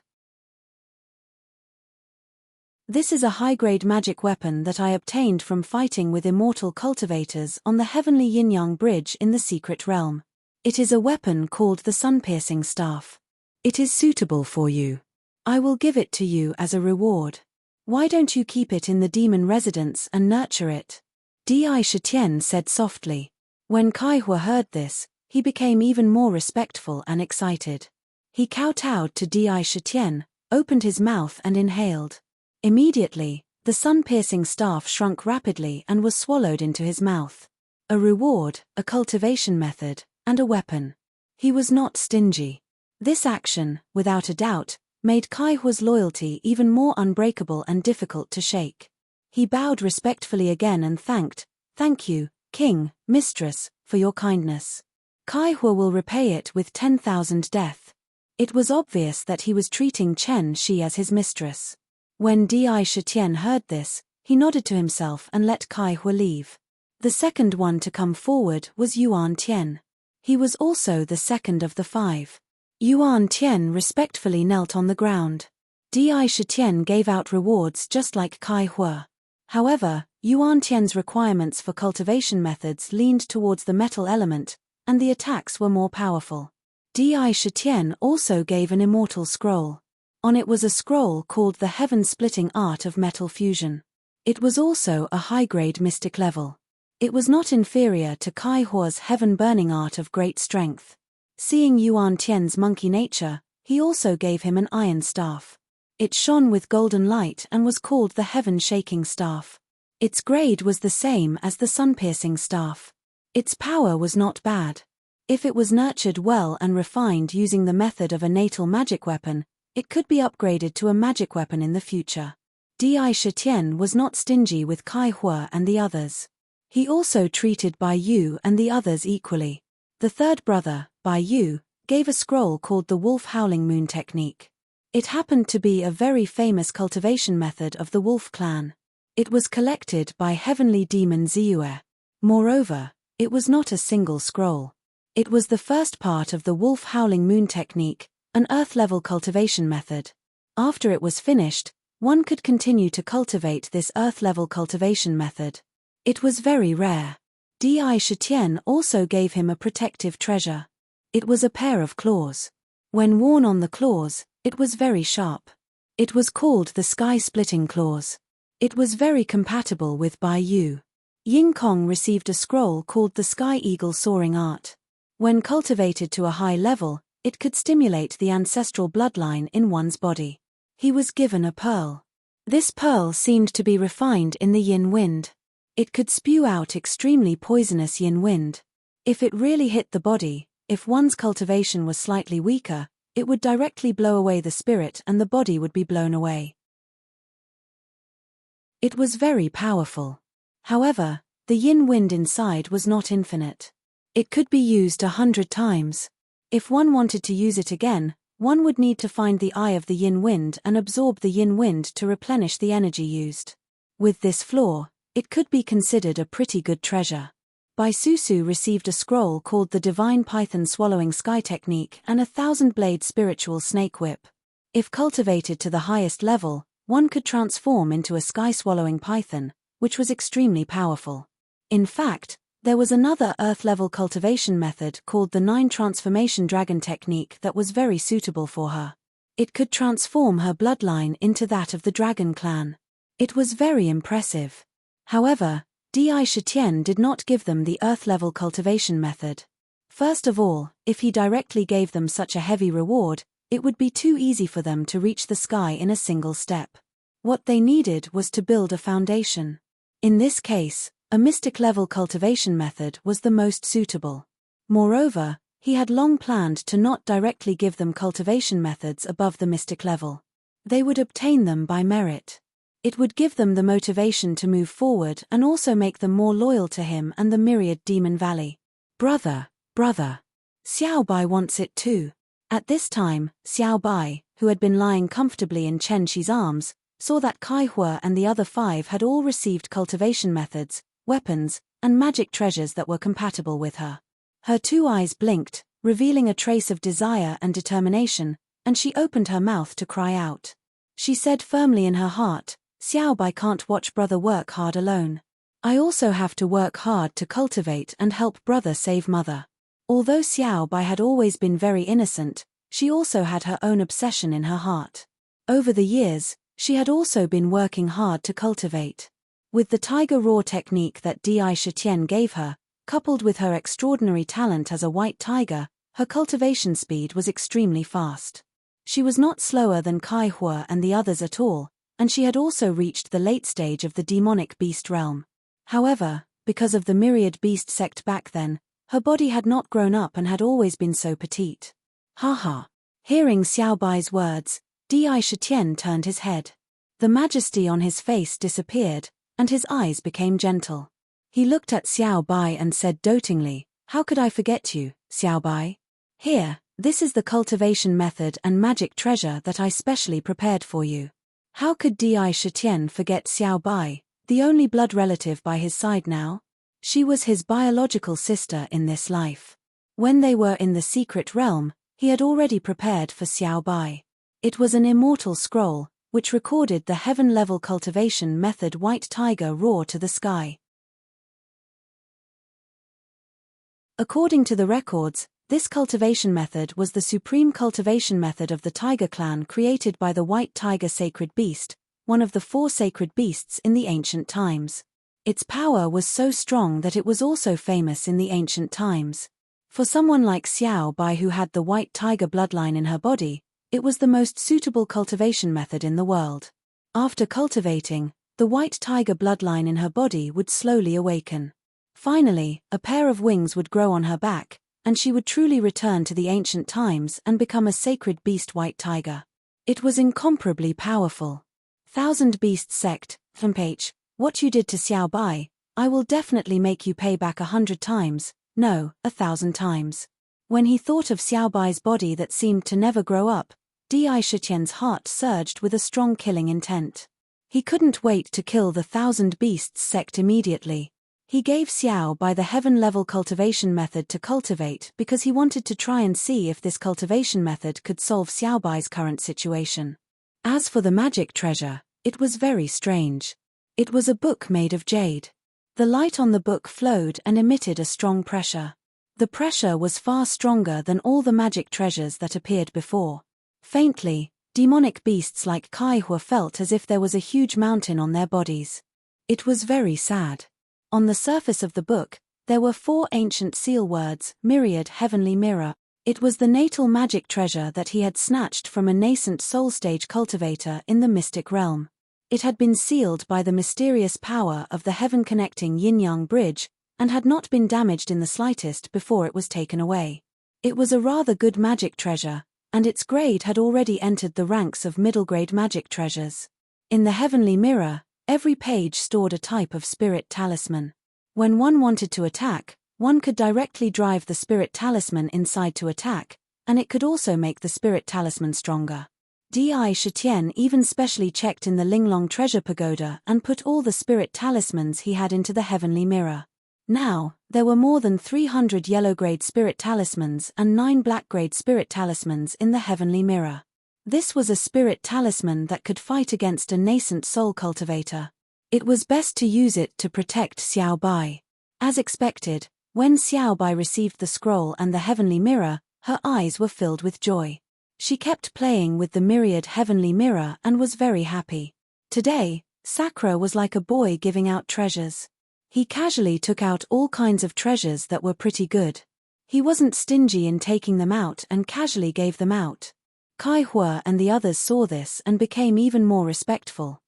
This is a high-grade magic weapon that I obtained from fighting with immortal cultivators on the heavenly yin-yang bridge in the secret realm. It is a weapon called the sun-piercing staff. It is suitable for you. I will give it to you as a reward. Why don't you keep it in the demon residence and nurture it? Di Shitian said softly. When Kai Hua heard this, he became even more respectful and excited. He kowtowed to Di Shitian, opened his mouth and inhaled. Immediately, the sun-piercing staff shrunk rapidly and was swallowed into his mouth. A reward, a cultivation method, and a weapon. He was not stingy. This action, without a doubt, made Kai Hua's loyalty even more unbreakable and difficult to shake. He bowed respectfully again and thank you, King, Mistress, for your kindness. Kai Hua will repay it with 10,000 death. It was obvious that he was treating Chen Shi as his mistress. When Di Shitian heard this, he nodded to himself and let Kai Hua leave. The second one to come forward was Yuan Tian. He was also the second of the 5. Yuan Tian respectfully knelt on the ground. Di Shitian gave out rewards just like Kai Hua. However, Yuan Tian's requirements for cultivation methods leaned towards the metal element, and the attacks were more powerful. Di Shitian also gave an immortal scroll. On it was a scroll called the Heaven-Splitting Art of Metal Fusion. It was also a high-grade mystic level. It was not inferior to Kai Hua's Heaven-Burning Art of Great Strength. Seeing Yuan Tian's monkey nature, he also gave him an iron staff. It shone with golden light and was called the Heaven-Shaking Staff. Its grade was the same as the sun-piercing staff. Its power was not bad. If it was nurtured well and refined using the method of a natal magic weapon, it could be upgraded to a magic weapon in the future. Di Shitian was not stingy with Kai Hua and the others. He also treated Bai Yu and the others equally. The third brother, Bai Yu, gave a scroll called the Wolf Howling Moon Technique. It happened to be a very famous cultivation method of the Wolf clan. It was collected by heavenly demon Ziyue. Moreover, it was not a single scroll. It was the first part of the Wolf Howling Moon Technique, an earth-level cultivation method. After it was finished, one could continue to cultivate this earth-level cultivation method. It was very rare. Di Shitian also gave him a protective treasure. It was a pair of claws. When worn on the claws, it was very sharp. It was called the Sky-Splitting Claws. It was very compatible with Bai Yu. Ying Kong received a scroll called the Sky Eagle Soaring Art. When cultivated to a high level, it could stimulate the ancestral bloodline in one's body. He was given a pearl. This pearl seemed to be refined in the yin wind. It could spew out extremely poisonous yin wind. If it really hit the body, if one's cultivation was slightly weaker, it would directly blow away the spirit and the body would be blown away. It was very powerful. However, the yin wind inside was not infinite. It could be used 100 times. If one wanted to use it again, one would need to find the eye of the yin wind and absorb the yin wind to replenish the energy used. With this flaw, it could be considered a pretty good treasure. Bai Susu received a scroll called the Divine Python Swallowing Sky Technique and a 1,000-blade spiritual snake whip. If cultivated to the highest level, one could transform into a sky-swallowing python, which was extremely powerful. In fact, there was another earth-level cultivation method called the 9 Transformation Dragon Technique that was very suitable for her. It could transform her bloodline into that of the Dragon Clan. It was very impressive. However, Di Shitian did not give them the earth-level cultivation method. First of all, if he directly gave them such a heavy reward, it would be too easy for them to reach the sky in a single step. What they needed was to build a foundation. In this case, A mystic-level cultivation method was the most suitable. Moreover, he had long planned to not directly give them cultivation methods above the mystic level. They would obtain them by merit. It would give them the motivation to move forward and also make them more loyal to him and the myriad Demon Valley. Brother. Xiao Bai wants it too. At this time, Xiao Bai, who had been lying comfortably in Chen Shi's arms, saw that Kai Hua and the other 5 had all received cultivation methods, weapons, and magic treasures that were compatible with her. Her 2 eyes blinked, revealing a trace of desire and determination, and she opened her mouth to cry out. She said firmly in her heart, Xiao Bai can't watch brother work hard alone. I also have to work hard to cultivate and help brother save mother. Although Xiao Bai had always been very innocent, she also had her own obsession in her heart. Over the years, she had also been working hard to cultivate. With the tiger roar technique that Di Shitian gave her, coupled with her extraordinary talent as a white tiger, her cultivation speed was extremely fast. She was not slower than Kai Hua and the others at all, and she had also reached the late stage of the demonic beast realm. However, because of the myriad beast sect back then, her body had not grown up and had always been so petite. Haha. Hearing Xiao Bai's words, Di Shitian turned his head. The majesty on his face disappeared, and his eyes became gentle. He looked at Xiao Bai and said dotingly, How could I forget you, Xiao Bai? Here, this is the cultivation method and magic treasure that I specially prepared for you. How could Di Shitian forget Xiao Bai, the only blood relative by his side now? She was his biological sister in this life. When they were in the secret realm, he had already prepared for Xiao Bai. It was an immortal scroll, which recorded the heaven-level cultivation method White Tiger Roar to the Sky. According to the records, this cultivation method was the supreme cultivation method of the Tiger clan created by the White Tiger Sacred Beast, one of the 4 sacred beasts in the ancient times. Its power was so strong that it was also famous in the ancient times. For someone like Xiao Bai who had the White Tiger bloodline in her body, it was the most suitable cultivation method in the world. After cultivating, the White Tiger bloodline in her body would slowly awaken. Finally, a pair of wings would grow on her back, and she would truly return to the ancient times and become a sacred beast white tiger. It was incomparably powerful. Thousand Beasts Sect, H. What you did to Xiao Bai, I will definitely make you pay back 100 times, no, 1,000 times. When he thought of Xiao Bai's body that seemed to never grow up, Di Shitian's heart surged with a strong killing intent. He couldn't wait to kill the Thousand Beasts Sect immediately. He gave Xiao Bai the heaven-level cultivation method to cultivate because he wanted to try and see if this cultivation method could solve Xiao Bai's current situation. As for the magic treasure, it was very strange. It was a book made of jade. The light on the book flowed and emitted a strong pressure. The pressure was far stronger than all the magic treasures that appeared before. Faintly, demonic beasts like Kai Hua felt as if there was a huge mountain on their bodies. It was very sad. On the surface of the book, there were 4 ancient seal words, myriad heavenly mirror. It was the natal magic treasure that he had snatched from a nascent soul stage cultivator in the mystic realm. It had been sealed by the mysterious power of the heaven-connecting yin-yang bridge, and had not been damaged in the slightest before it was taken away. It was a rather good magic treasure, and its grade had already entered the ranks of middle-grade magic treasures. In the heavenly mirror, every page stored a type of spirit talisman. When one wanted to attack, one could directly drive the spirit talisman inside to attack, and it could also make the spirit talisman stronger. Di Shitian even specially checked in the Linglong treasure pagoda and put all the spirit talismans he had into the heavenly mirror. Now, there were more than 300 yellow-grade spirit talismans and 9 black-grade spirit talismans in the heavenly mirror. This was a spirit talisman that could fight against a nascent soul cultivator. It was best to use it to protect Xiao Bai. As expected, when Xiao Bai received the scroll and the heavenly mirror, her eyes were filled with joy. She kept playing with the myriad heavenly mirror and was very happy. Today, Sakura was like a boy giving out treasures. He casually took out all kinds of treasures that were pretty good. He wasn't stingy in taking them out and casually gave them out. Kai Hua and the others saw this and became even more respectful.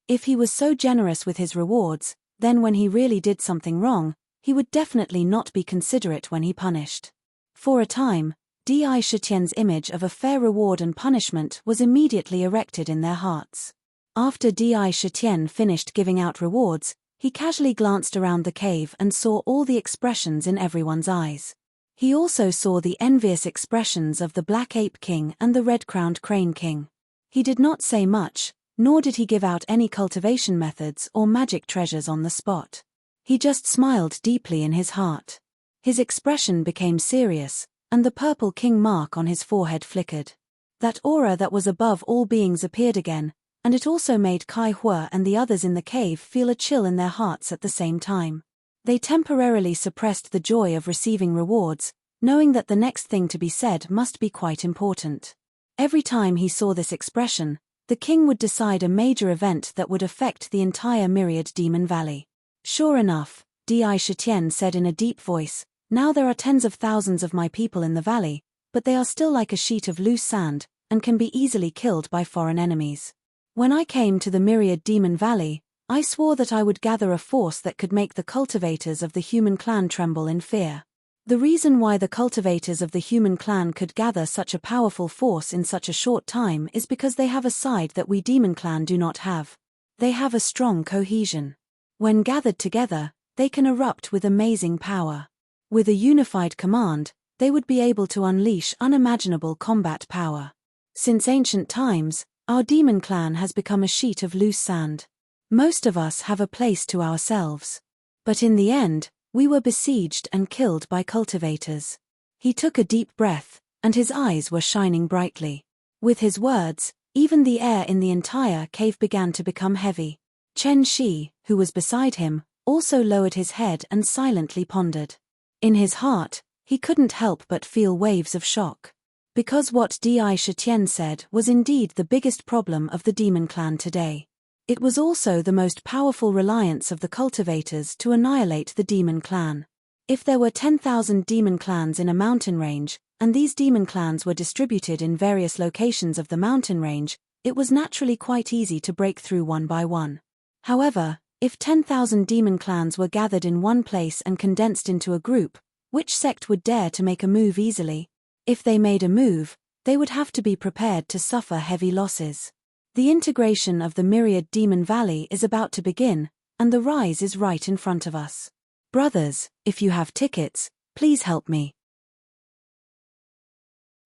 If he was so generous with his rewards, then when he really did something wrong, he would definitely not be considerate when he punished. For a time, Di Shitien's image of a fair reward and punishment was immediately erected in their hearts. After Di Shitien finished giving out rewards, he casually glanced around the cave and saw all the expressions in everyone's eyes. He also saw the envious expressions of the Black Ape King and the Red-Crowned Crane King. He did not say much, nor did he give out any cultivation methods or magic treasures on the spot. He just smiled deeply in his heart. His expression became serious, and the purple king mark on his forehead flickered. That aura that was above all beings appeared again, and it also made Kai Hua and the others in the cave feel a chill in their hearts at the same time. They temporarily suppressed the joy of receiving rewards, knowing that the next thing to be said must be quite important. Every time he saw this expression, the king would decide a major event that would affect the entire Myriad Demon Valley. Sure enough, Di Shitian said in a deep voice, "Now there are tens of thousands of my people in the valley, but they are still like a sheet of loose sand, and can be easily killed by foreign enemies. When I came to the Myriad Demon Valley, I swore that I would gather a force that could make the cultivators of the human clan tremble in fear. The reason why the cultivators of the human clan could gather such a powerful force in such a short time is because they have a side that we demon clan do not have. They have a strong cohesion. When gathered together, they can erupt with amazing power. With a unified command, they would be able to unleash unimaginable combat power. Since ancient times, our demon clan has become a sheet of loose sand. Most of us have a place to ourselves. But in the end, we were besieged and killed by cultivators." He took a deep breath, and his eyes were shining brightly. With his words, even the air in the entire cave began to become heavy. Chen Shi, who was beside him, also lowered his head and silently pondered. In his heart, he couldn't help but feel waves of shock. Because what Di Shitian said was indeed the biggest problem of the demon clan today. It was also the most powerful reliance of the cultivators to annihilate the demon clan. If there were 10,000 demon clans in a mountain range, and these demon clans were distributed in various locations of the mountain range, it was naturally quite easy to break through one by one. However, if 10,000 demon clans were gathered in one place and condensed into a group, which sect would dare to make a move easily? If they made a move, they would have to be prepared to suffer heavy losses. The integration of the Myriad Demon Valley is about to begin, and the rise is right in front of us. Brothers, if you have tickets, please help me.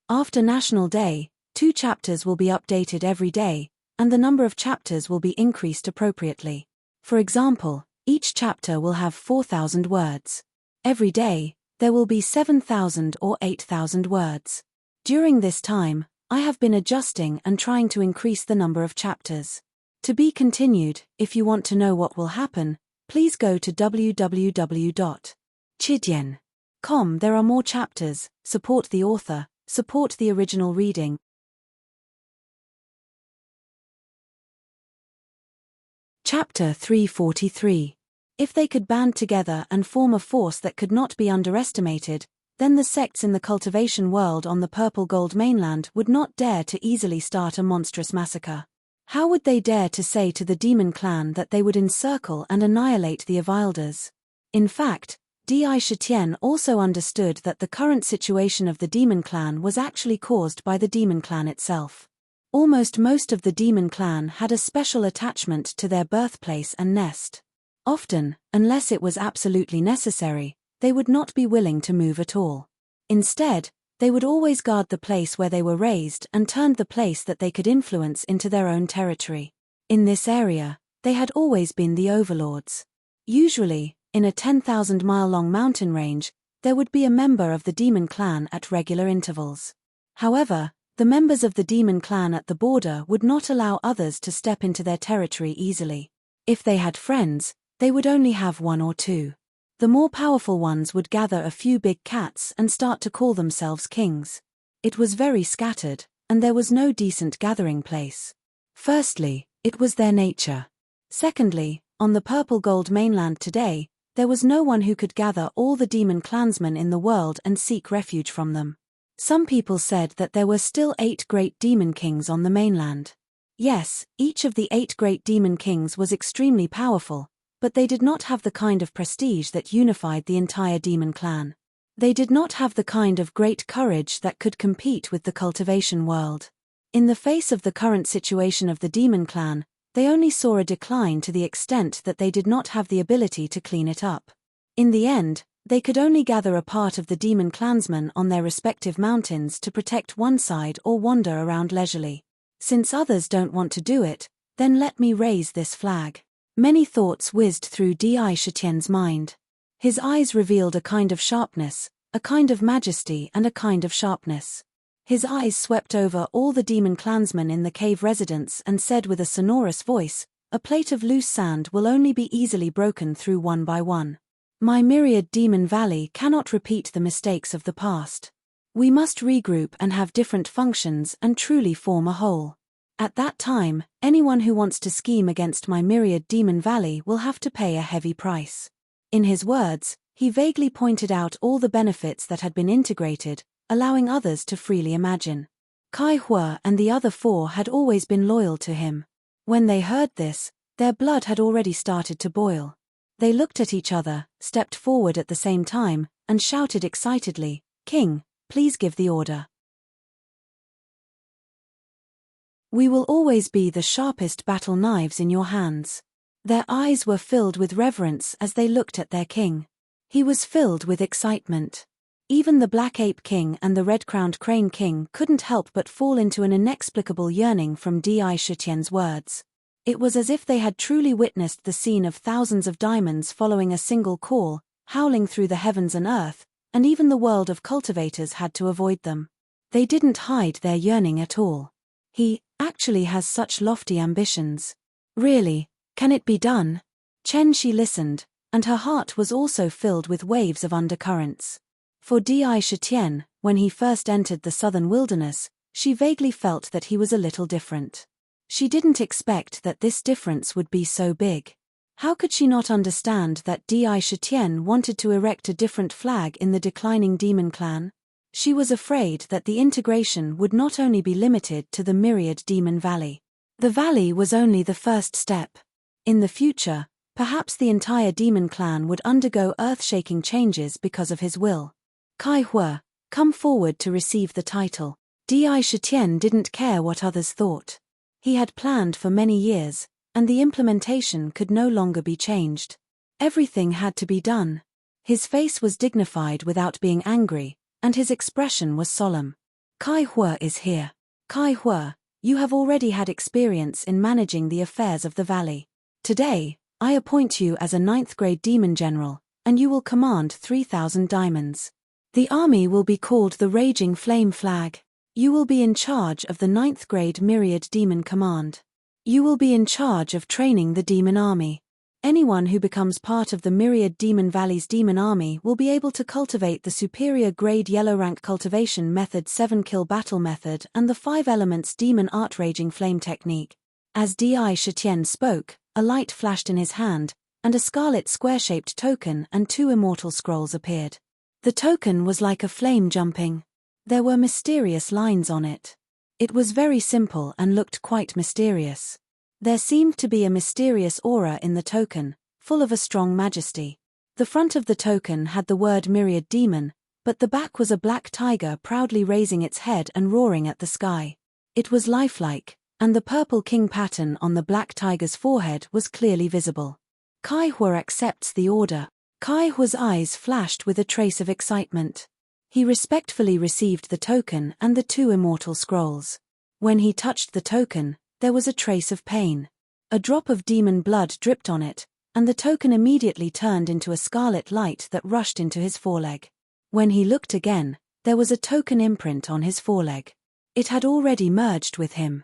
After National Day, 2 chapters will be updated every day, and the number of chapters will be increased appropriately. For example, each chapter will have 4,000 words. Every day, there will be 7,000 or 8,000 words. During this time, I have been adjusting and trying to increase the number of chapters. To be continued. If you want to know what will happen, please go to www.chidian.com. There are more chapters. Support the author, support the original reading. Chapter 343. If they could band together and form a force that could not be underestimated, then the sects in the cultivation world on the Purple Gold mainland would not dare to easily start a monstrous massacre. How would they dare to say to the demon clan that they would encircle and annihilate the Avilders? In fact, Di Shitian also understood that the current situation of the demon clan was actually caused by the demon clan itself. Most of the demon clan had a special attachment to their birthplace and nest. Often, unless it was absolutely necessary, they would not be willing to move at all. Instead, they would always guard the place where they were raised and turned the place that they could influence into their own territory. In this area, they had always been the overlords. Usually, in a 10,000-mile-long mountain range, there would be a member of the demon clan at regular intervals. However, the members of the demon clan at the border would not allow others to step into their territory easily. If they had friends, they would only have 1 or 2. The more powerful ones would gather a few big cats and start to call themselves kings. It was very scattered, and there was no decent gathering place. Firstly, it was their nature. Secondly, on the Purple Gold mainland today, there was no one who could gather all the demon clansmen in the world and seek refuge from them. Some people said that there were still 8 great demon kings on the mainland. Yes, each of the 8 great demon kings was extremely powerful, but they did not have the kind of prestige that unified the entire demon clan. They did not have the kind of great courage that could compete with the cultivation world. In the face of the current situation of the demon clan, they only saw a decline to the extent that they did not have the ability to clean it up. In the end, they could only gather a part of the demon clansmen on their respective mountains to protect one side or wander around leisurely. Since others don't want to do it, then let me raise this flag. Many thoughts whizzed through Di Shitien's mind. His eyes revealed a kind of sharpness, a kind of majesty and a kind of sharpness. His eyes swept over all the demon clansmen in the cave residence and said with a sonorous voice, "A plate of loose sand will only be easily broken through one by one. My myriad demon valley cannot repeat the mistakes of the past. We must regroup and have different functions and truly form a whole. At that time, anyone who wants to scheme against my myriad demon valley will have to pay a heavy price." In his words, he vaguely pointed out all the benefits that had been integrated, allowing others to freely imagine. Kai Hua and the other 4 had always been loyal to him. When they heard this, their blood had already started to boil. They looked at each other, stepped forward at the same time, and shouted excitedly, "King, please give the order. We will always be the sharpest battle knives in your hands." Their eyes were filled with reverence as they looked at their king. He was filled with excitement. Even the Black Ape King and the Red-Crowned Crane King couldn't help but fall into an inexplicable yearning from Di Shitien's words. It was as if they had truly witnessed the scene of thousands of diamonds following a single call, howling through the heavens and earth, and even the world of cultivators had to avoid them. They didn't hide their yearning at all. He actually has such lofty ambitions. Really, can it be done? Chen Shi listened, and her heart was also filled with waves of undercurrents. For Di Shitian, when he first entered the southern wilderness, she vaguely felt that he was a little different. She didn't expect that this difference would be so big. How could she not understand that Di Shitian wanted to erect a different flag in the declining demon clan? She was afraid that the integration would not only be limited to the myriad demon valley. The valley was only the first step. In the future, perhaps the entire demon clan would undergo earth-shaking changes because of his will. Kai Hua, come forward to receive the title. Di Shitian didn't care what others thought. He had planned for many years, and the implementation could no longer be changed. Everything had to be done. His face was dignified without being angry, and his expression was solemn. Kai Hua is here. Kai Hua, you have already had experience in managing the affairs of the valley. Today, I appoint you as a 9th-grade demon general, and you will command 3,000 diamonds. The army will be called the Raging Flame Flag. You will be in charge of the 9th-grade Myriad Demon Command. You will be in charge of training the demon army. Anyone who becomes part of the Myriad Demon Valley's demon army will be able to cultivate the superior grade yellow rank cultivation method 7-kill battle method and the 5 elements demon art Raging Flame technique. As Di Shitian spoke, a light flashed in his hand, and a scarlet square-shaped token and 2 immortal scrolls appeared. The token was like a flame jumping. There were mysterious lines on it. It was very simple and looked quite mysterious. There seemed to be a mysterious aura in the token, full of a strong majesty. The front of the token had the word Myriad Demon, but the back was a black tiger proudly raising its head and roaring at the sky. It was lifelike, and the purple king pattern on the black tiger's forehead was clearly visible. Kai Hua accepts the order. Kai Hua's eyes flashed with a trace of excitement. He respectfully received the token and the 2 immortal scrolls. When he touched the token, there was a trace of pain. A drop of demon blood dripped on it, and the token immediately turned into a scarlet light that rushed into his foreleg. When he looked again, there was a token imprint on his foreleg. It had already merged with him.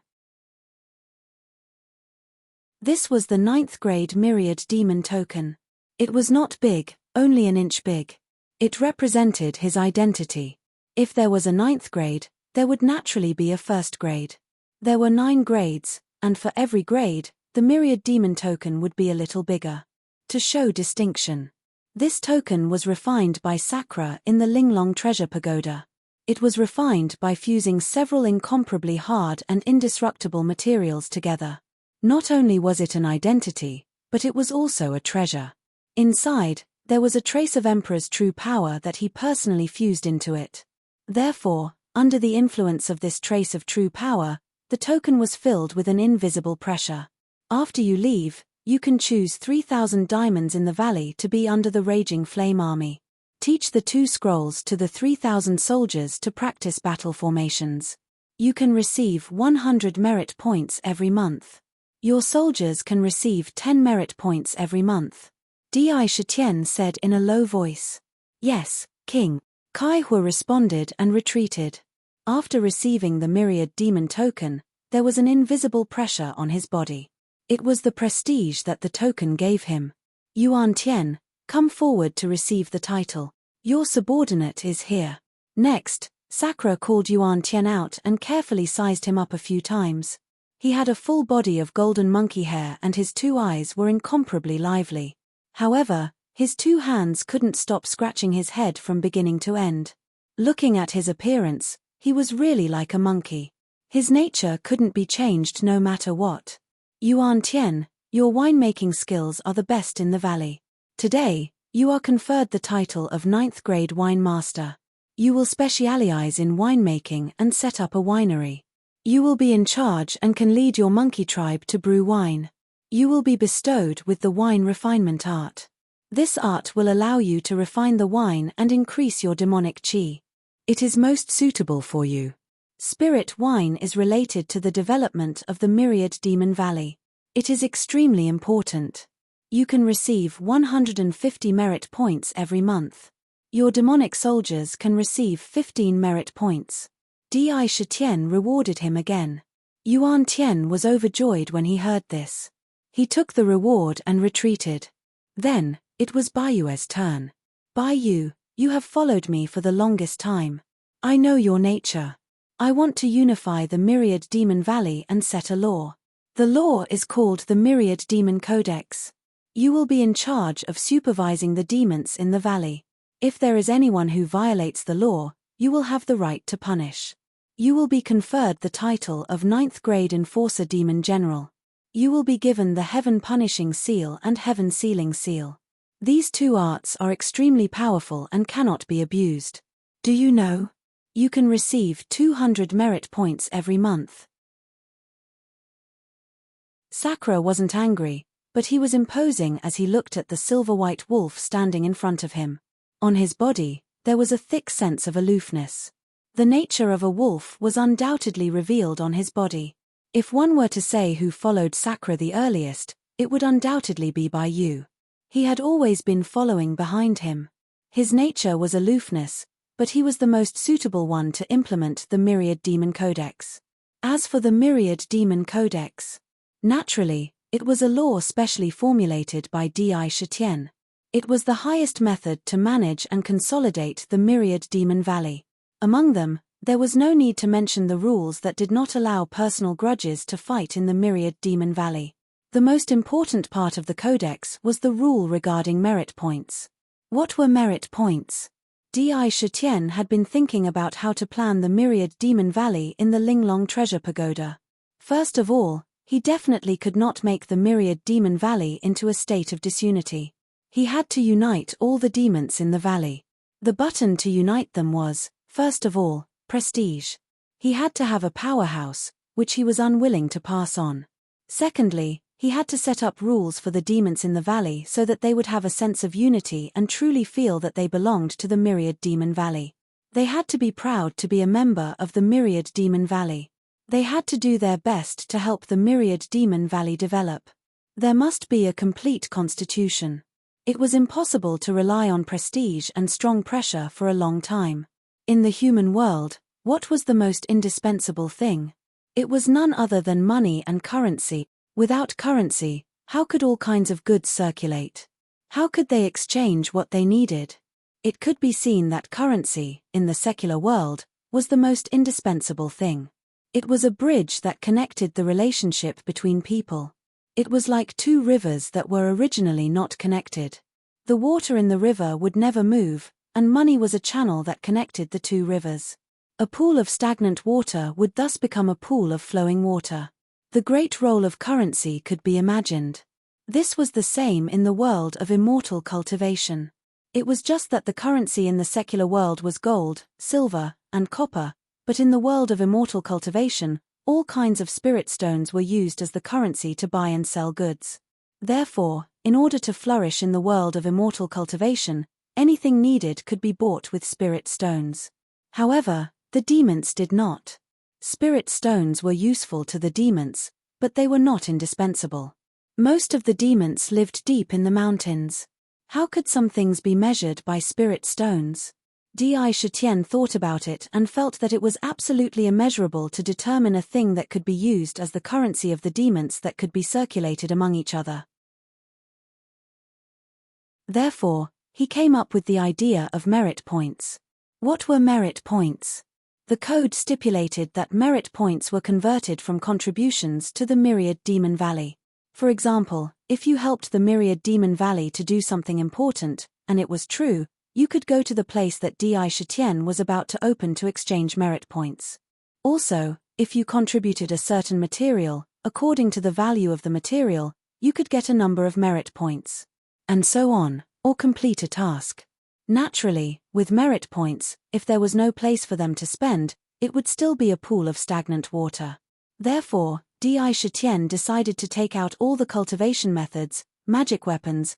This was the 9th-grade Myriad Demon token. It was not big, only an inch big. It represented his identity. If there was a 9th grade, there would naturally be a 1st grade. There were 9 grades, and for every grade, the Myriad Demon token would be a little bigger. To show distinction. This token was refined by Sakura in the Linglong Treasure Pagoda. It was refined by fusing several incomparably hard and indestructible materials together. Not only was it an identity, but it was also a treasure. Inside, there was a trace of Emperor's true power that he personally fused into it. Therefore, under the influence of this trace of true power, the token was filled with an invisible pressure. After you leave, you can choose 3,000 diamonds in the valley to be under the raging flame army. Teach the 2 scrolls to the 3,000 soldiers to practice battle formations. You can receive 100 merit points every month. Your soldiers can receive 10 merit points every month. Di Shitian said in a low voice. Yes, King. Kai Hua responded and retreated. After receiving the myriad demon token, there was an invisible pressure on his body. It was the prestige that the token gave him. Yuan Tian, come forward to receive the title. Your subordinate is here. Next, Sakura called Yuan Tian out and carefully sized him up a few times. He had a full body of golden monkey hair and his 2 eyes were incomparably lively. However, his 2 hands couldn't stop scratching his head from beginning to end. Looking at his appearance, he was really like a monkey. His nature couldn't be changed no matter what. Yuan Tian, your winemaking skills are the best in the valley. Today, you are conferred the title of 9th grade wine master. You will specialize in winemaking and set up a winery. You will be in charge and can lead your monkey tribe to brew wine. You will be bestowed with the wine refinement art. This art will allow you to refine the wine and increase your demonic chi. It is most suitable for you. Spirit wine is related to the development of the myriad demon valley. It is extremely important. You can receive 150 merit points every month. Your demonic soldiers can receive 15 merit points. Di Shitian rewarded him again. Yuan Tian was overjoyed when he heard this. He took the reward and retreated. Then, it was Baiyue's turn. Baiyu, you have followed me for the longest time. I know your nature. I want to unify the Myriad Demon Valley and set a law. The law is called the Myriad Demon Codex. You will be in charge of supervising the demons in the valley. If there is anyone who violates the law, you will have the right to punish. You will be conferred the title of 9th grade Enforcer Demon General. You will be given the Heaven Punishing Seal and Heaven Sealing Seal. These 2 arts are extremely powerful and cannot be abused. Do you know? You can receive 200 merit points every month. Sakura wasn't angry, but he was imposing as he looked at the silver-white wolf standing in front of him. On his body, there was a thick sense of aloofness. The nature of a wolf was undoubtedly revealed on his body. If one were to say who followed Sakura the earliest, it would undoubtedly be Baiyu. He had always been following behind him. His nature was aloofness, but he was the most suitable one to implement the Myriad Demon Codex. As for the Myriad Demon Codex, naturally, it was a law specially formulated by Di Shitian. It was the highest method to manage and consolidate the Myriad Demon Valley. Among them, there was no need to mention the rules that did not allow personal grudges to fight in the Myriad Demon Valley. The most important part of the codex was the rule regarding merit points. What were merit points? Di Shitian had been thinking about how to plan the Myriad Demon Valley in the Linglong Treasure Pagoda. First of all, he definitely could not make the Myriad Demon Valley into a state of disunity. He had to unite all the demons in the valley. The button to unite them was, first of all, prestige. He had to have a powerhouse, which he was unwilling to pass on. Secondly, he had to set up rules for the demons in the valley so that they would have a sense of unity and truly feel that they belonged to the Myriad Demon Valley. They had to be proud to be a member of the Myriad Demon Valley. They had to do their best to help the Myriad Demon Valley develop. There must be a complete constitution. It was impossible to rely on prestige and strong pressure for a long time. In the human world, what was the most indispensable thing? It was none other than money and currency. Without currency, how could all kinds of goods circulate? How could they exchange what they needed? It could be seen that currency, in the secular world, was the most indispensable thing. It was a bridge that connected the relationship between people. It was like 2 rivers that were originally not connected. The water in the river would never move, and money was a channel that connected the 2 rivers. A pool of stagnant water would thus become a pool of flowing water. The great role of currency could be imagined. This was the same in the world of immortal cultivation. It was just that the currency in the secular world was gold, silver, and copper, but in the world of immortal cultivation, all kinds of spirit stones were used as the currency to buy and sell goods. Therefore, in order to flourish in the world of immortal cultivation, anything needed could be bought with spirit stones. However, the demons did not. Spirit stones were useful to the demons, but they were not indispensable. Most of the demons lived deep in the mountains. How could some things be measured by spirit stones? Di Shitian thought about it and felt that it was absolutely immeasurable to determine a thing that could be used as the currency of the demons that could be circulated among each other. Therefore, he came up with the idea of merit points. What were merit points? The code stipulated that merit points were converted from contributions to the Myriad Demon Valley. For example, if you helped the Myriad Demon Valley to do something important, and it was true, you could go to the place that Di Shitian was about to open to exchange merit points. Also, if you contributed a certain material, according to the value of the material, you could get a number of merit points. And so on, or complete a task. Naturally, with merit points, if there was no place for them to spend, it would still be a pool of stagnant water. Therefore, Di Shitian decided to take out all the cultivation methods, magic weapons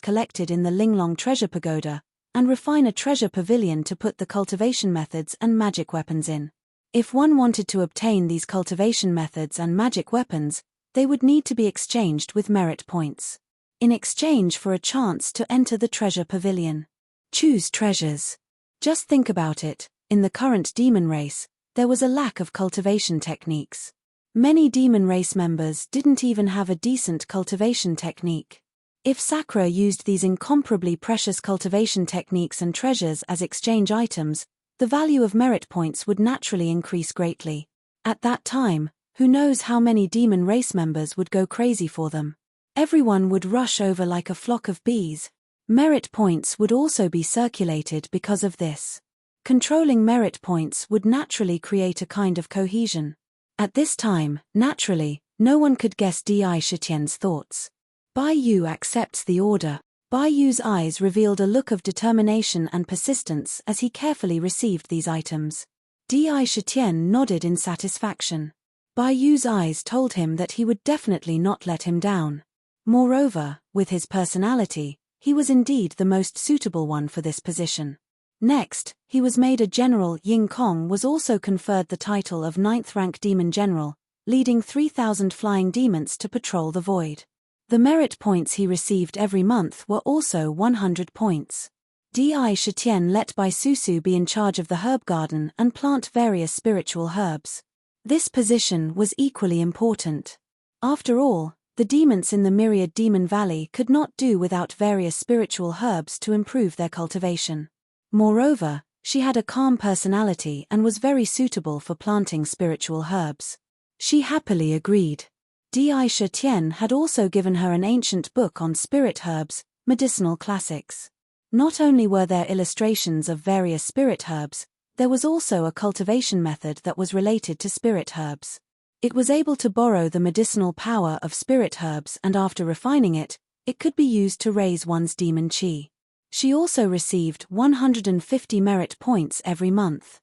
collected in the Linglong Treasure Pagoda, and refine a treasure pavilion to put the cultivation methods and magic weapons in. If one wanted to obtain these cultivation methods and magic weapons, they would need to be exchanged with merit points. In exchange for a chance to enter the treasure pavilion. Choose treasures. Just think about it, in the current demon race, there was a lack of cultivation techniques. Many demon race members didn't even have a decent cultivation technique. If Sakura used these incomparably precious cultivation techniques and treasures as exchange items, the value of merit points would naturally increase greatly. At that time, who knows how many demon race members would go crazy for them. Everyone would rush over like a flock of bees. Merit points would also be circulated because of this. Controlling merit points would naturally create a kind of cohesion. At this time, naturally, no one could guess Di Shitian's thoughts. Bai Yu accepts the order. Bai Yu's eyes revealed a look of determination and persistence as he carefully received these items. Di Shitian nodded in satisfaction. Bai Yu's eyes told him that he would definitely not let him down. Moreover, with his personality, he was indeed the most suitable one for this position. Next, he was made a general. Ying Kong was also conferred the title of 9th rank demon general, leading 3,000 flying demons to patrol the void. The merit points he received every month were also 100 points. Di Shitian let Bai Susu be in charge of the herb garden and plant various spiritual herbs. This position was equally important. After all, the demons in the Myriad Demon Valley could not do without various spiritual herbs to improve their cultivation. Moreover, she had a calm personality and was very suitable for planting spiritual herbs. She happily agreed. Di Shitian had also given her an ancient book on spirit herbs, medicinal classics. Not only were there illustrations of various spirit herbs, there was also a cultivation method that was related to spirit herbs. It was able to borrow the medicinal power of spirit herbs and after refining it, it could be used to raise one's demon chi. She also received 150 merit points every month.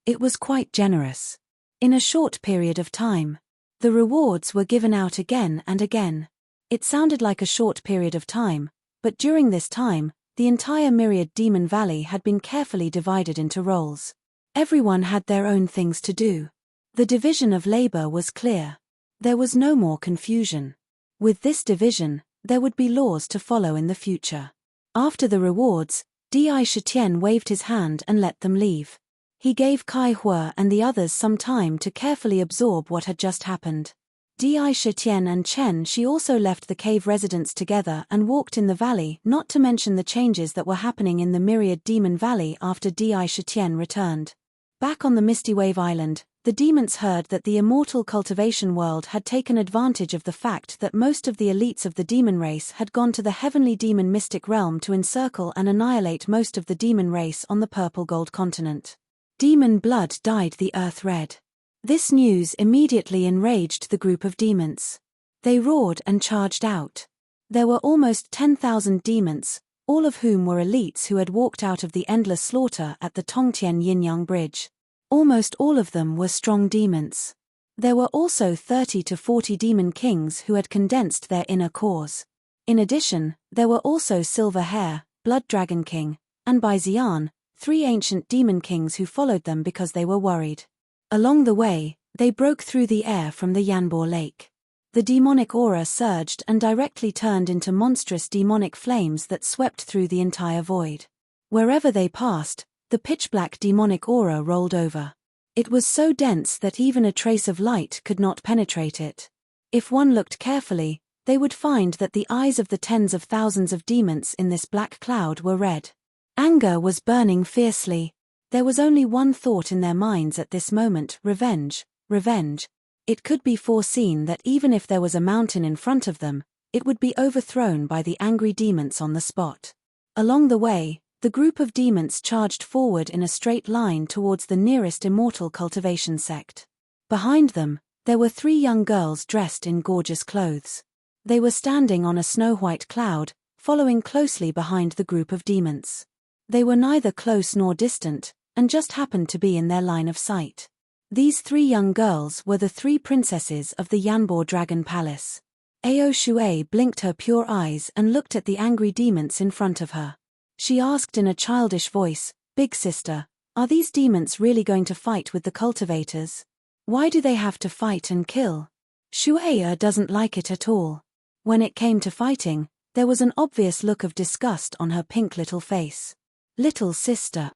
It was quite generous. In a short period of time, the rewards were given out again and again. It sounded like a short period of time, but during this time, the entire Myriad Demon Valley had been carefully divided into roles. Everyone had their own things to do. The division of labor was clear. There was no more confusion. With this division, there would be laws to follow in the future. After the rewards, Di Shitian waved his hand and let them leave. He gave Kai Hua and the others some time to carefully absorb what had just happened. Di Shitian and Chen Shi also left the cave residence together and walked in the valley, not to mention the changes that were happening in the Myriad Demon Valley after Di Shitian returned. Back on the Misty Wave Island, The demons heard that the immortal cultivation world had taken advantage of the fact that most of the elites of the demon race had gone to the heavenly demon mystic realm to encircle and annihilate most of the demon race on the purple gold continent. Demon blood dyed the earth red. This news immediately enraged the group of demons. They roared and charged out. There were almost 10,000 demons, all of whom were elites who had walked out of the endless slaughter at the Tongtian Yin-Yang Bridge. Almost all of them were strong demons. There were also 30 to 40 demon kings who had condensed their inner cores. In addition, there were also Silver Hair, Blood Dragon King, and Bai Xian, 3 ancient demon kings who followed them because they were worried. Along the way, they broke through the air from the Yanbo Lake. The demonic aura surged and directly turned into monstrous demonic flames that swept through the entire void. Wherever they passed, the pitch-black demonic aura rolled over. It was so dense that even a trace of light could not penetrate it. If one looked carefully, they would find that the eyes of the tens of thousands of demons in this black cloud were red. Anger was burning fiercely. There was only one thought in their minds at this moment: revenge, revenge. It could be foreseen that even if there was a mountain in front of them, it would be overthrown by the angry demons on the spot. Along the way, the group of demons charged forward in a straight line towards the nearest immortal cultivation sect. Behind them, there were 3 young girls dressed in gorgeous clothes. They were standing on a snow-white cloud, following closely behind the group of demons. They were neither close nor distant, and just happened to be in their line of sight. These 3 young girls were the 3 princesses of the Yanbo Dragon Palace. Ao Shui blinked her pure eyes and looked at the angry demons in front of her. She asked in a childish voice, "Big sister, are these demons really going to fight with the cultivators? Why do they have to fight and kill?" Shueya doesn't like it at all. When it came to fighting, there was an obvious look of disgust on her pink little face. "Little sister."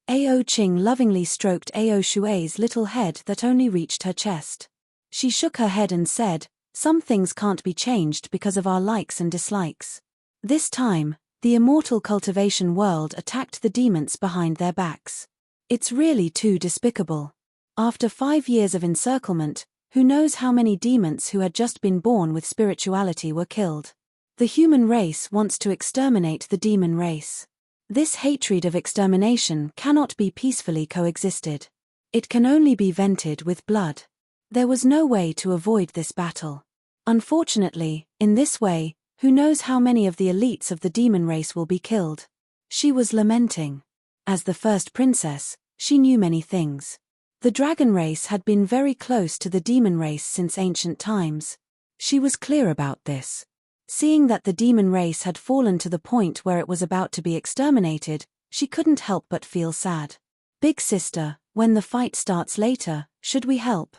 Ao Qing lovingly stroked Ao Shui's little head that only reached her chest. She shook her head and said, "Some things can't be changed because of our likes and dislikes." This time, the immortal cultivation world attacked the demons behind their backs. It's really too despicable. After 5 years of encirclement, who knows how many demons who had just been born with spirituality were killed. The human race wants to exterminate the demon race. This hatred of extermination cannot be peacefully coexisted. It can only be vented with blood. There was no way to avoid this battle. Unfortunately, in this way, who knows how many of the elites of the demon race will be killed? She was lamenting. As the first princess, she knew many things. The dragon race had been very close to the demon race since ancient times. She was clear about this. Seeing that the demon race had fallen to the point where it was about to be exterminated, she couldn't help but feel sad. "Big sister, when the fight starts later, should we help?"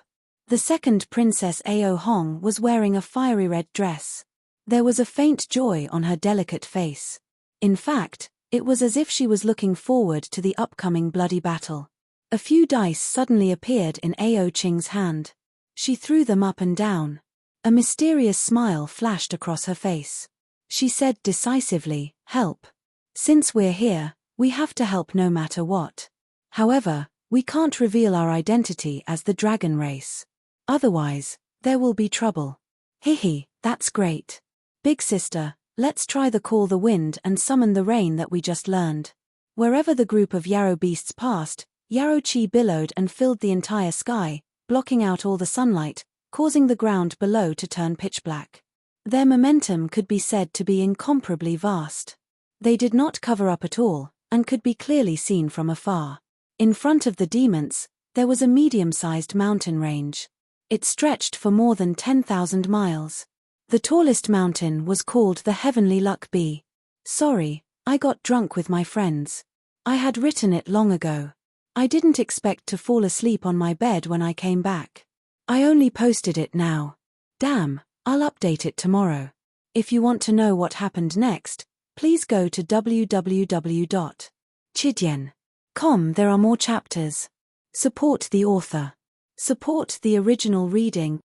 The second princess Ao Hong was wearing a fiery red dress. There was a faint joy on her delicate face. In fact, it was as if she was looking forward to the upcoming bloody battle. A few dice suddenly appeared in Ao Qing's hand. She threw them up and down. A mysterious smile flashed across her face. She said decisively, "Help. Since we're here, we have to help no matter what. However, we can't reveal our identity as the dragon race. Otherwise, there will be trouble." "Hihi, that's great. Big sister, let's try the call the wind and summon the rain that we just learned." Wherever the group of yarrow beasts passed, yarrow chi billowed and filled the entire sky, blocking out all the sunlight, causing the ground below to turn pitch black. Their momentum could be said to be incomparably vast. They did not cover up at all, and could be clearly seen from afar. In front of the demons, there was a medium-sized mountain range. It stretched for more than 10,000 miles. The tallest mountain was called the Heavenly Luck Bee. "Sorry, I got drunk with my friends. I had written it long ago. I didn't expect to fall asleep on my bed when I came back. I only posted it now. Damn, I'll update it tomorrow. If you want to know what happened next, please go to www.chidian.com. There are more chapters. Support the author. Support the original reading.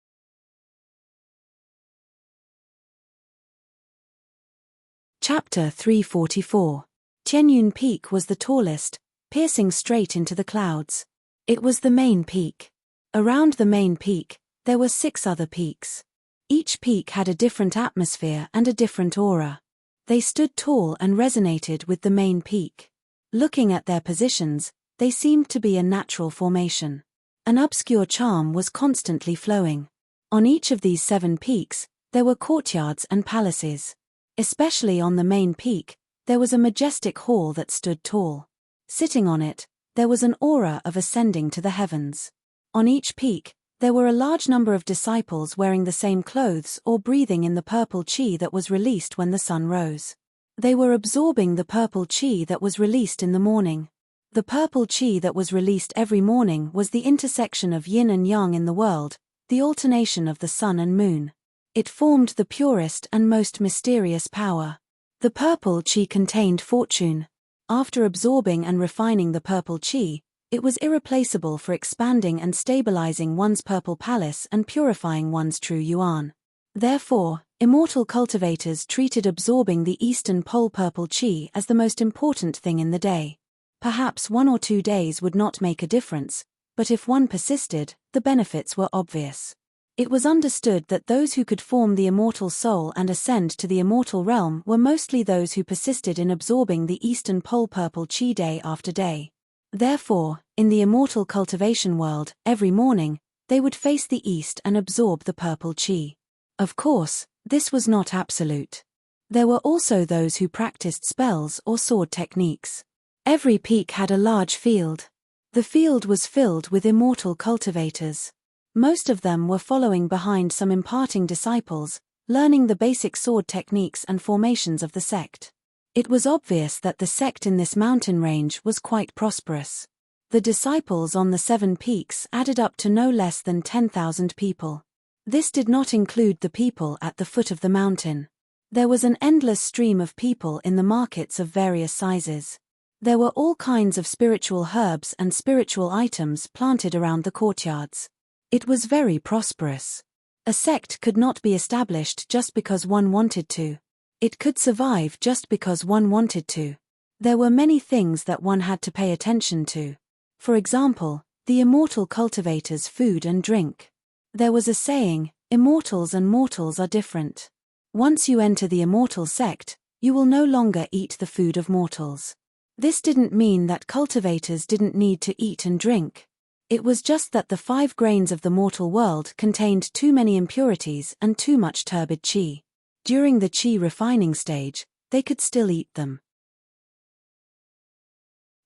Chapter 344. Tianyun Peak was the tallest, piercing straight into the clouds. It was the main peak. Around the main peak, there were 6 other peaks. Each peak had a different atmosphere and a different aura. They stood tall and resonated with the main peak. Looking at their positions, they seemed to be a natural formation. An obscure charm was constantly flowing. On each of these 7 peaks, there were courtyards and palaces. Especially on the main peak, there was a majestic hall that stood tall. Sitting on it, there was an aura of ascending to the heavens. On each peak, there were a large number of disciples wearing the same clothes or breathing in the purple chi that was released when the sun rose. They were absorbing the purple chi that was released in the morning. The purple chi that was released every morning was the intersection of yin and yang in the world, the alternation of the sun and moon. It formed the purest and most mysterious power. The purple chi contained fortune. After absorbing and refining the purple chi, it was irreplaceable for expanding and stabilizing one's purple palace and purifying one's true yuan. Therefore, immortal cultivators treated absorbing the Eastern Pole purple chi as the most important thing in the day. Perhaps 1 or 2 days would not make a difference, but if one persisted, the benefits were obvious. It was understood that those who could form the immortal soul and ascend to the immortal realm were mostly those who persisted in absorbing the Eastern Pole purple chi day after day. Therefore, in the immortal cultivation world, every morning, they would face the east and absorb the purple chi. Of course, this was not absolute. There were also those who practiced spells or sword techniques. Every peak had a large field. The field was filled with immortal cultivators. Most of them were following behind some imparting disciples, learning the basic sword techniques and formations of the sect. It was obvious that the sect in this mountain range was quite prosperous. The disciples on the 7 peaks added up to no less than 10,000 people. This did not include the people at the foot of the mountain. There was an endless stream of people in the markets of various sizes. There were all kinds of spiritual herbs and spiritual items planted around the courtyards. It was very prosperous. A sect could not be established just because one wanted to. It could survive just because one wanted to. There were many things that one had to pay attention to. For example, the immortal cultivators' food and drink. There was a saying, immortals and mortals are different. Once you enter the immortal sect, you will no longer eat the food of mortals. This didn't mean that cultivators didn't need to eat and drink. It was just that the 5 grains of the mortal world contained too many impurities and too much turbid chi. During the chi refining stage, they could still eat them.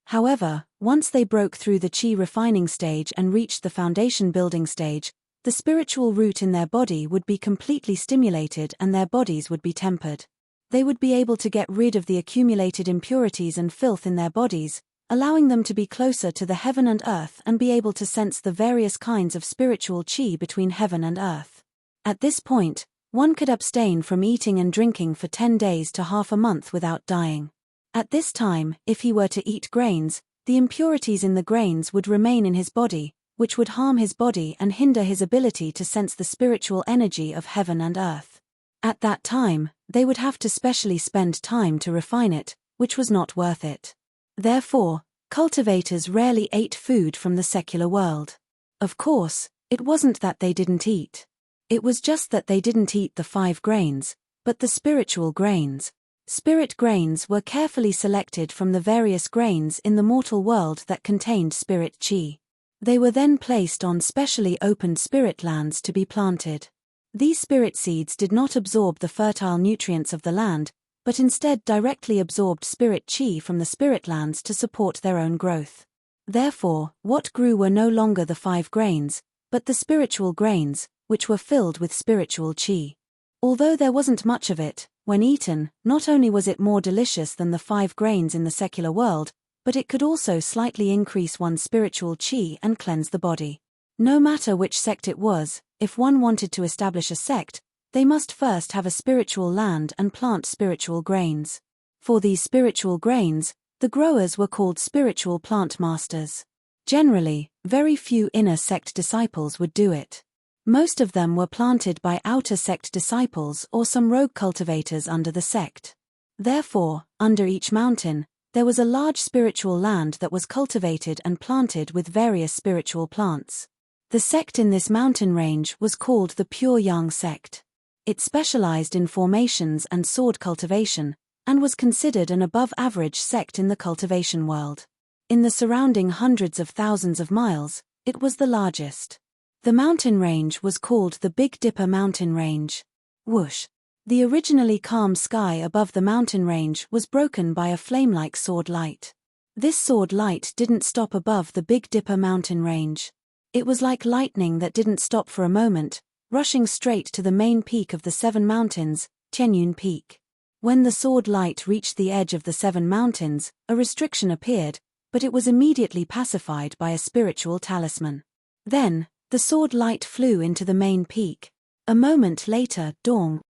However, once they broke through the chi refining stage and reached the foundation building stage, the spiritual root in their body would be completely stimulated and their bodies would be tempered. They would be able to get rid of the accumulated impurities and filth in their bodies, allowing them to be closer to the heaven and earth and be able to sense the various kinds of spiritual chi between heaven and earth. At this point, one could abstain from eating and drinking for 10 days to half a month without dying. At this time, if he were to eat grains, the impurities in the grains would remain in his body, which would harm his body and hinder his ability to sense the spiritual energy of heaven and earth. At that time, they would have to specially spend time to refine it, which was not worth it. Therefore, cultivators rarely ate food from the secular world. Of course, it wasn't that they didn't eat. It was just that they didn't eat the 5 grains, but the spiritual grains. Spirit grains were carefully selected from the various grains in the mortal world that contained spirit chi. They were then placed on specially opened spirit lands to be planted. These spirit seeds did not absorb the fertile nutrients of the land, but instead directly absorbed spirit chi from the spirit lands to support their own growth. Therefore, what grew were no longer the 5 grains, but the spiritual grains, which were filled with spiritual chi. Although there wasn't much of it, when eaten, not only was it more delicious than the 5 grains in the secular world, but it could also slightly increase one's spiritual chi and cleanse the body. No matter which sect it was, if one wanted to establish a sect, they must first have a spiritual land and plant spiritual grains. For these spiritual grains, the growers were called spiritual plant masters. Generally, very few inner sect disciples would do it. Most of them were planted by outer sect disciples or some rogue cultivators under the sect. Therefore, under each mountain, There was a large spiritual land that was cultivated and planted with various spiritual plants. The sect in this mountain range was called the Pure Yang sect. It specialized in formations and sword cultivation, and was considered an above-average sect in the cultivation world. In the surrounding hundreds of thousands of miles, it was the largest. The mountain range was called the Big Dipper Mountain Range. Whoosh! The originally calm sky above the mountain range was broken by a flame-like sword light. This sword light didn't stop above the Big Dipper Mountain Range. It was like lightning that didn't stop for a moment, rushing straight to the main peak of the 7 mountains, Tianyun Peak. When the sword light reached the edge of the 7 mountains, a restriction appeared, but it was immediately pacified by a spiritual talisman. Then, the sword light flew into the main peak. A moment later, dong.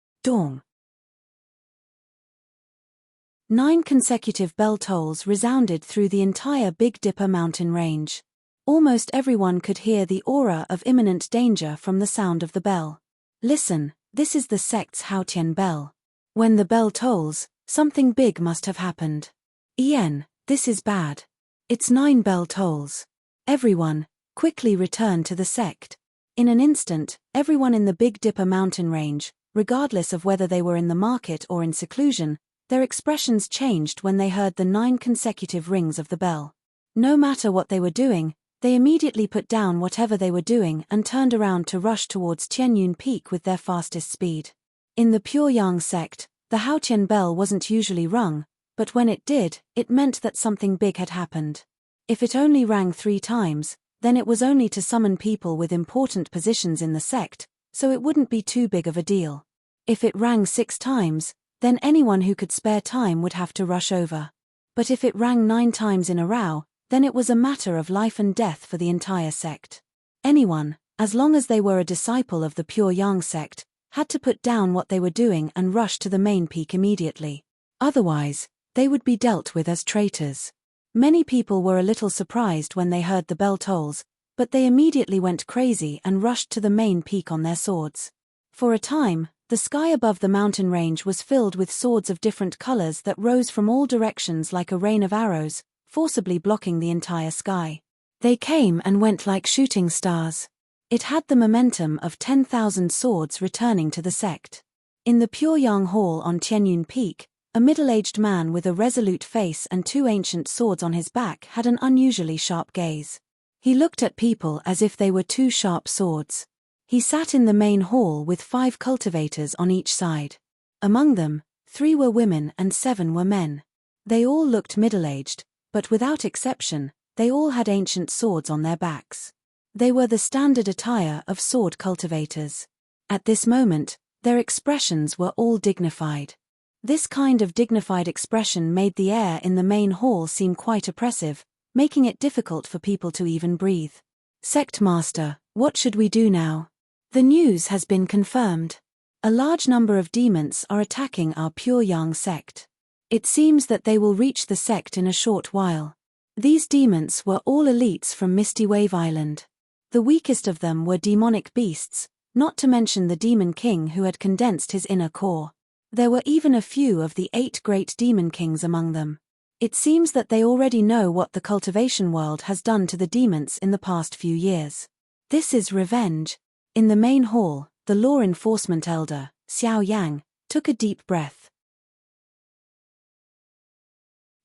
9 consecutive bell tolls resounded through the entire Big Dipper mountain range. Almost everyone could hear the aura of imminent danger from the sound of the bell. Listen, this is the sect's Haotian bell. When the bell tolls, something big must have happened. Ian, this is bad. It's 9 bell tolls. Everyone, quickly return to the sect. In an instant, everyone in the Big Dipper mountain range, regardless of whether they were in the market or in seclusion, their expressions changed when they heard the 9 consecutive rings of the bell. No matter what they were doing, they immediately put down whatever they were doing and turned around to rush towards Tianyun Peak with their fastest speed. In the Pure Yang sect, the Haotian bell wasn't usually rung, but when it did, it meant that something big had happened. If it only rang 3 times, then it was only to summon people with important positions in the sect, so it wouldn't be too big of a deal. If it rang 6 times, then anyone who could spare time would have to rush over. But if it rang 9 times in a row, then it was a matter of life and death for the entire sect. Anyone, as long as they were a disciple of the Pure Yang sect, had to put down what they were doing and rush to the main peak immediately. Otherwise, they would be dealt with as traitors. Many people were a little surprised when they heard the bell tolls, but they immediately went crazy and rushed to the main peak on their swords. For a time, the sky above the mountain range was filled with swords of different colors that rose from all directions like a rain of arrows, forcibly blocking the entire sky. They came and went like shooting stars. It had the momentum of 10,000 swords returning to the sect. In the Pure Yang Hall on Tianyun Peak, a middle-aged man with a resolute face and 2 ancient swords on his back had an unusually sharp gaze. He looked at people as if they were 2 sharp swords. He sat in the main hall with 5 cultivators on each side. Among them, 3 were women and 7 were men. They all looked middle-aged, but without exception, they all had ancient swords on their backs. They were the standard attire of sword cultivators. At this moment, their expressions were all dignified. This kind of dignified expression made the air in the main hall seem quite oppressive, making it difficult for people to even breathe. Sect Master, what should we do now? The news has been confirmed. A large number of demons are attacking our Pure Yang sect. It seems that they will reach the sect in a short while. These demons were all elites from Misty Wave Island. The weakest of them were demonic beasts, not to mention the Demon King who had condensed his inner core. There were even a few of the 8 great demon kings among them. It seems that they already know what the cultivation world has done to the demons in the past few years. This is revenge. In the main hall, the law enforcement elder, Xiao Yang, took a deep breath.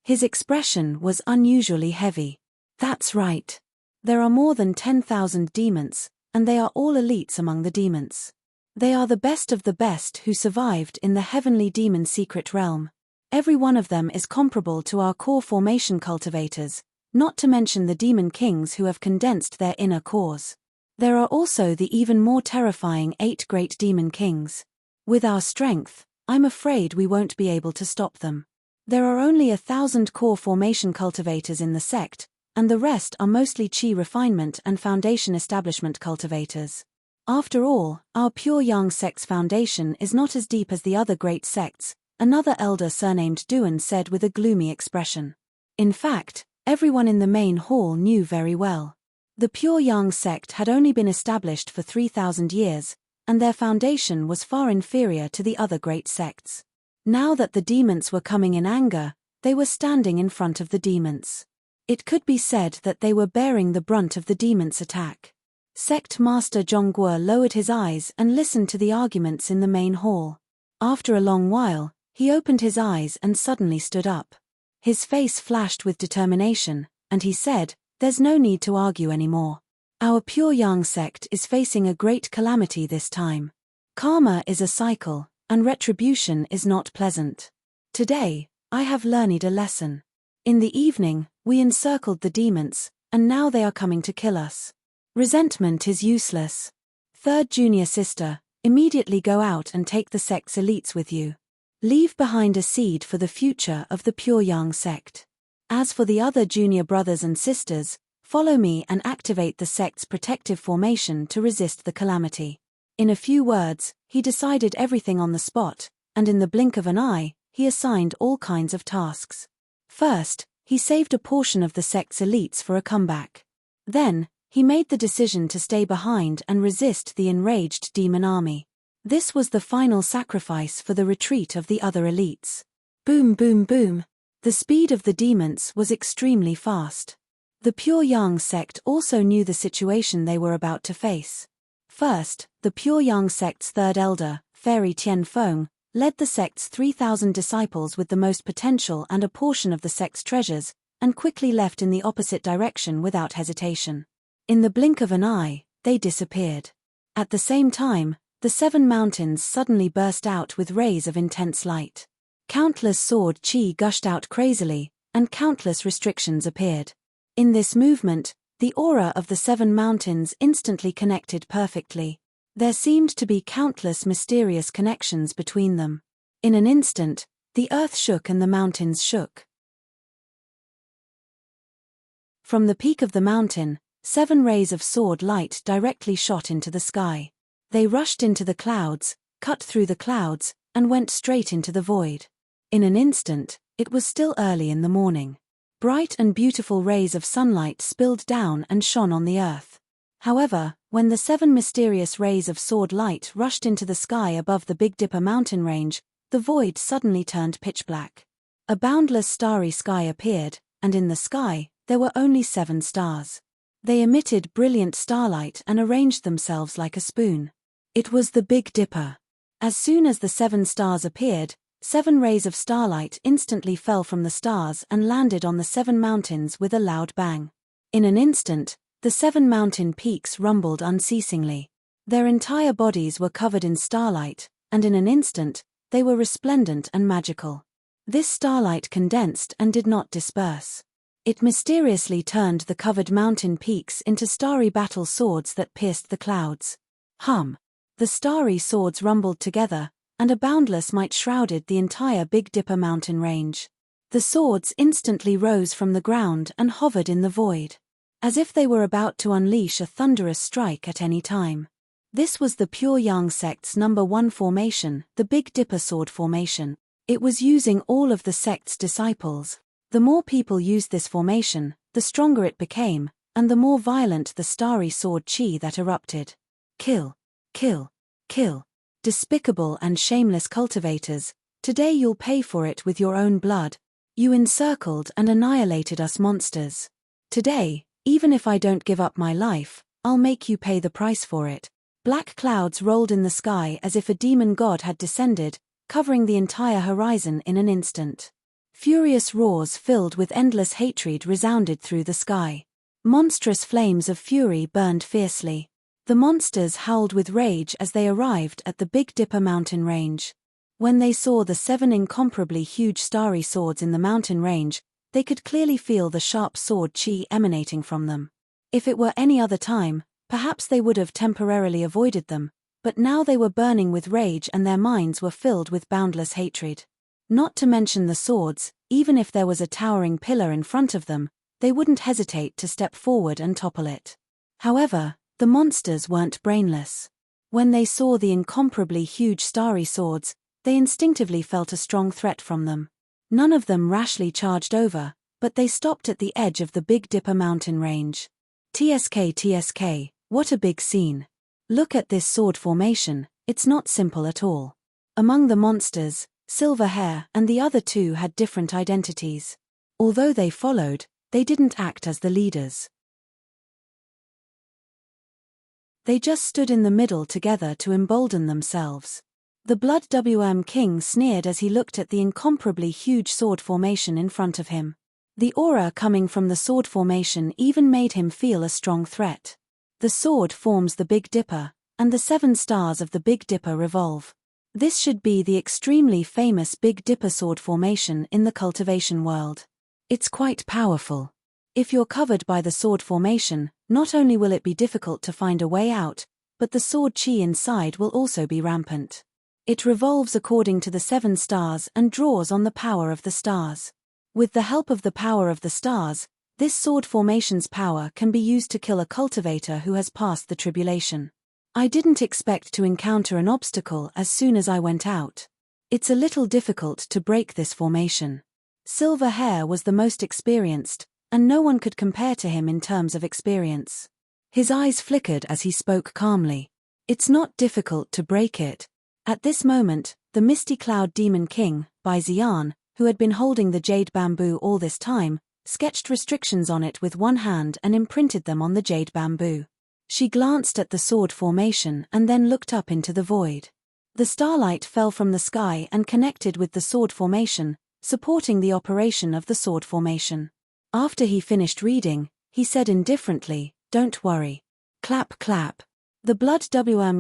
His expression was unusually heavy. That's right. There are more than 10,000 demons, and they are all elites among the demons. They are the best of the best who survived in the heavenly demon secret realm. Every one of them is comparable to our core formation cultivators, not to mention the demon kings who have condensed their inner cores. There are also the even more terrifying 8 great demon kings. With our strength, I'm afraid we won't be able to stop them. There are only 1,000 core formation cultivators in the sect, and the rest are mostly chi refinement and foundation establishment cultivators. After all, our Pure Yang sect's foundation is not as deep as the other great sects, another elder surnamed Duan said with a gloomy expression. In fact, everyone in the main hall knew very well. The Pure Yang sect had only been established for 3,000 years, and their foundation was far inferior to the other great sects. Now that the demons were coming in anger, they were standing in front of the demons. It could be said that they were bearing the brunt of the demons' attack. Sect Master Zhongguo lowered his eyes and listened to the arguments in the main hall. After a long while, he opened his eyes and suddenly stood up. His face flashed with determination, and he said, "There's no need to argue anymore. Our Pure Yang sect is facing a great calamity this time. Karma is a cycle, and retribution is not pleasant. Today, I have learned a lesson. In the evening, we encircled the demons, and now they are coming to kill us. Resentment is useless. Third junior sister, immediately go out and take the sect's elites with you. Leave behind a seed for the future of the Pure Yang sect. As for the other junior brothers and sisters, follow me and activate the sect's protective formation to resist the calamity." In a few words, he decided everything on the spot, and in the blink of an eye, he assigned all kinds of tasks. First, he saved a portion of the sect's elites for a comeback. Then, he made the decision to stay behind and resist the enraged demon army. This was the final sacrifice for the retreat of the other elites. Boom, boom, boom. The speed of the demons was extremely fast. The Pure Yang sect also knew the situation they were about to face. First, the Pure Yang sect's third elder, Fairy Tianfeng, led the sect's 3,000 disciples with the most potential and a portion of the sect's treasures, and quickly left in the opposite direction without hesitation. In the blink of an eye, they disappeared. At the same time, the 7 mountains suddenly burst out with rays of intense light. Countless sword qi gushed out crazily, and countless restrictions appeared. In this movement, the aura of the 7 mountains instantly connected perfectly. There seemed to be countless mysterious connections between them. In an instant, the earth shook and the mountains shook. From the peak of the mountain, 7 rays of sword light directly shot into the sky. They rushed into the clouds, cut through the clouds, and went straight into the void. In an instant, it was still early in the morning. Bright and beautiful rays of sunlight spilled down and shone on the earth. However, when the 7 mysterious rays of sword light rushed into the sky above the Big Dipper mountain range, the void suddenly turned pitch black. A boundless starry sky appeared, and in the sky, there were only 7 stars. They emitted brilliant starlight and arranged themselves like a spoon. It was the Big Dipper. As soon as the 7 stars appeared, 7 rays of starlight instantly fell from the stars and landed on the 7 mountains with a loud bang. In an instant, the 7 mountain peaks rumbled unceasingly. Their entire bodies were covered in starlight, and in an instant, they were resplendent and magical. This starlight condensed and did not disperse. It mysteriously turned the covered mountain peaks into starry battle swords that pierced the clouds. Hum! The starry swords rumbled together, and a boundless might shrouded the entire Big Dipper mountain range. The swords instantly rose from the ground and hovered in the void, as if they were about to unleash a thunderous strike at any time. This was the Pure Yang sect's number 1 formation, the Big Dipper sword formation. It was using all of the sect's disciples. The more people used this formation, the stronger it became, and the more violent the starry sword qi that erupted. Kill, kill, kill. Despicable and shameless cultivators, today you'll pay for it with your own blood. You encircled and annihilated us monsters. Today, even if I don't give up my life, I'll make you pay the price for it. Black clouds rolled in the sky as if a demon god had descended, covering the entire horizon in an instant. Furious roars filled with endless hatred resounded through the sky. Monstrous flames of fury burned fiercely. The monsters howled with rage as they arrived at the Big Dipper mountain range. When they saw the 7 incomparably huge starry swords in the mountain range, they could clearly feel the sharp sword qi emanating from them. If it were any other time, perhaps they would have temporarily avoided them, but now they were burning with rage and their minds were filled with boundless hatred. Not to mention the swords, even if there was a towering pillar in front of them, they wouldn't hesitate to step forward and topple it. However, the monsters weren't brainless. When they saw the incomparably huge starry swords, they instinctively felt a strong threat from them. None of them rashly charged over, but they stopped at the edge of the Big Dipper mountain range. TSK, what a big scene. Look at this sword formation, it's not simple at all. Among the monsters, Silverhair and the other two had different identities. Although they followed, they didn't act as the leaders. They just stood in the middle together to embolden themselves. The Blood King sneered as he looked at the incomparably huge sword formation in front of him. The aura coming from the sword formation even made him feel a strong threat. The sword forms the Big Dipper, and the 7 stars of the Big Dipper revolve. This should be the extremely famous Big Dipper sword formation in the cultivation world. It's quite powerful. If you're covered by the sword formation, not only will it be difficult to find a way out, but the sword chi inside will also be rampant. It revolves according to the 7 stars and draws on the power of the stars. With the help of the power of the stars, this sword formation's power can be used to kill a cultivator who has passed the tribulation. I didn't expect to encounter an obstacle as soon as I went out. It's a little difficult to break this formation. Silverhair was the most experienced, and no one could compare to him in terms of experience. His eyes flickered as he spoke calmly. It's not difficult to break it. At this moment, the Misty Cloud Demon King, Bai Ziyan, who had been holding the jade bamboo all this time, sketched restrictions on it with one hand and imprinted them on the jade bamboo. She glanced at the sword formation and then looked up into the void. The starlight fell from the sky and connected with the sword formation, supporting the operation of the sword formation. After he finished reading, he said indifferently, "Don't worry." Clap clap. The Blood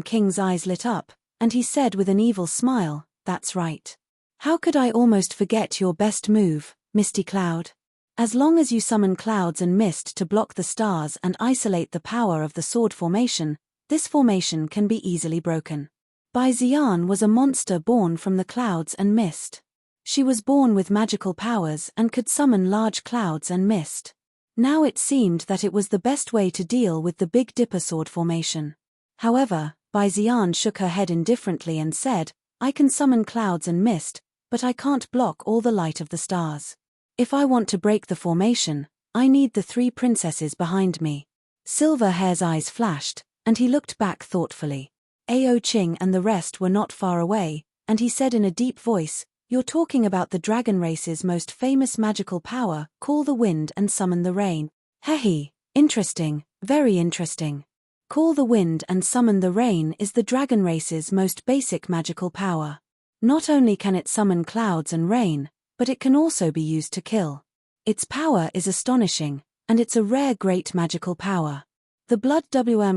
King's eyes lit up, and he said with an evil smile, "That's right. How could I almost forget your best move, Misty Cloud? As long as you summon clouds and mist to block the stars and isolate the power of the sword formation, this formation can be easily broken." Bai Ziyan was a monster born from the clouds and mist. She was born with magical powers and could summon large clouds and mist. Now it seemed that it was the best way to deal with the Big Dipper sword formation. However, Bai Ziyan shook her head indifferently and said, "I can summon clouds and mist, but I can't block all the light of the stars. If I want to break the formation, I need the 3 princesses behind me." Silverhair's eyes flashed, and he looked back thoughtfully. Ao Qing and the rest were not far away, and he said in a deep voice, "You're talking about the dragon race's most famous magical power, call the wind and summon the rain." "Hehe, interesting, very interesting. Call the wind and summon the rain is the dragon race's most basic magical power. Not only can it summon clouds and rain, but it can also be used to kill. Its power is astonishing, and it's a rare great magical power." The Blood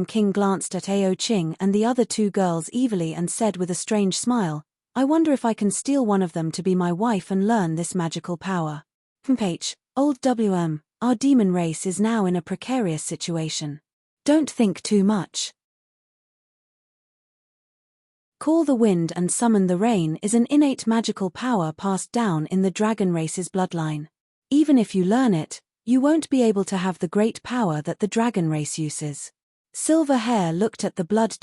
King glanced at Ao Qing and the other 2 girls evilly and said with a strange smile, "I wonder if I can steal one of them to be my wife and learn this magical power." Old our demon race is now in a precarious situation. Don't think too much. Call the wind and summon the rain is an innate magical power passed down in the dragon race's bloodline. Even if you learn it, you won't be able to have the great power that the dragon race uses. Silverhair looked at the Blood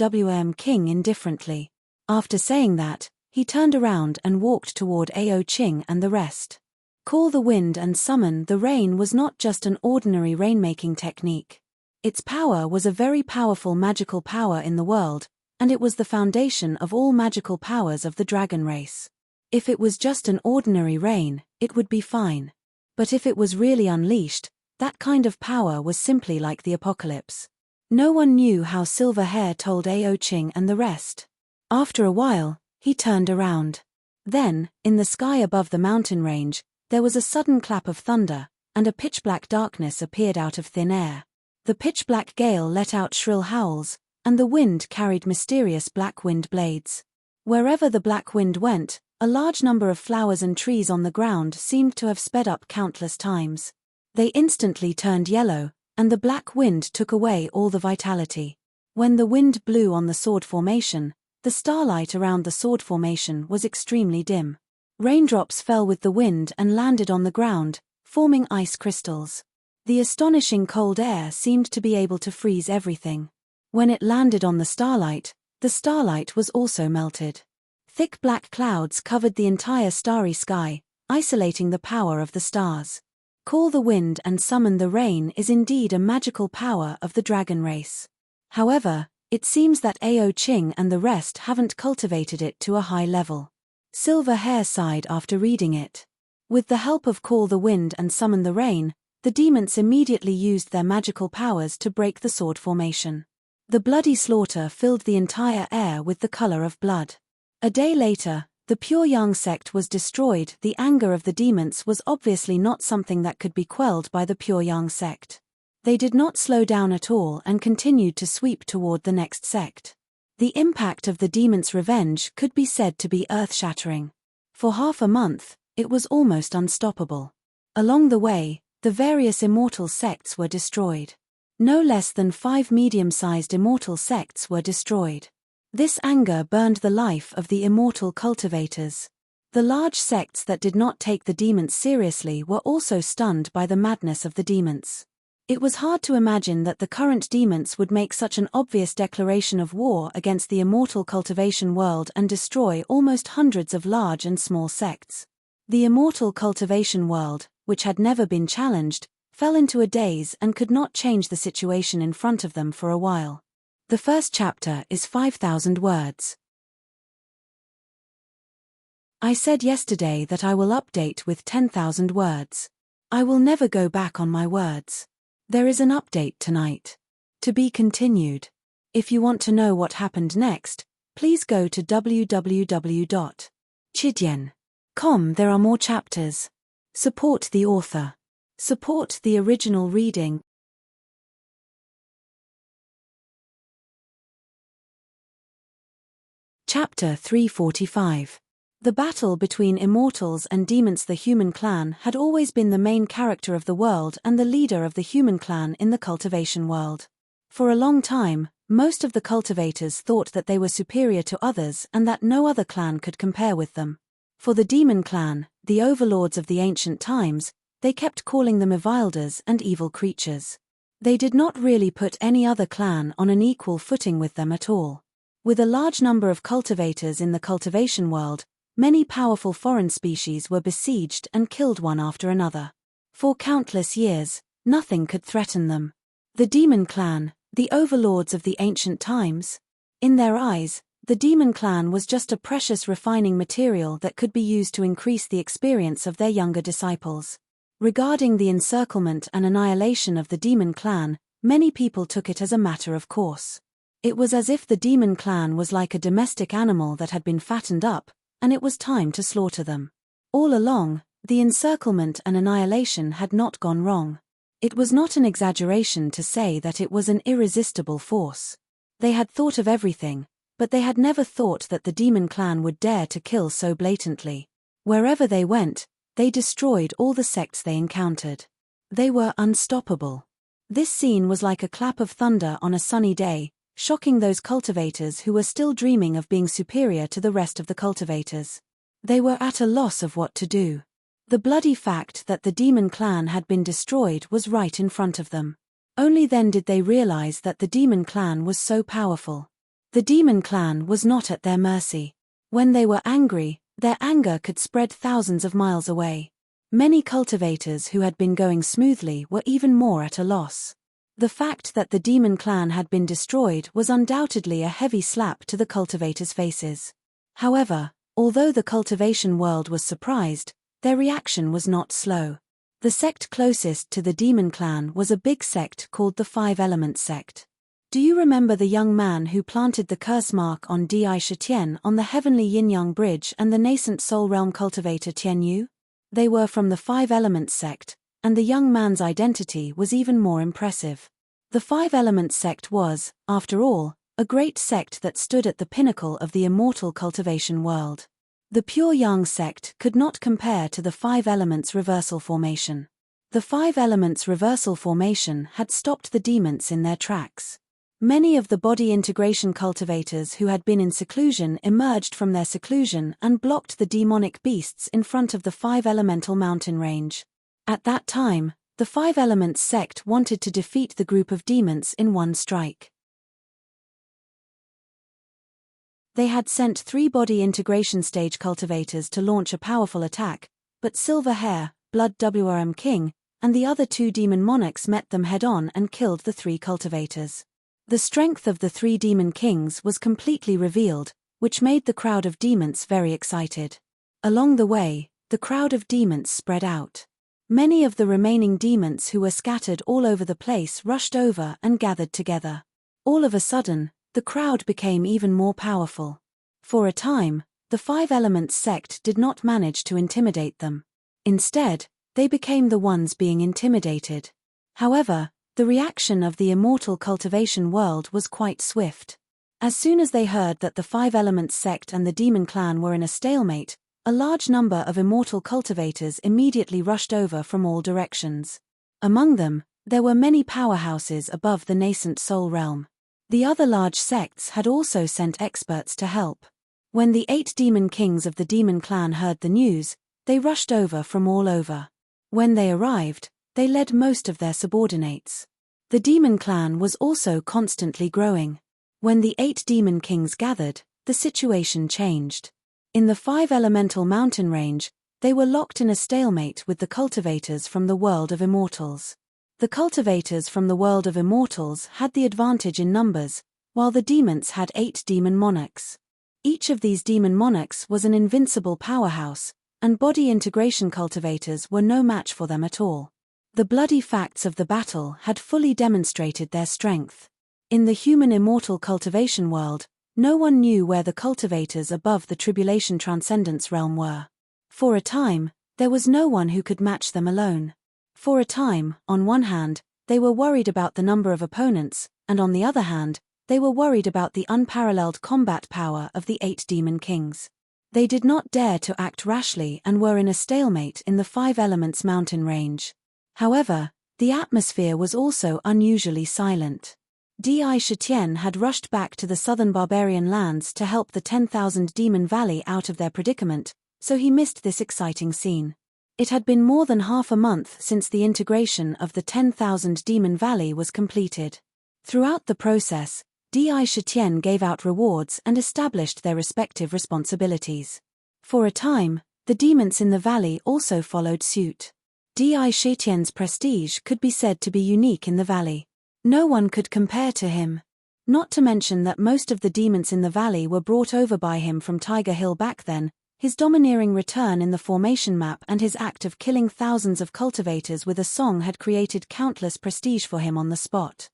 King indifferently. After saying that, he turned around and walked toward Ao Qing and the rest. Call the wind and summon the rain was not just an ordinary rainmaking technique. Its power was a very powerful magical power in the world, and it was the foundation of all magical powers of the dragon race. If it was just an ordinary rain, it would be fine. But if it was really unleashed, that kind of power was simply like the apocalypse. No one knew how Silverhair told Ao Qing and the rest. After a while, he turned around. Then, in the sky above the mountain range, there was a sudden clap of thunder, and a pitch-black darkness appeared out of thin air. The pitch-black gale let out shrill howls, and the wind carried mysterious black wind blades. Wherever the black wind went, a large number of flowers and trees on the ground seemed to have sped up countless times. They instantly turned yellow, and the black wind took away all the vitality. When the wind blew on the sword formation, the starlight around the sword formation was extremely dim. Raindrops fell with the wind and landed on the ground, forming ice crystals. The astonishing cold air seemed to be able to freeze everything. When it landed on the starlight was also melted. Thick black clouds covered the entire starry sky, isolating the power of the stars. Call the wind and summon the rain is indeed a magical power of the dragon race. However, it seems that Ao Qing and the rest haven't cultivated it to a high level. Silver Hair sighed after reading it. With the help of Call the Wind and Summon the Rain, the demons immediately used their magical powers to break the sword formation. The bloody slaughter filled the entire air with the color of blood. A day later, the Pure Yang sect was destroyed. The anger of the demons was obviously not something that could be quelled by the Pure Yang sect. They did not slow down at all and continued to sweep toward the next sect. The impact of the demons' revenge could be said to be earth-shattering. For half a month, it was almost unstoppable. Along the way, the various immortal sects were destroyed. No less than 5 medium-sized immortal sects were destroyed. This anger burned the life of the immortal cultivators. The large sects that did not take the demons seriously were also stunned by the madness of the demons. It was hard to imagine that the current demons would make such an obvious declaration of war against the immortal cultivation world and destroy almost hundreds of large and small sects. The immortal cultivation world, which had never been challenged, fell into a daze and could not change the situation in front of them for a while. The first chapter is 5,000 words. I said yesterday that I will update with 10,000 words. I will never go back on my words. There is an update tonight. To be continued. If you want to know what happened next, please go to www.chidyen.com. There are more chapters. Support the author. Support the original reading. Chapter 345. The battle between immortals and demons. The human clan had always been the main character of the world and the leader of the human clan in the cultivation world. For a long time, most of the cultivators thought that they were superior to others and that no other clan could compare with them. For the demon clan, the overlords of the ancient times, they kept calling them Evilders and evil creatures. They did not really put any other clan on an equal footing with them at all. With a large number of cultivators in the cultivation world, many powerful foreign species were besieged and killed one after another. For countless years, nothing could threaten them. The demon clan, the overlords of the ancient times. In their eyes, the demon clan was just a precious refining material that could be used to increase the experience of their younger disciples. Regarding the encirclement and annihilation of the demon clan, many people took it as a matter of course. It was as if the demon clan was like a domestic animal that had been fattened up, and it was time to slaughter them. All along, the encirclement and annihilation had not gone wrong. It was not an exaggeration to say that it was an irresistible force. They had thought of everything, but they had never thought that the demon clan would dare to kill so blatantly. Wherever they went, they destroyed all the sects they encountered. They were unstoppable. This scene was like a clap of thunder on a sunny day, shocking those cultivators who were still dreaming of being superior to the rest of the cultivators. They were at a loss of what to do. The bloody fact that the demon clan had been destroyed was right in front of them. Only then did they realize that the demon clan was so powerful. The demon clan was not at their mercy. When they were angry, their anger could spread thousands of miles away. Many cultivators who had been going smoothly were even more at a loss. The fact that the demon clan had been destroyed was undoubtedly a heavy slap to the cultivators' faces. However, although the cultivation world was surprised, their reaction was not slow. The sect closest to the demon clan was a big sect called the 5-Element sect. Do you remember the young man who planted the curse mark on Di Shitian on the heavenly yin-yang bridge and the nascent soul realm cultivator Tian Yu? They were from the 5-Element sect, and the young man's identity was even more impressive. The 5-Element sect was, after all, a great sect that stood at the pinnacle of the immortal cultivation world. The Pure Yang sect could not compare to the 5 Elements reversal formation. The 5 Elements reversal formation had stopped the demons in their tracks. Many of the body integration cultivators who had been in seclusion emerged from their seclusion and blocked the demonic beasts in front of the 5 elemental mountain range. At that time, the 5 Elements sect wanted to defeat the group of demons in one strike. They had sent 3 body integration stage cultivators to launch a powerful attack, but Silver Hair, Blood WRM King, and the other 2 demon monarchs met them head-on and killed the 3 cultivators. The strength of the 3 demon kings was completely revealed, which made the crowd of demons very excited. Along the way, the crowd of demons spread out. Many of the remaining demons who were scattered all over the place rushed over and gathered together. All of a sudden, the crowd became even more powerful. For a time, the Five Elements sect did not manage to intimidate them. Instead, they became the ones being intimidated. However, the reaction of the immortal cultivation world was quite swift. As soon as they heard that the Five Elements sect and the demon clan were in a stalemate, a large number of immortal cultivators immediately rushed over from all directions. Among them, there were many powerhouses above the nascent soul realm. The other large sects had also sent experts to help. When the 8 demon kings of the demon clan heard the news, they rushed over from all over. When they arrived, they led most of their subordinates. The demon clan was also constantly growing. When the 8 demon kings gathered, the situation changed. In the 5 elemental mountain range, they were locked in a stalemate with the cultivators from the world of immortals. The cultivators from the world of immortals had the advantage in numbers, while the demons had 8 demon monarchs. Each of these demon monarchs was an invincible powerhouse, and body integration cultivators were no match for them at all. The bloody facts of the battle had fully demonstrated their strength. In the human immortal cultivation world, no one knew where the cultivators above the tribulation transcendence realm were. For a time, there was no one who could match them alone. For a time, on one hand, they were worried about the number of opponents, and on the other hand, they were worried about the unparalleled combat power of the 8 demon kings. They did not dare to act rashly and were in a stalemate in the 5 elements mountain range. However, the atmosphere was also unusually silent. Di Shitian had rushed back to the southern barbarian lands to help the 10,000 Demon Valley out of their predicament, so he missed this exciting scene. It had been more than half a month since the integration of the 10,000 Demon Valley was completed. Throughout the process, Di Shitian gave out rewards and established their respective responsibilities. For a time, the demons in the valley also followed suit. Di Shitian's prestige could be said to be unique in the valley. No one could compare to him. Not to mention that most of the demons in the valley were brought over by him from Tiger Hill back then. His domineering return in the formation map and his act of killing thousands of cultivators with a song had created countless prestige for him on the spot.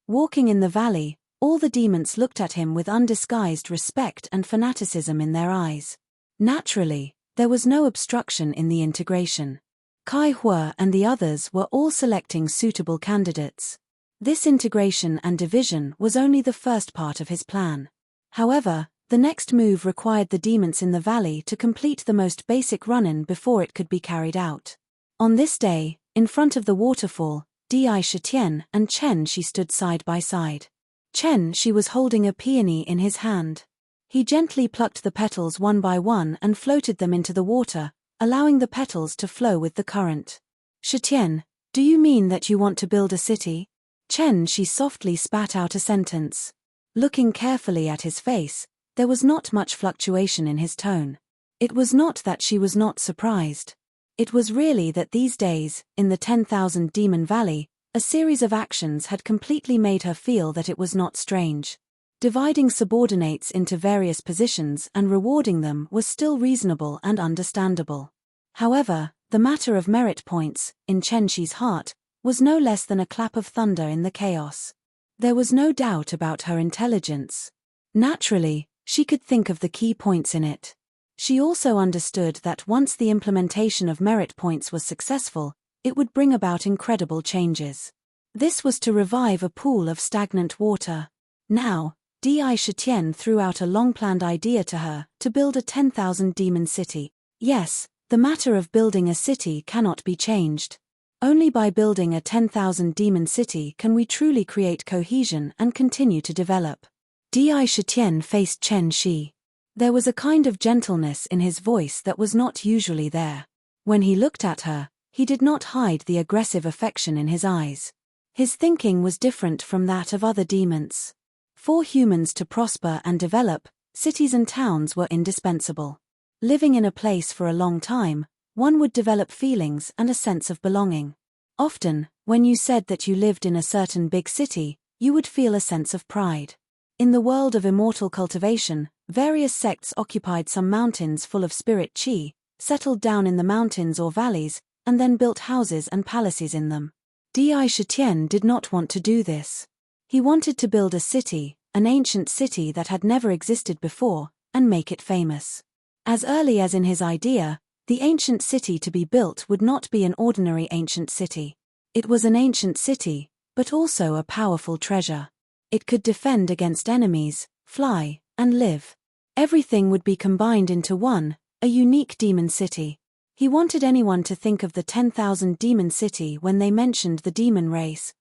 Walking in the valley, all the demons looked at him with undisguised respect and fanaticism in their eyes. Naturally, there was no obstruction in the integration. Kai Hua and the others were all selecting suitable candidates. This integration and division was only the first part of his plan. However, the next move required the demons in the valley to complete the most basic run-in before it could be carried out. On this day, in front of the waterfall, Di Shitian and Chen Shi stood side by side. Chen Shi was holding a peony in his hand. He gently plucked the petals one by one and floated them into the water, allowing the petals to flow with the current. Shitian, do you mean that you want to build a city? Chen Shi softly spat out a sentence. Looking carefully at his face, there was not much fluctuation in his tone. It was not that she was not surprised. It was really that these days, in the 10,000 Demon Valley, a series of actions had completely made her feel that it was not strange. Dividing subordinates into various positions and rewarding them was still reasonable and understandable. However, the matter of merit points, in Chen Shi's heart, was no less than a clap of thunder in the chaos. There was no doubt about her intelligence. Naturally, she could think of the key points in it. She also understood that once the implementation of merit points was successful, it would bring about incredible changes. This was to revive a pool of stagnant water. Now, Di Shitian threw out a long-planned idea to her, to build a 10,000 demon city. Yes, the matter of building a city cannot be changed. Only by building a 10,000 demon city can we truly create cohesion and continue to develop. Di Shitian faced Chen Shi. There was a kind of gentleness in his voice that was not usually there. When he looked at her, he did not hide the aggressive affection in his eyes. His thinking was different from that of other demons. For humans to prosper and develop, cities and towns were indispensable. Living in a place for a long time, one would develop feelings and a sense of belonging. Often, when you said that you lived in a certain big city, you would feel a sense of pride. In the world of immortal cultivation, various sects occupied some mountains full of spirit chi, settled down in the mountains or valleys, and then built houses and palaces in them. Di Shitian did not want to do this. He wanted to build a city, an ancient city that had never existed before, and make it famous. As early as in his idea, the ancient city to be built would not be an ordinary ancient city. It was an ancient city, but also a powerful treasure. It could defend against enemies, fly, and live. Everything would be combined into one, a unique demon city. He wanted anyone to think of the 10,000 demon city when they mentioned the demon race.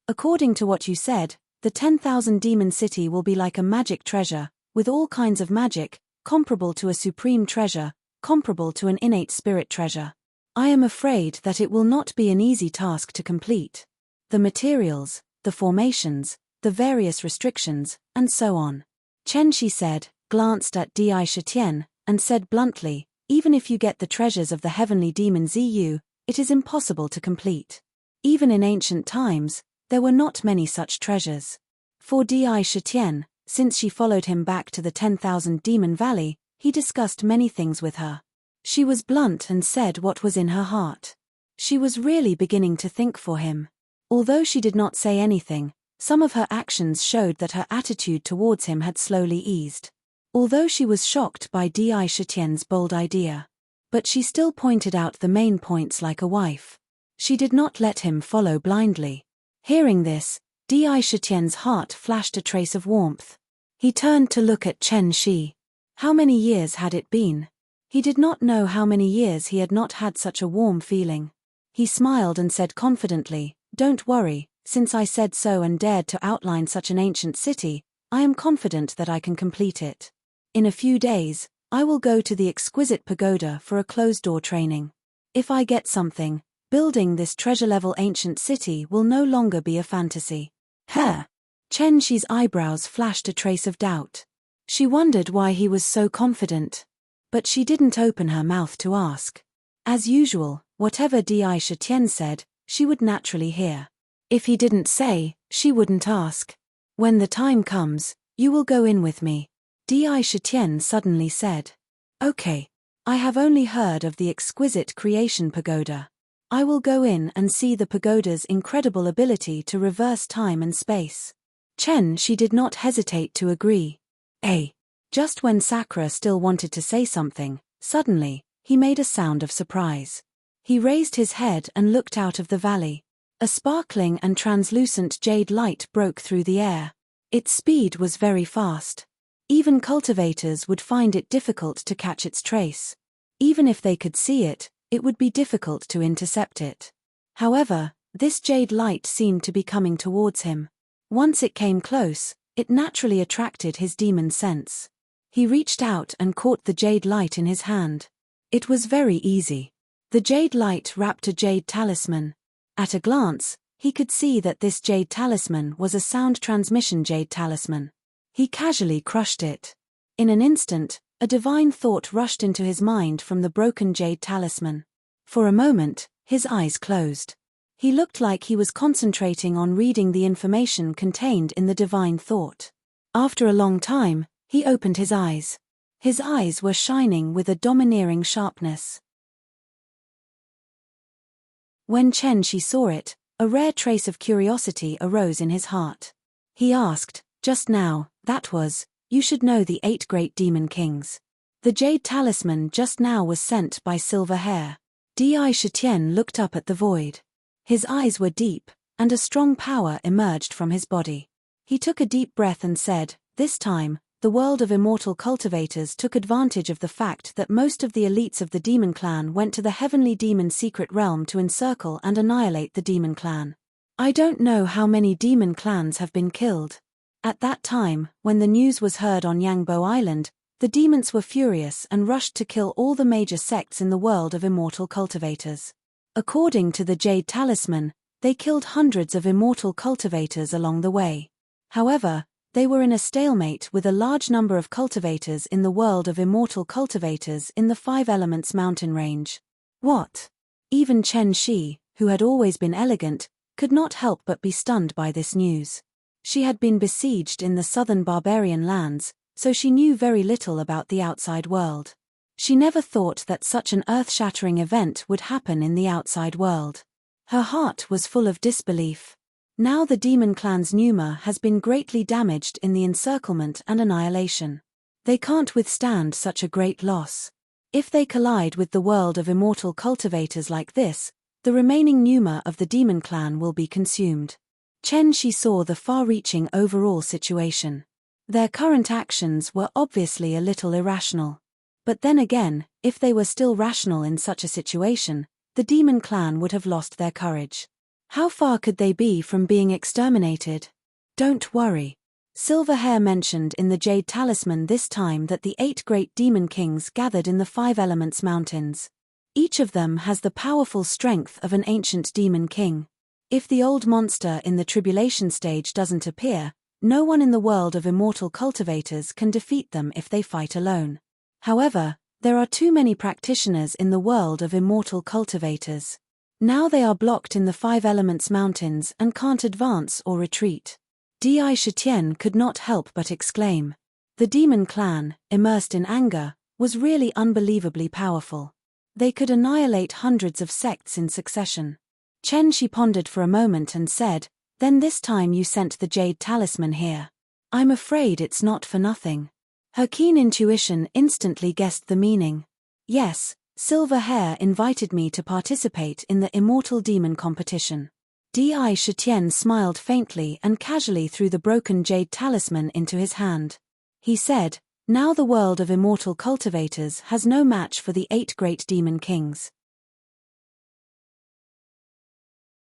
According to what you said, the 10,000 demon city will be like a magic treasure, with all kinds of magic, comparable to a supreme treasure, comparable to an innate spirit treasure. I am afraid that it will not be an easy task to complete. The materials, the formations, the various restrictions, and so on. Chen Shi said, glanced at Di Shitian, and said bluntly, even if you get the treasures of the heavenly demon Ziyu, it is impossible to complete. Even in ancient times, there were not many such treasures. For Di Shitian, since she followed him back to the 10,000 Demon Valley, he discussed many things with her. She was blunt and said what was in her heart. She was really beginning to think for him. Although she did not say anything, some of her actions showed that her attitude towards him had slowly eased. Although she was shocked by Di Shitian's bold idea. But she still pointed out the main points like a wife. She did not let him follow blindly. Hearing this, Di Shitian's heart flashed a trace of warmth. He turned to look at Chen Shi. How many years had it been? He did not know how many years he had not had such a warm feeling. He smiled and said confidently, "Don't worry, since I said so and dared to outline such an ancient city, I am confident that I can complete it. In a few days, I will go to the exquisite pagoda for a closed-door training. If I get something, building this treasure-level ancient city will no longer be a fantasy." Chen Shi's eyebrows flashed a trace of doubt. She wondered why he was so confident. But she didn't open her mouth to ask. As usual, whatever Di Shitian said, she would naturally hear. If he didn't say, she wouldn't ask. "When the time comes, you will go in with me," Di Shitian suddenly said. "Okay. I have only heard of the exquisite creation pagoda. I will go in and see the pagoda's incredible ability to reverse time and space." Chen Shi did not hesitate to agree. Just when Sakura still wanted to say something, suddenly, he made a sound of surprise. He raised his head and looked out of the valley. A sparkling and translucent jade light broke through the air. Its speed was very fast. Even cultivators would find it difficult to catch its trace. Even if they could see it, it would be difficult to intercept it. However, this jade light seemed to be coming towards him. Once it came close, it naturally attracted his demon sense. He reached out and caught the jade light in his hand. It was very easy. The jade light wrapped a jade talisman. At a glance, he could see that this jade talisman was a sound transmission jade talisman. He casually crushed it. In an instant, a divine thought rushed into his mind from the broken jade talisman. For a moment, his eyes closed. He looked like he was concentrating on reading the information contained in the divine thought. After a long time, he opened his eyes. His eyes were shining with a domineering sharpness. When Chen Shi saw it, a rare trace of curiosity arose in his heart. He asked, "Just now, that was, you should know the 8 great demon kings. The jade talisman just now was sent by Silver Hair." Di Shitian looked up at the void. His eyes were deep, and a strong power emerged from his body. He took a deep breath and said, "This time, the world of immortal cultivators took advantage of the fact that most of the elites of the demon clan went to the heavenly demon secret realm to encircle and annihilate the demon clan. I don't know how many demon clans have been killed. At that time, when the news was heard on Yangbo Island, the demons were furious and rushed to kill all the major sects in the world of immortal cultivators. According to the Jade Talisman, they killed hundreds of immortal cultivators along the way. However, they were in a stalemate with a large number of cultivators in the world of immortal cultivators in the 5 Elements mountain range. What? Even Chen Shi, who had always been elegant, could not help but be stunned by this news. She had been besieged in the southern barbarian lands, so she knew very little about the outside world. She never thought that such an earth-shattering event would happen in the outside world. Her heart was full of disbelief. Now the demon clan's pneuma has been greatly damaged in the encirclement and annihilation. They can't withstand such a great loss. If they collide with the world of immortal cultivators like this, the remaining pneuma of the demon clan will be consumed. Chen Shi saw the far-reaching overall situation. Their current actions were obviously a little irrational. But then again, if they were still rational in such a situation, the demon clan would have lost their courage. How far could they be from being exterminated? Don't worry. Silverhair mentioned in the Jade Talisman this time that the 8 great demon kings gathered in the 5 Elements Mountains. Each of them has the powerful strength of an ancient demon king. If the old monster in the tribulation stage doesn't appear, no one in the world of immortal cultivators can defeat them if they fight alone. However, there are too many practitioners in the world of immortal cultivators. Now they are blocked in the 5 Elements Mountains and can't advance or retreat. Di Shitian could not help but exclaim. The demon clan, immersed in anger, was really unbelievably powerful. They could annihilate hundreds of sects in succession. Chen Shi pondered for a moment and said, "Then this time you sent the Jade Talisman here. I'm afraid it's not for nothing." Her keen intuition instantly guessed the meaning. "Yes, Silverhair invited me to participate in the Immortal Demon competition." Di Shitian smiled faintly and casually threw the broken Jade Talisman into his hand. He said, "Now the world of immortal cultivators has no match for the 8 great demon kings.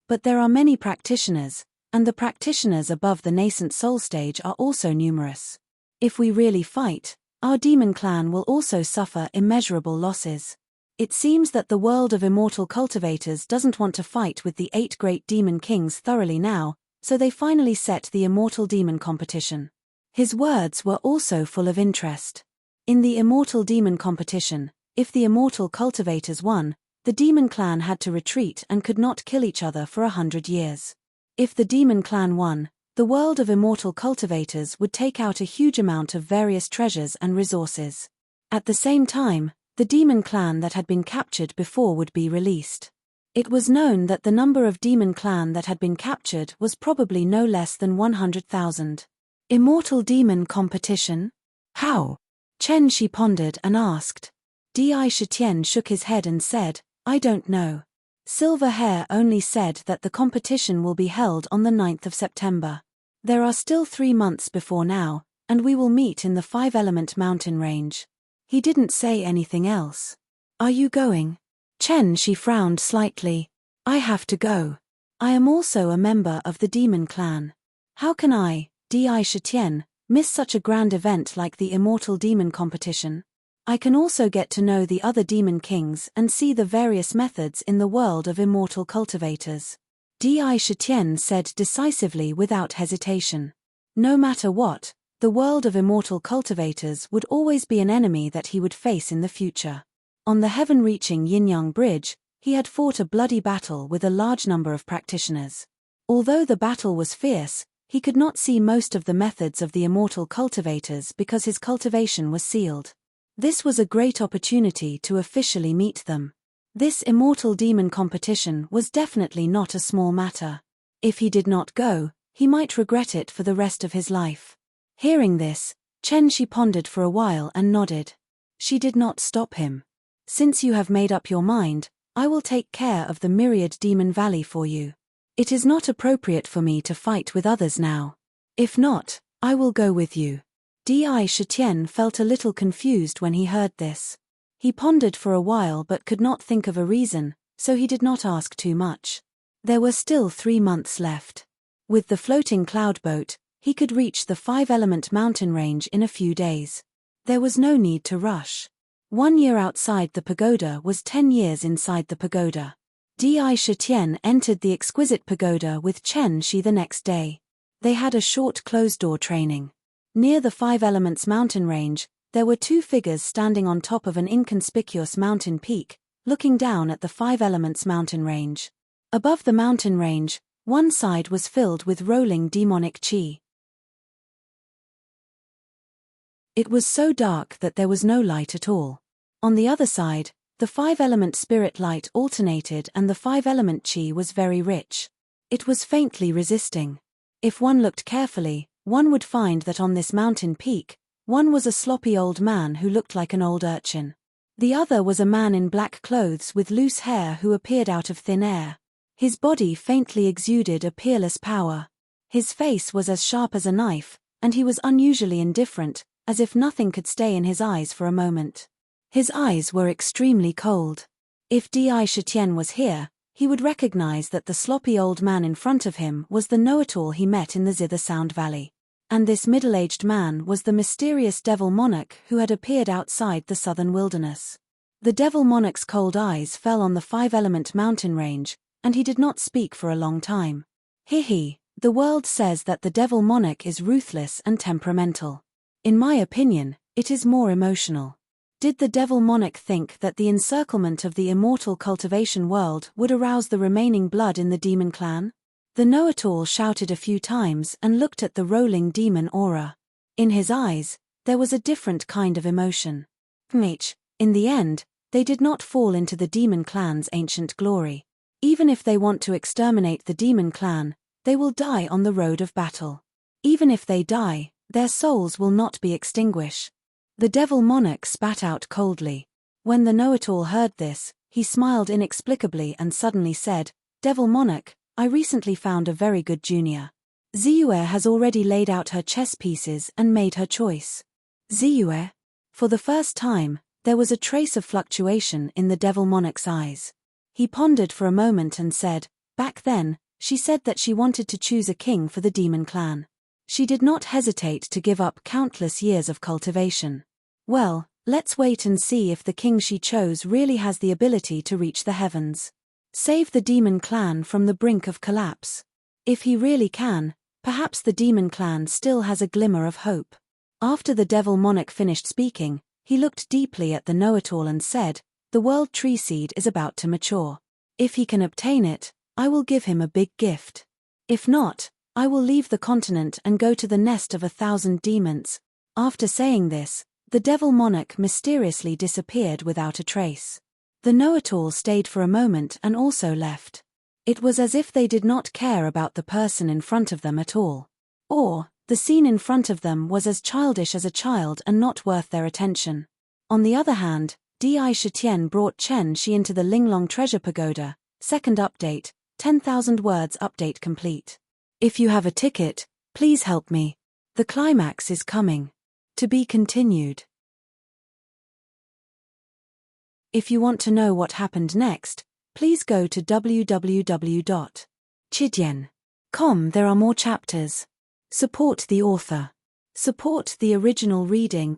But there are many practitioners, and the practitioners above the nascent soul stage are also numerous. If we really fight, our demon clan will also suffer immeasurable losses. It seems that the world of immortal cultivators doesn't want to fight with the 8 great demon kings thoroughly now, so they finally set the Immortal Demon competition." His words were also full of interest. In the Immortal Demon competition, if the immortal cultivators won, the demon clan had to retreat and could not kill each other for 100 years. If the demon clan won, the world of immortal cultivators would take out a huge amount of various treasures and resources. At the same time, the demon clan that had been captured before would be released. It was known that the number of demon clan that had been captured was probably no less than 100,000. Immortal Demon competition? How? Chen Shi pondered and asked. Di Shitian shook his head and said, "I don't know. Silverhair only said that the competition will be held on the 9th of September. There are still 3 months before now, and we will meet in the 5-element mountain range." He didn't say anything else. "Are you going?" Chen Shi frowned slightly. "I have to go. I am also a member of the demon clan. How can I, Di Shitian, miss such a grand event like the Immortal Demon competition? I can also get to know the other demon kings and see the various methods in the world of immortal cultivators." Di Shitian said decisively without hesitation. No matter what, the world of immortal cultivators would always be an enemy that he would face in the future. On the heaven-reaching Yin-Yang Bridge, he had fought a bloody battle with a large number of practitioners. Although the battle was fierce, he could not see most of the methods of the immortal cultivators because his cultivation was sealed. This was a great opportunity to officially meet them. This Immortal Demon competition was definitely not a small matter. If he did not go, he might regret it for the rest of his life. Hearing this, Chen Shi pondered for a while and nodded. She did not stop him. "Since you have made up your mind, I will take care of the Myriad Demon Valley for you. It is not appropriate for me to fight with others now. If not, I will go with you." Di Shitian felt a little confused when he heard this. He pondered for a while but could not think of a reason, so he did not ask too much. There were still 3 months left. With the floating cloud boat, he could reach the 5-element mountain range in a few days. There was no need to rush. 1 year outside the pagoda was 10 years inside the pagoda. Di Shitian entered the exquisite pagoda with Chen Shi the next day. They had a short closed-door training. Near the 5 Elements mountain range, there were 2 figures standing on top of an inconspicuous mountain peak, looking down at the 5 Elements mountain range. Above the mountain range, One side was filled with rolling demonic chi. It was so dark that there was no light at all. On the other side, the 5-element spirit light alternated and the 5-element chi was very rich. It was faintly resisting. If one looked carefully, one would find that on this mountain peak, one was a sloppy old man who looked like an old urchin. The other was a man in black clothes with loose hair who appeared out of thin air. His body faintly exuded a peerless power. His face was as sharp as a knife, and he was unusually indifferent, as if nothing could stay in his eyes for a moment. His eyes were extremely cold. If Di Shitian was here, he would recognize that the sloppy old man in front of him was the know-it-all he met in the Zither Sound Valley. And this middle-aged man was the mysterious devil monarch who had appeared outside the southern wilderness. The devil monarch's cold eyes fell on the 5-element mountain range, and he did not speak for a long time. The world says that the devil monarch is ruthless and temperamental. In my opinion, it is more emotional. Did the devil monarch think that the encirclement of the immortal cultivation world would arouse the remaining blood in the demon clan? The know-it-all shouted a few times and looked at the rolling demon aura. In his eyes, there was a different kind of emotion. In the end, they did not fall into the demon clan's ancient glory. Even if they want to exterminate the demon clan, they will die on the road of battle. Even if they die, their souls will not be extinguished. The devil monarch spat out coldly. When the know-it-all heard this, he smiled inexplicably and suddenly said, "Devil monarch, I recently found a very good junior. Ziyue has already laid out her chess pieces and made her choice." Ziyue? For the first time, there was a trace of fluctuation in the devil monarch's eyes. He pondered for a moment and said, "Back then, she said that she wanted to choose a king for the demon clan. She did not hesitate to give up countless years of cultivation. Well, let's wait and see if the king she chose really has the ability to reach the heavens. Save the demon clan from the brink of collapse. If he really can, perhaps the demon clan still has a glimmer of hope." After the devil monarch finished speaking, he looked deeply at the know-it-all and said, "The world tree seed is about to mature. If he can obtain it, I will give him a big gift. If not, I will leave the continent and go to the nest of 1,000 demons." After saying this, the devil monarch mysteriously disappeared without a trace. The know-it-all stayed for a moment and also left. It was as if they did not care about the person in front of them at all. Or, the scene in front of them was as childish as a child and not worth their attention. On the other hand, Di Shitian brought Chen Shi into the Linglong Treasure Pagoda. Second update, 10,000 words update complete. If you have a ticket, please help me. The climax is coming. To be continued. If you want to know what happened next, please go to www.chidian.com. There are more chapters. Support the author. Support the original reading.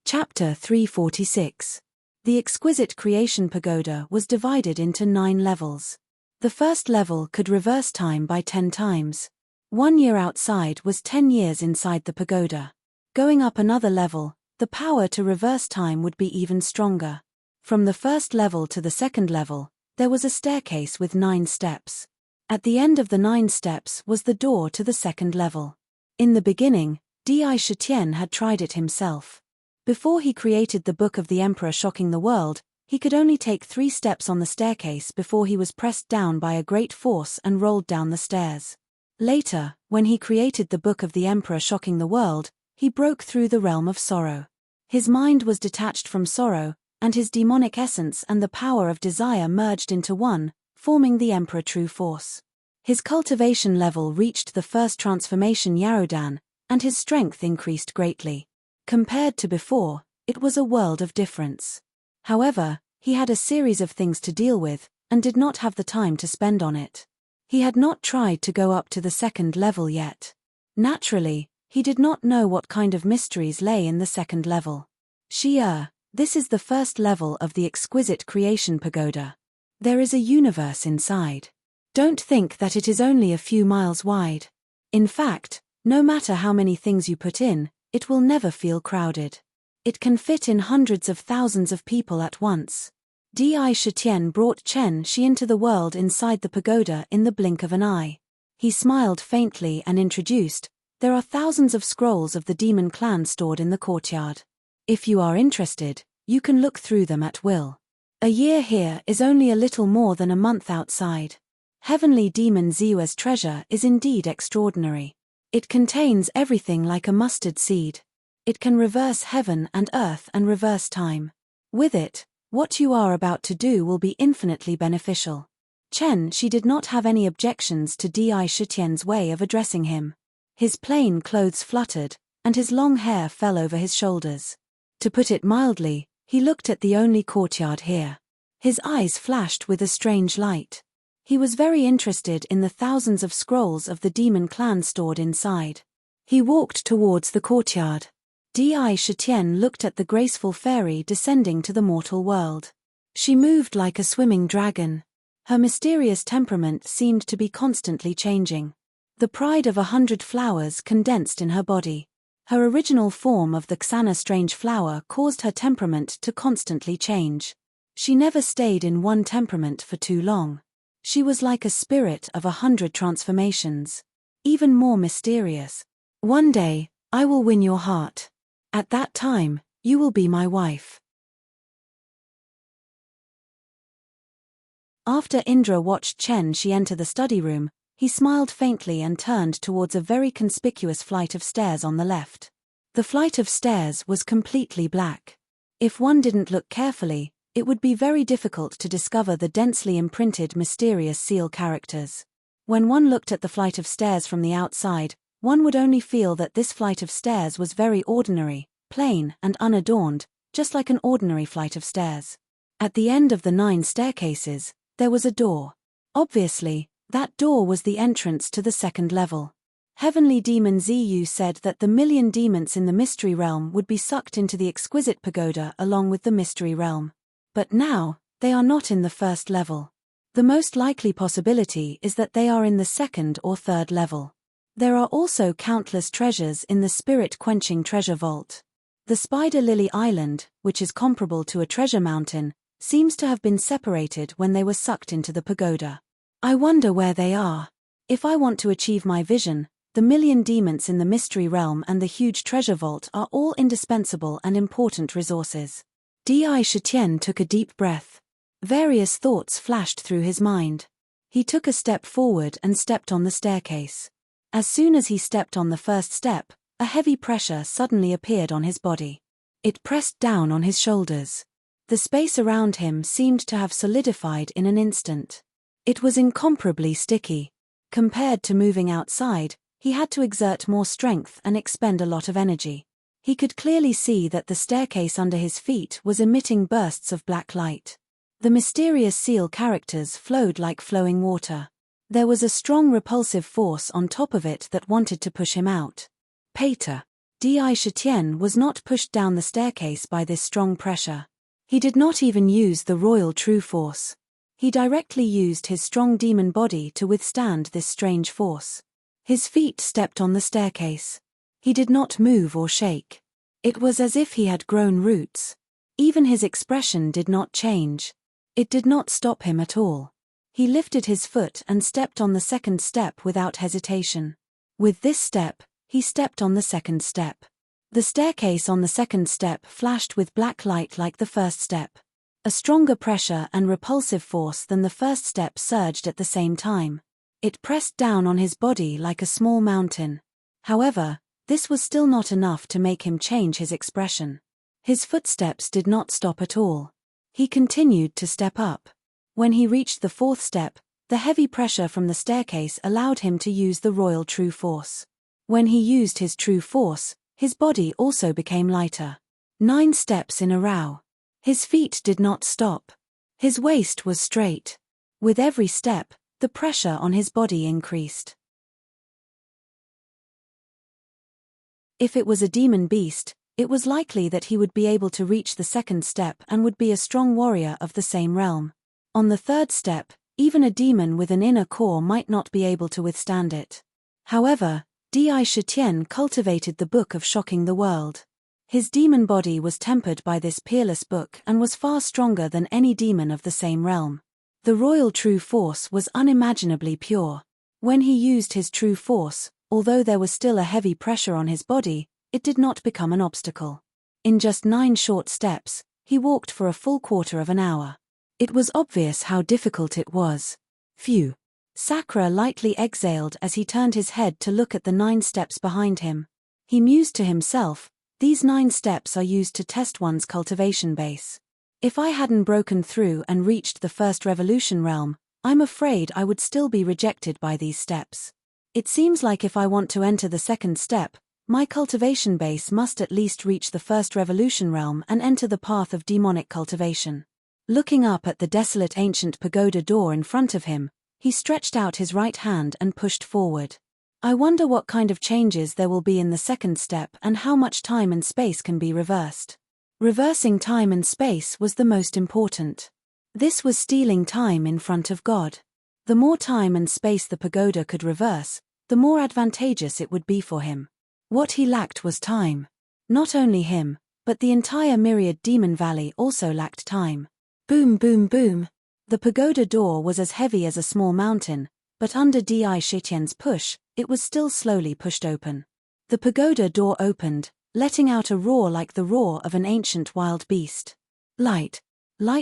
Chapter 346. The Exquisite Creation Pagoda was divided into 9 levels. The first level could reverse time by 10 times. 1 year outside was 10 years inside the pagoda. Going up another level, the power to reverse time would be even stronger. From the first level to the second level, there was a staircase with 9 steps. At the end of the 9 steps was the door to the second level. In the beginning, Di Shitian had tried it himself. Before he created the Book of the Emperor Shocking the World, he could only take 3 steps on the staircase before he was pressed down by a great force and rolled down the stairs. Later, when he created the Book of the Emperor Shocking the World, he broke through the realm of sorrow. His mind was detached from sorrow, and his demonic essence and the power of desire merged into one, forming the Emperor True Force. His cultivation level reached the first transformation Yarudan, and his strength increased greatly. Compared to before, it was a world of difference. However, he had a series of things to deal with, and did not have the time to spend on it. He had not tried to go up to the second level yet. Naturally, he did not know what kind of mysteries lay in the second level. This is the first level of the Exquisite Creation Pagoda. There is a universe inside. Don't think that it is only a few miles wide. In fact, no matter how many things you put in, it will never feel crowded. It can fit in hundreds of thousands of people at once. Di Shitian brought Chen Shi into the world inside the pagoda in the blink of an eye. He smiled faintly and introduced, "There are thousands of scrolls of the demon clan stored in the courtyard. If you are interested, you can look through them at will. A year here is only a little more than a month outside. Heavenly Demon Ziu's treasure is indeed extraordinary. It contains everything like a mustard seed. It can reverse heaven and earth and reverse time. With it, what you are about to do will be infinitely beneficial." Chen Shi did not have any objections to Di Shitian's way of addressing him. His plain clothes fluttered, and his long hair fell over his shoulders. To put it mildly, he looked at the only courtyard here. His eyes flashed with a strange light. He was very interested in the thousands of scrolls of the demon clan stored inside. He walked towards the courtyard. Di Shitian looked at the graceful fairy descending to the mortal world. She moved like a swimming dragon. Her mysterious temperament seemed to be constantly changing. The pride of 100 flowers condensed in her body. Her original form of the Xana strange flower caused her temperament to constantly change. She never stayed in one temperament for too long. She was like a spirit of 100 transformations. Even more mysterious. "One day, I will win your heart. At that time, you will be my wife." After Indra watched Chen Shi enter the study room, he smiled faintly and turned towards a very conspicuous flight of stairs on the left. The flight of stairs was completely black. If one didn't look carefully, it would be very difficult to discover the densely imprinted mysterious seal characters. When one looked at the flight of stairs from the outside, one would only feel that this flight of stairs was very ordinary, plain and unadorned, just like an ordinary flight of stairs. At the end of the 9 staircases, there was a door. Obviously, that door was the entrance to the second level. Heavenly Demon Ziyu said that the million demons in the mystery realm would be sucked into the exquisite pagoda along with the mystery realm. But now, they are not in the first level. The most likely possibility is that they are in the second or third level. There are also countless treasures in the spirit-quenching treasure vault. The Spider Lily Island, which is comparable to a treasure mountain, seems to have been separated when they were sucked into the pagoda. I wonder where they are. If I want to achieve my vision, the million demons in the mystery realm and the huge treasure vault are all indispensable and important resources. Di Shitian took a deep breath. Various thoughts flashed through his mind. He took a step forward and stepped on the staircase. As soon as he stepped on the first step, a heavy pressure suddenly appeared on his body. It pressed down on his shoulders. The space around him seemed to have solidified in an instant. It was incomparably sticky. Compared to moving outside, he had to exert more strength and expend a lot of energy. He could clearly see that the staircase under his feet was emitting bursts of black light. The mysterious seal characters flowed like flowing water. There was a strong repulsive force on top of it that wanted to push him out. Pater. Di Shitian was not pushed down the staircase by this strong pressure. He did not even use the royal true force. He directly used his strong demon body to withstand this strange force. His feet stepped on the staircase. He did not move or shake. It was as if he had grown roots. Even his expression did not change. It did not stop him at all. He lifted his foot and stepped on the second step without hesitation. With this step, he stepped on the second step. The staircase on the second step flashed with black light like the first step. A stronger pressure and repulsive force than the first step surged at the same time. It pressed down on his body like a small mountain. However, this was still not enough to make him change his expression. His footsteps did not stop at all. He continued to step up. When he reached the fourth step, the heavy pressure from the staircase allowed him to use the royal true force. When he used his true force, his body also became lighter. 9 steps in a row. His feet did not stop. His waist was straight. With every step, the pressure on his body increased. If it was a demon beast, it was likely that he would be able to reach the second step and would be a strong warrior of the same realm. On the third step, even a demon with an inner core might not be able to withstand it. However, Di Shitian cultivated the book of shocking the world. His demon body was tempered by this peerless book and was far stronger than any demon of the same realm. The royal true force was unimaginably pure. When he used his true force, although there was still a heavy pressure on his body, it did not become an obstacle. In just 9 short steps, he walked for a full quarter of an hour. It was obvious how difficult it was. Phew. Sakura lightly exhaled as he turned his head to look at the 9 steps behind him. He mused to himself, these 9 steps are used to test one's cultivation base. If I hadn't broken through and reached the first revolution realm, I'm afraid I would still be rejected by these steps. It seems like if I want to enter the second step, my cultivation base must at least reach the first revolution realm and enter the path of demonic cultivation. Looking up at the desolate ancient pagoda door in front of him, he stretched out his right hand and pushed forward. I wonder what kind of changes there will be in the second step and how much time and space can be reversed. Reversing time and space was the most important. This was stealing time in front of God. The more time and space the pagoda could reverse, the more advantageous it would be for him. What he lacked was time. Not only him, but the entire myriad demon valley also lacked time. Boom boom boom. The pagoda door was as heavy as a small mountain, but under Di Shitian's push, it was still slowly pushed open. The pagoda door opened, letting out a roar like the roar of an ancient wild beast. Light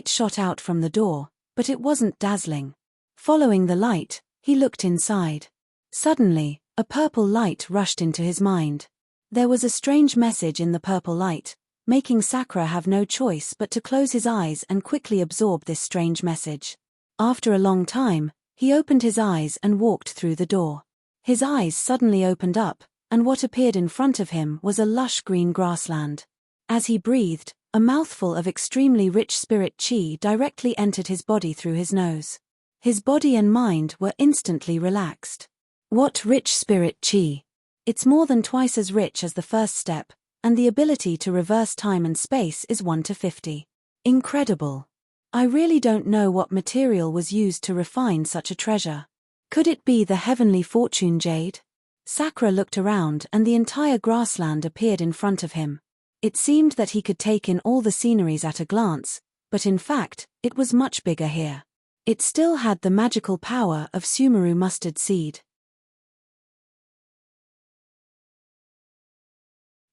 shot out from the door, but it wasn't dazzling. Following the light, he looked inside. Suddenly, a purple light rushed into his mind. There was a strange message in the purple light, making Sakura have no choice but to close his eyes and quickly absorb this strange message. After a long time, he opened his eyes and walked through the door. His eyes suddenly opened up, and what appeared in front of him was a lush green grassland. As he breathed, a mouthful of extremely rich spirit chi directly entered his body through his nose. His body and mind were instantly relaxed. What rich spirit chi! It's more than twice as rich as the first step, and the ability to reverse time and space is 1 to 50. Incredible. I really don't know what material was used to refine such a treasure. Could it be the heavenly fortune jade? Sakura looked around and the entire grassland appeared in front of him. It seemed that he could take in all the sceneries at a glance, but in fact, it was much bigger here. It still had the magical power of Sumeru mustard seed.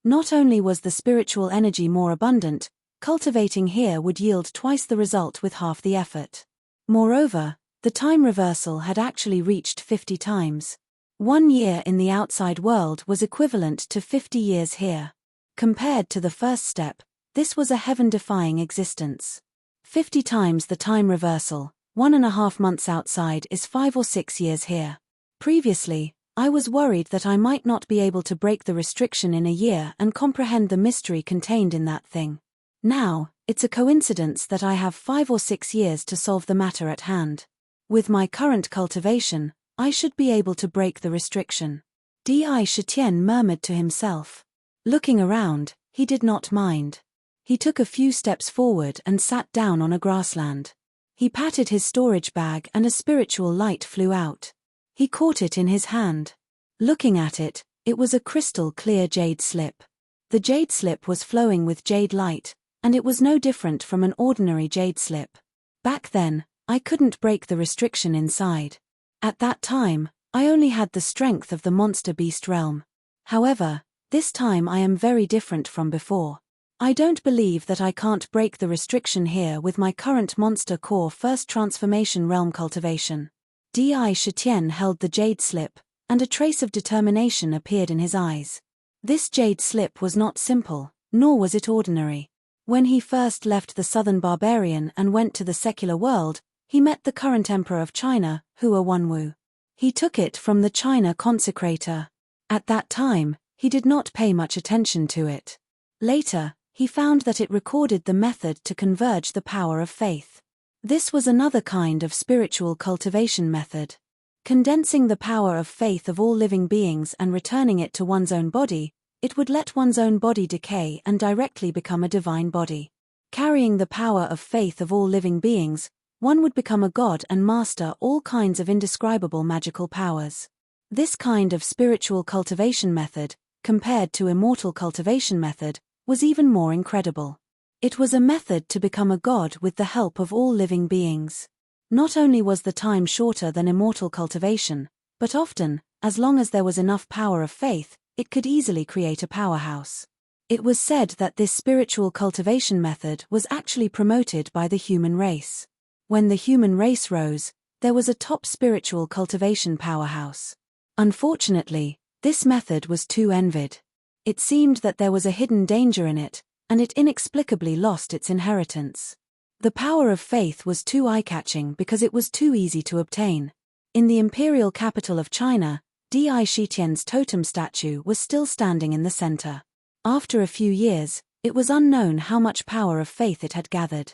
Not only was the spiritual energy more abundant, cultivating here would yield twice the result with half the effort. Moreover, the time reversal had actually reached 50 times. 1 year in the outside world was equivalent to 50 years here. Compared to the first step, this was a heaven-defying existence. 50 times the time reversal, 1.5 months outside is 5 or 6 years here. Previously, I was worried that I might not be able to break the restriction in a year and comprehend the mystery contained in that thing. Now, it's a coincidence that I have 5 or 6 years to solve the matter at hand. With my current cultivation, I should be able to break the restriction. Di Shitian murmured to himself. Looking around, he did not mind. He took a few steps forward and sat down on a grassland. He patted his storage bag and a spiritual light flew out. He caught it in his hand. Looking at it, it was a crystal-clear jade slip. The jade slip was flowing with jade light, and it was no different from an ordinary jade slip. Back then, I couldn't break the restriction inside. At that time, I only had the strength of the monster beast realm. However, this time I am very different from before. I don't believe that I can't break the restriction here with my current monster core first transformation realm cultivation. Di Shitian held the jade slip, and a trace of determination appeared in his eyes. This jade slip was not simple, nor was it ordinary. When he first left the southern barbarian and went to the secular world, he met the current emperor of China, Hua Wanwu. He took it from the China consecrator. At that time, he did not pay much attention to it. Later, he found that it recorded the method to converge the power of faith. This was another kind of spiritual cultivation method. Condensing the power of faith of all living beings and returning it to one's own body, it would let one's own body decay and directly become a divine body. Carrying the power of faith of all living beings, one would become a god and master all kinds of indescribable magical powers. This kind of spiritual cultivation method, compared to immortal cultivation method, was even more incredible. It was a method to become a god with the help of all living beings. Not only was the time shorter than immortal cultivation, but often, as long as there was enough power of faith, it could easily create a powerhouse. It was said that this spiritual cultivation method was actually promoted by the human race. When the human race rose, there was a top spiritual cultivation powerhouse. Unfortunately, this method was too envied. It seemed that there was a hidden danger in it, and it inexplicably lost its inheritance. The power of faith was too eye-catching because it was too easy to obtain. In the imperial capital of China, Di Shitian's totem statue was still standing in the center. After a few years, it was unknown how much power of faith it had gathered.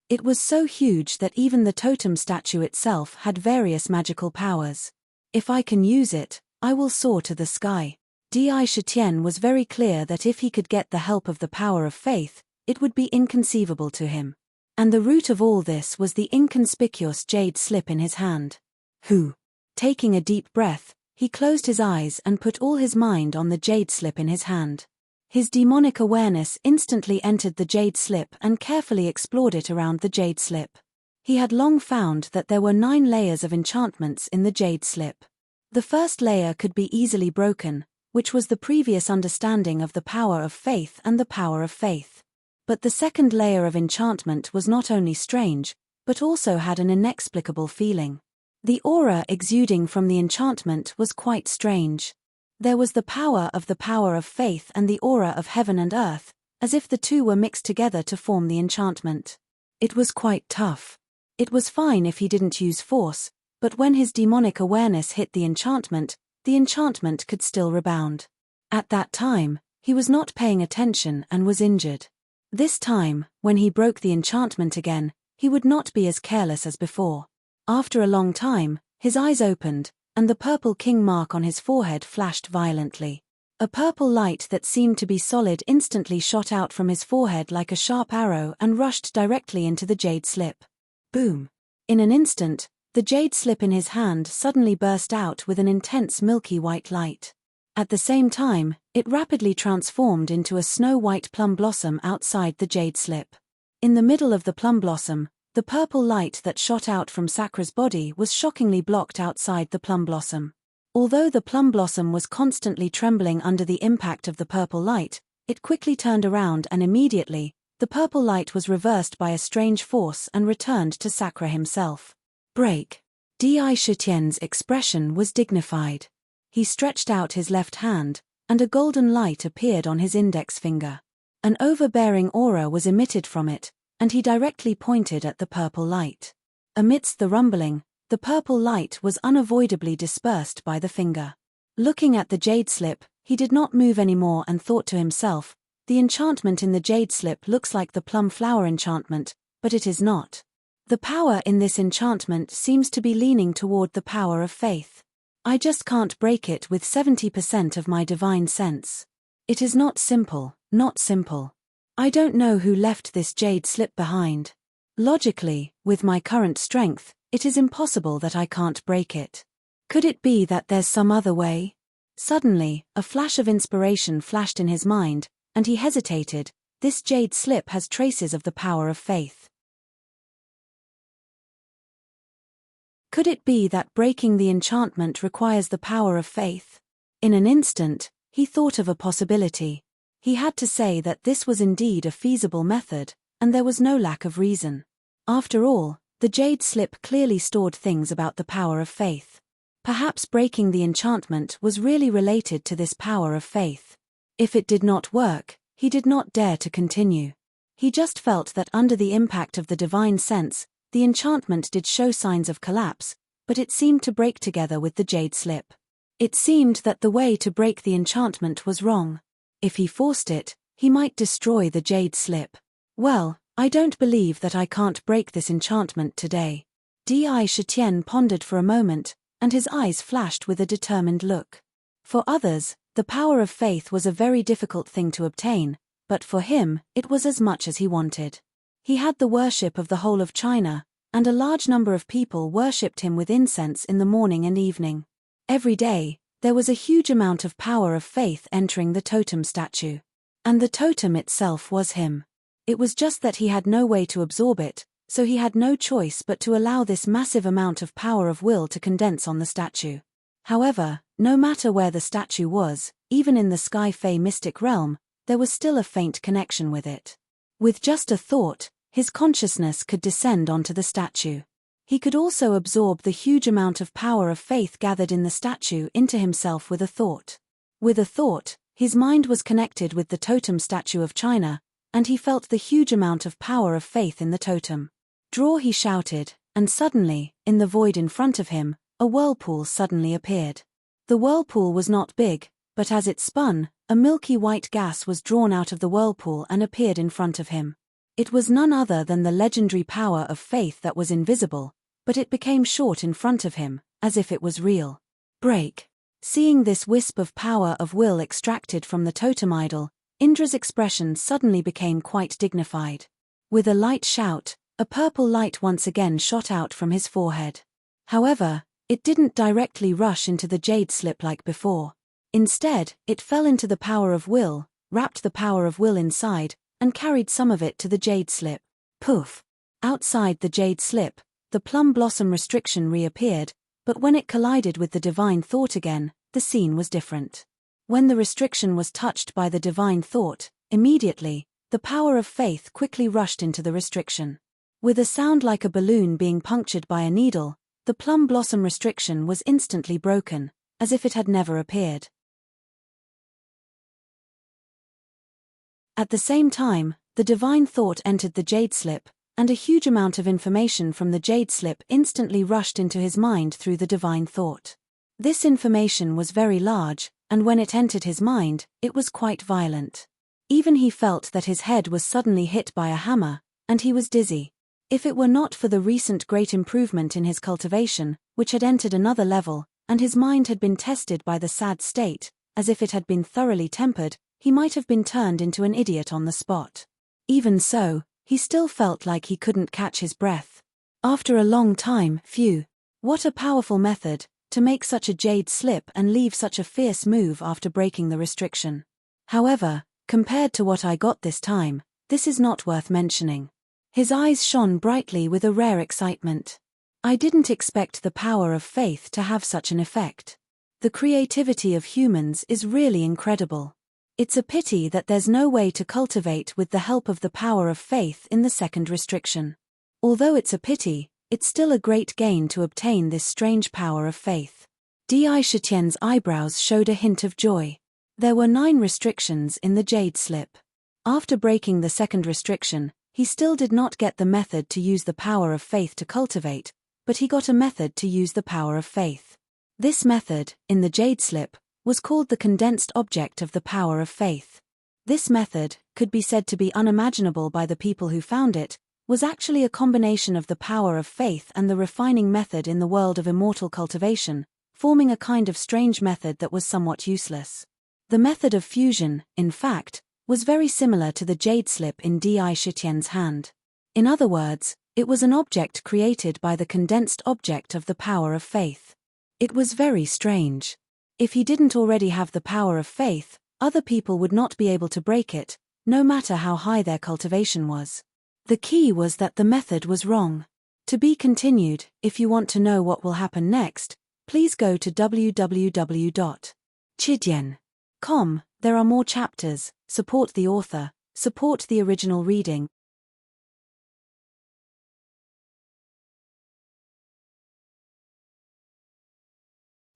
It was so huge that even the totem statue itself had various magical powers. If I can use it, I will soar to the sky. Di Shitian was very clear that if he could get the help of the power of faith, it would be inconceivable to him. And the root of all this was the inconspicuous jade slip in his hand. Taking a deep breath, he closed his eyes and put all his mind on the jade slip in his hand. His demonic awareness instantly entered the jade slip and carefully explored it around the jade slip. He had long found that there were 9 layers of enchantments in the jade slip. The first layer could be easily broken, which was the previous understanding of the power of faith and the power of faith. But the second layer of enchantment was not only strange, but also had an inexplicable feeling. The aura exuding from the enchantment was quite strange. There was the power of faith and the aura of heaven and earth, as if the two were mixed together to form the enchantment. It was quite tough. It was fine if he didn't use force, but when his demonic awareness hit the enchantment could still rebound. At that time, he was not paying attention and was injured. This time, when he broke the enchantment again, he would not be as careless as before. After a long time, his eyes opened, and the purple king mark on his forehead flashed violently. A purple light that seemed to be solid instantly shot out from his forehead like a sharp arrow and rushed directly into the jade slip. Boom! In an instant, the jade slip in his hand suddenly burst out with an intense milky white light. At the same time, it rapidly transformed into a snow-white plum blossom outside the jade slip. In the middle of the plum blossom, the purple light that shot out from Sakra's body was shockingly blocked outside the plum blossom. Although the plum blossom was constantly trembling under the impact of the purple light, it quickly turned around and immediately, the purple light was reversed by a strange force and returned to Sakra himself. Break. Di Shitian's expression was dignified. He stretched out his left hand, and a golden light appeared on his index finger. An overbearing aura was emitted from it, and he directly pointed at the purple light. Amidst the rumbling, the purple light was unavoidably dispersed by the finger. Looking at the jade slip, he did not move anymore and thought to himself, the enchantment in the jade slip looks like the plum flower enchantment, but it is not. The power in this enchantment seems to be leaning toward the power of faith. I just can't break it with 70% of my divine sense. It is not simple, not simple. I don't know who left this jade slip behind. Logically, with my current strength, it is impossible that I can't break it. Could it be that there's some other way? Suddenly, a flash of inspiration flashed in his mind, and he hesitated. This jade slip has traces of the power of faith. Could it be that breaking the enchantment requires the power of faith? In an instant, he thought of a possibility. He had to say that this was indeed a feasible method, and there was no lack of reason. After all, the jade slip clearly stored things about the power of faith. Perhaps breaking the enchantment was really related to this power of faith. If it did not work, he did not dare to continue. He just felt that under the impact of the divine sense, the enchantment did show signs of collapse, but it seemed to break together with the jade slip. It seemed that the way to break the enchantment was wrong. If he forced it, he might destroy the jade slip. Well, I don't believe that I can't break this enchantment today. Di Shitian pondered for a moment, and his eyes flashed with a determined look. For others, the power of faith was a very difficult thing to obtain, but for him, it was as much as he wanted. He had the worship of the whole of China, and a large number of people worshipped him with incense in the morning and evening. Every day, There was a huge amount of power of faith entering the totem statue. And the totem itself was him. It was just that he had no way to absorb it, so he had no choice but to allow this massive amount of power of will to condense on the statue. However, no matter where the statue was, even in the sky-fae mystic realm, there was still a faint connection with it. With just a thought, his consciousness could descend onto the statue. He could also absorb the huge amount of power of faith gathered in the statue into himself with a thought. With a thought, his mind was connected with the totem statue of China, and he felt the huge amount of power of faith in the totem. Draw, he shouted, and suddenly, in the void in front of him, a whirlpool suddenly appeared. The whirlpool was not big, but as it spun, a milky white gas was drawn out of the whirlpool and appeared in front of him. It was none other than the legendary power of faith that was invisible, but it became short in front of him, as if it was real. Break. Seeing this wisp of power of will extracted from the totem idol, Indra's expression suddenly became quite dignified. With a light shout, a purple light once again shot out from his forehead. However, it didn't directly rush into the jade slip like before. Instead, it fell into the power of will, wrapped the power of will inside, and carried some of it to the jade slip. Poof! Outside the jade slip, the plum blossom restriction reappeared, but when it collided with the divine thought again, the scene was different. When the restriction was touched by the divine thought, immediately, the power of faith quickly rushed into the restriction. With a sound like a balloon being punctured by a needle, the plum blossom restriction was instantly broken, as if it had never appeared. At the same time, the divine thought entered the jade slip, and a huge amount of information from the jade slip instantly rushed into his mind through the divine thought. This information was very large, and when it entered his mind, it was quite violent. Even he felt that his head was suddenly hit by a hammer, and he was dizzy. If it were not for the recent great improvement in his cultivation, which had entered another level, and his mind had been tested by the sad state, as if it had been thoroughly tempered, he might have been turned into an idiot on the spot. Even so, he still felt like he couldn't catch his breath. After a long time, phew. What a powerful method, to make such a jade slip and leave such a fierce move after breaking the restriction. However, compared to what I got this time, this is not worth mentioning. His eyes shone brightly with a rare excitement. I didn't expect the power of faith to have such an effect. The creativity of humans is really incredible. It's a pity that there's no way to cultivate with the help of the power of faith in the second restriction. Although it's a pity, it's still a great gain to obtain this strange power of faith. Di Shitian's eyebrows showed a hint of joy. There were 9 restrictions in the jade slip. After breaking the second restriction, he still did not get the method to use the power of faith to cultivate, but he got a method to use the power of faith. This method, in the jade slip, was called the condensed object of the power of faith. This method, could be said to be unimaginable by the people who found it, was actually a combination of the power of faith and the refining method in the world of immortal cultivation, forming a kind of strange method that was somewhat useless. The method of fusion, in fact, was very similar to the jade slip in Di Shitian's hand. In other words, it was an object created by the condensed object of the power of faith. It was very strange. If he didn't already have the power of faith, other people would not be able to break it, no matter how high their cultivation was. The key was that the method was wrong. To be continued. If you want to know what will happen next, please go to www.chidian.com. There are more chapters. Support the author. Support the original reading.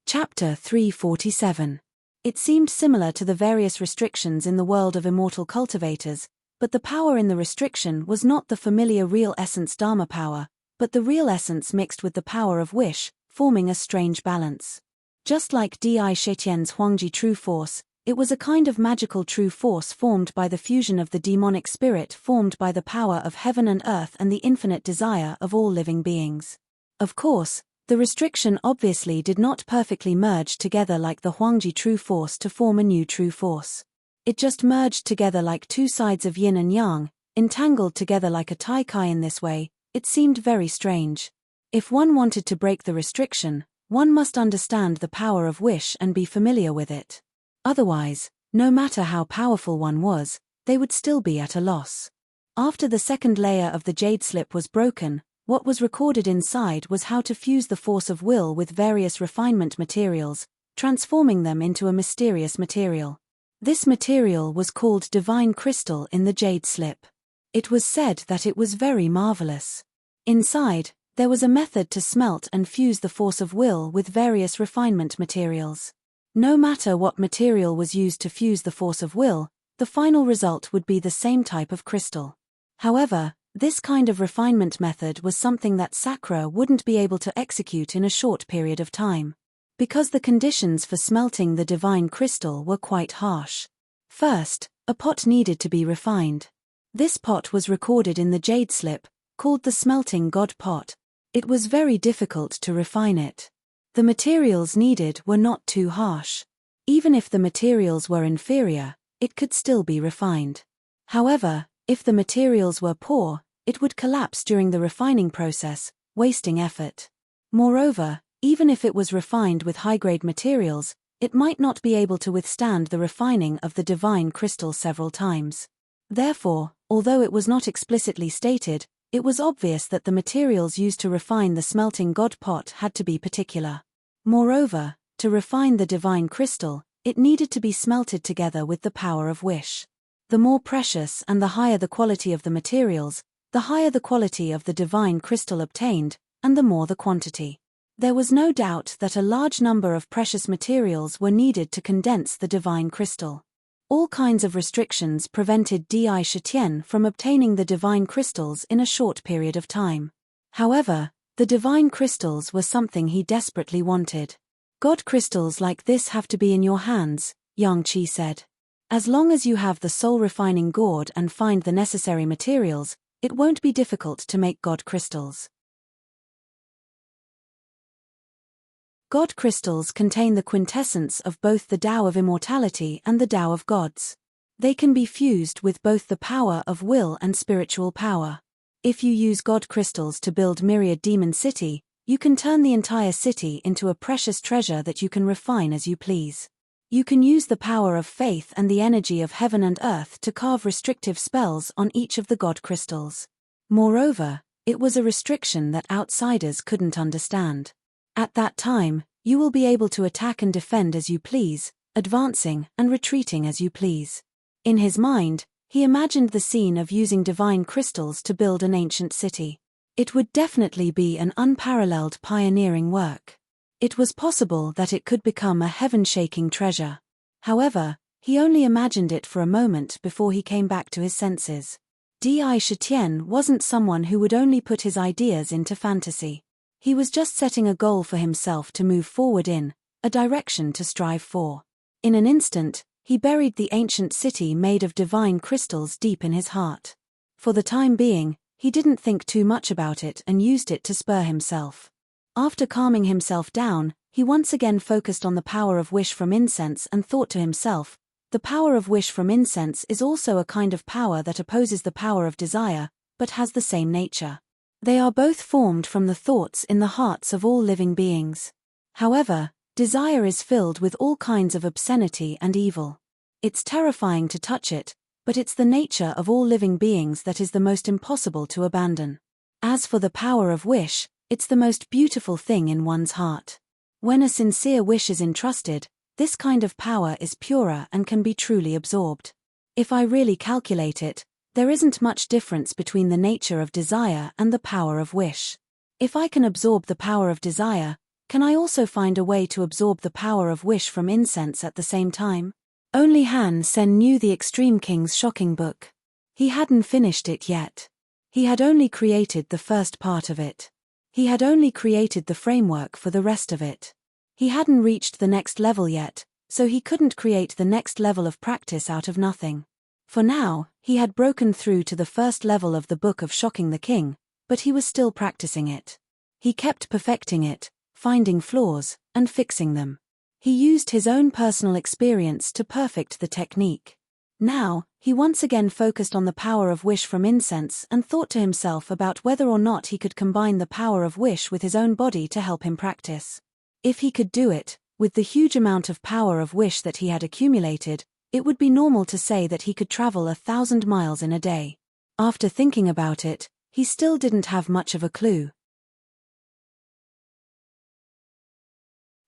Chapter 347. It seemed similar to the various restrictions in the world of immortal cultivators, but the power in the restriction was not the familiar real essence Dharma power, but the real essence mixed with the power of wish, forming a strange balance. Just like Di Shitian's Huangji true force, it was a kind of magical true force formed by the fusion of the demonic spirit formed by the power of heaven and earth and the infinite desire of all living beings. Of course, the restriction obviously did not perfectly merge together like the Huangji true force to form a new true force. It just merged together like two sides of yin and yang, entangled together like a tai-kai. In this way, it seemed very strange. If one wanted to break the restriction, One must understand the power of wish and be familiar with it. Otherwise, no matter how powerful one was, they would still be at a loss. After the second layer of the jade slip was broken, what was recorded inside was how to fuse the force of will with various refinement materials, transforming them into a mysterious material. This material was called divine crystal in the jade slip. It was said that it was very marvelous. Inside, there was a method to smelt and fuse the force of will with various refinement materials. No matter what material was used to fuse the force of will, the final result would be the same type of crystal. However, this kind of refinement method was something that Sakura wouldn't be able to execute in a short period of time, because the conditions for smelting the divine crystal were quite harsh. First, a pot needed to be refined. This pot was recorded in the jade slip, called the smelting god pot. It was very difficult to refine it. The materials needed were not too harsh. Even if the materials were inferior, it could still be refined. However, if the materials were poor, it would collapse during the refining process, wasting effort. Moreover, even if it was refined with high-grade materials, it might not be able to withstand the refining of the divine crystal several times. Therefore, although it was not explicitly stated, it was obvious that the materials used to refine the smelting god pot had to be particular. Moreover, to refine the divine crystal, it needed to be smelted together with the power of wish. The more precious and the higher the quality of the materials, the higher the quality of the divine crystal obtained, and the more the quantity. There was no doubt that a large number of precious materials were needed to condense the divine crystal. All kinds of restrictions prevented Di Shitian from obtaining the divine crystals in a short period of time. However, the divine crystals were something he desperately wanted. God crystals like this have to be in your hands, Yang Qi said. As long as you have the soul-refining gourd and find the necessary materials, it won't be difficult to make God crystals. God crystals contain the quintessence of both the Tao of immortality and the Tao of gods. They can be fused with both the power of will and spiritual power. If you use God crystals to build Myriad Demon City, you can turn the entire city into a precious treasure that you can refine as you please. You can use the power of faith and the energy of heaven and earth to carve restrictive spells on each of the God crystals. Moreover, it was a restriction that outsiders couldn't understand. At that time, you will be able to attack and defend as you please, advancing and retreating as you please. In his mind, he imagined the scene of using divine crystals to build an ancient city. It would definitely be an unparalleled pioneering work. It was possible that it could become a heaven-shaking treasure. However, he only imagined it for a moment before he came back to his senses. Di Shitian wasn't someone who would only put his ideas into fantasy. He was just setting a goal for himself to move forward in, a direction to strive for. In an instant, he buried the ancient city made of divine crystals deep in his heart. For the time being, he didn't think too much about it and used it to spur himself. After calming himself down, he once again focused on the power of wish from incense and thought to himself, the power of wish from incense is also a kind of power that opposes the power of desire, but has the same nature. They are both formed from the thoughts in the hearts of all living beings. However, desire is filled with all kinds of obscenity and evil. It's terrifying to touch it, but it's the nature of all living beings that is the most impossible to abandon. As for the power of wish, it's the most beautiful thing in one's heart. When a sincere wish is entrusted, this kind of power is purer and can be truly absorbed. If I really calculate it, there isn't much difference between the nature of desire and the power of wish. If I can absorb the power of desire, can I also find a way to absorb the power of wish from incense at the same time? Only Han Sen knew the Extreme King's shocking book. He hadn't finished it yet. He had only created the first part of it. He had only created the framework for the rest of it. He hadn't reached the next level yet, so he couldn't create the next level of practice out of nothing. For now, he had broken through to the first level of the Book of Shocking the King, but he was still practicing it. He kept perfecting it, finding flaws, and fixing them. He used his own personal experience to perfect the technique. Now, he once again focused on the power of wish from incense and thought to himself about whether or not he could combine the power of wish with his own body to help him practice. If he could do it, with the huge amount of power of wish that he had accumulated, it would be normal to say that he could travel 1,000 miles in a day. After thinking about it, he still didn't have much of a clue.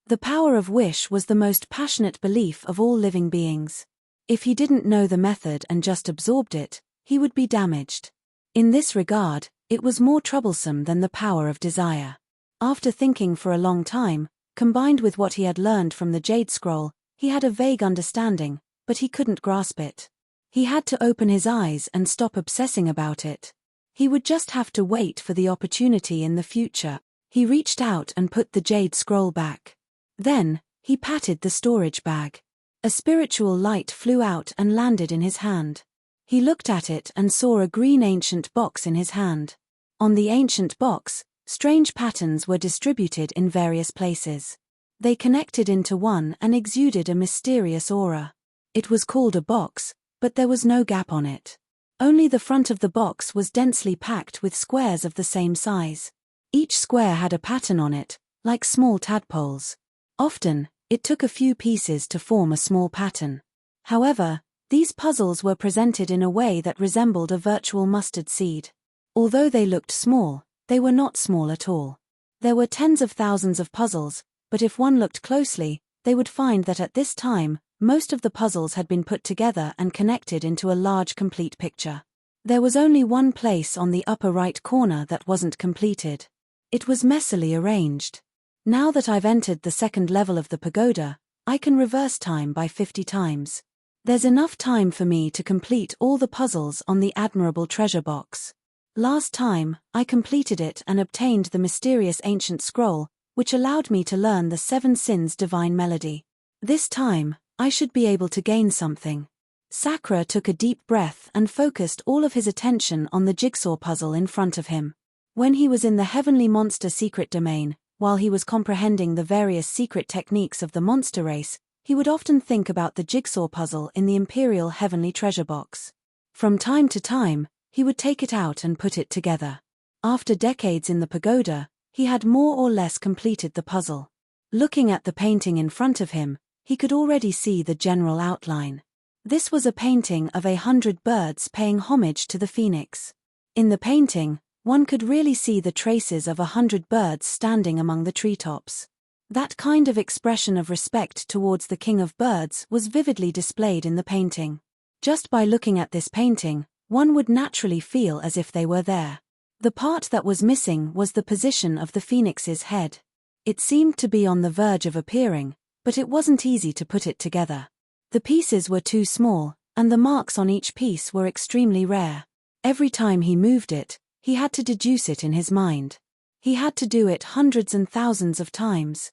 The power of wish was the most passionate belief of all living beings. If he didn't know the method and just absorbed it, he would be damaged. In this regard, it was more troublesome than the power of desire. After thinking for a long time, combined with what he had learned from the Jade Scroll, he had a vague understanding, but he couldn't grasp it. He had to open his eyes and stop obsessing about it. He would just have to wait for the opportunity in the future. He reached out and put the Jade Scroll back. Then, he patted the storage bag. A spiritual light flew out and landed in his hand. He looked at it and saw a green ancient box in his hand. On the ancient box, strange patterns were distributed in various places. They connected into one and exuded a mysterious aura. It was called a box, but there was no gap on it. Only the front of the box was densely packed with squares of the same size. Each square had a pattern on it, like small tadpoles. Often, it took a few pieces to form a small pattern. However, these puzzles were presented in a way that resembled a virtual mustard seed. Although they looked small, they were not small at all. There were tens of thousands of puzzles, but if one looked closely, they would find that at this time, most of the puzzles had been put together and connected into a large complete picture. There was only one place on the upper right corner that wasn't completed. It was messily arranged. Now that I've entered the second level of the pagoda, I can reverse time by 50 times. There's enough time for me to complete all the puzzles on the admirable treasure box. Last time, I completed it and obtained the mysterious ancient scroll, which allowed me to learn the 7 sins divine melody. This time, I should be able to gain something. Sakura took a deep breath and focused all of his attention on the jigsaw puzzle in front of him. When he was in the Heavenly Monster secret domain, while he was comprehending the various secret techniques of the monster race, he would often think about the jigsaw puzzle in the Imperial Heavenly Treasure Box. From time to time, he would take it out and put it together. After decades in the pagoda, he had more or less completed the puzzle. Looking at the painting in front of him, he could already see the general outline. This was a painting of 100 birds paying homage to the phoenix. In the painting, one could really see the traces of 100 birds standing among the treetops. That kind of expression of respect towards the king of birds was vividly displayed in the painting. Just by looking at this painting, one would naturally feel as if they were there. The part that was missing was the position of the phoenix's head. It seemed to be on the verge of appearing, but it wasn't easy to put it together. The pieces were too small, and the marks on each piece were extremely rare. Every time he moved it, he had to deduce it in his mind. He had to do it hundreds and thousands of times.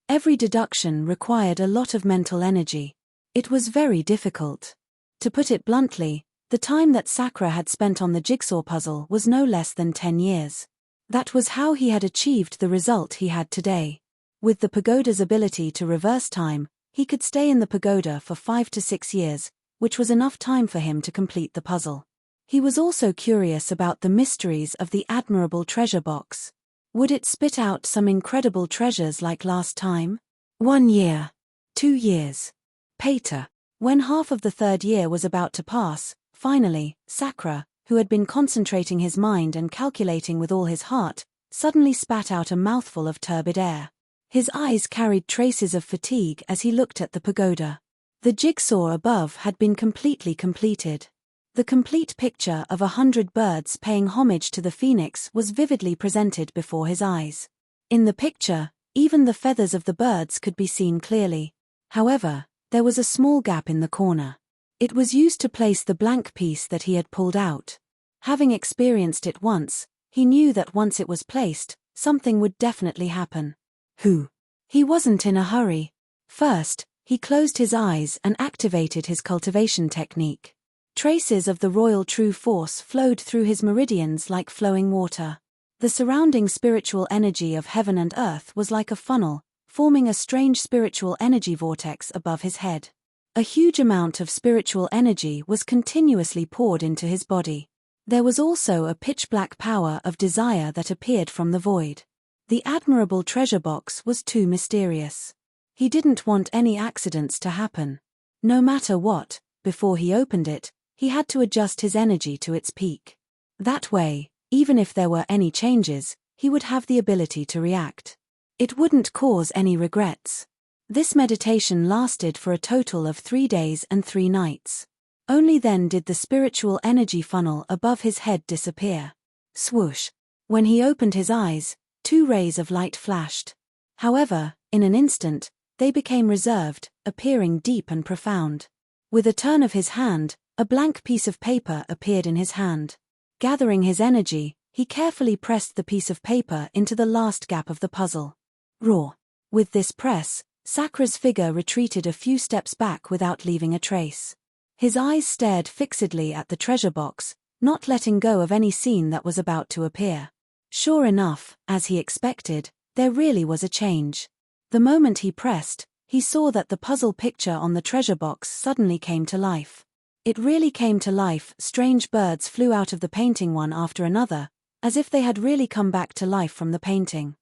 Every deduction required a lot of mental energy. It was very difficult. To put it bluntly, the time that Sakura had spent on the jigsaw puzzle was no less than 10 years. That was how he had achieved the result he had today. With the pagoda's ability to reverse time, he could stay in the pagoda for 5 to 6 years, which was enough time for him to complete the puzzle. He was also curious about the mysteries of the admirable treasure box. Would it spit out some incredible treasures like last time? 1 year. 2 years. Pater. When half of the 3rd year was about to pass, finally, Sakura, who had been concentrating his mind and calculating with all his heart, suddenly spat out a mouthful of turbid air. His eyes carried traces of fatigue as he looked at the pagoda. The jigsaw above had been completely completed. The complete picture of 100 birds paying homage to the phoenix was vividly presented before his eyes. In the picture, even the feathers of the birds could be seen clearly. However, there was a small gap in the corner. It was used to place the blank piece that he had pulled out. Having experienced it once, he knew that once it was placed, something would definitely happen. He wasn't in a hurry. First, he closed his eyes and activated his cultivation technique. Traces of the royal true force flowed through his meridians like flowing water. The surrounding spiritual energy of heaven and earth was like a funnel, forming a strange spiritual energy vortex above his head. A huge amount of spiritual energy was continuously poured into his body. There was also a pitch-black power of desire that appeared from the void. The admirable treasure box was too mysterious. He didn't want any accidents to happen. No matter what, before he opened it, he had to adjust his energy to its peak. That way, even if there were any changes, he would have the ability to react. It wouldn't cause any regrets. This meditation lasted for a total of 3 days and 3 nights. Only then did the spiritual energy funnel above his head disappear. Swoosh! When he opened his eyes, 2 rays of light flashed. However, in an instant, they became reserved, appearing deep and profound. With a turn of his hand, a blank piece of paper appeared in his hand. Gathering his energy, he carefully pressed the piece of paper into the last gap of the puzzle. Raw. With this press, Sakra's figure retreated a few steps back without leaving a trace. His eyes stared fixedly at the treasure box, not letting go of any scene that was about to appear. Sure enough, as he expected, there really was a change. The moment he pressed, he saw that the puzzle picture on the treasure box suddenly came to life. It really came to life. Strange birds flew out of the painting one after another, as if they had really come back to life from the painting.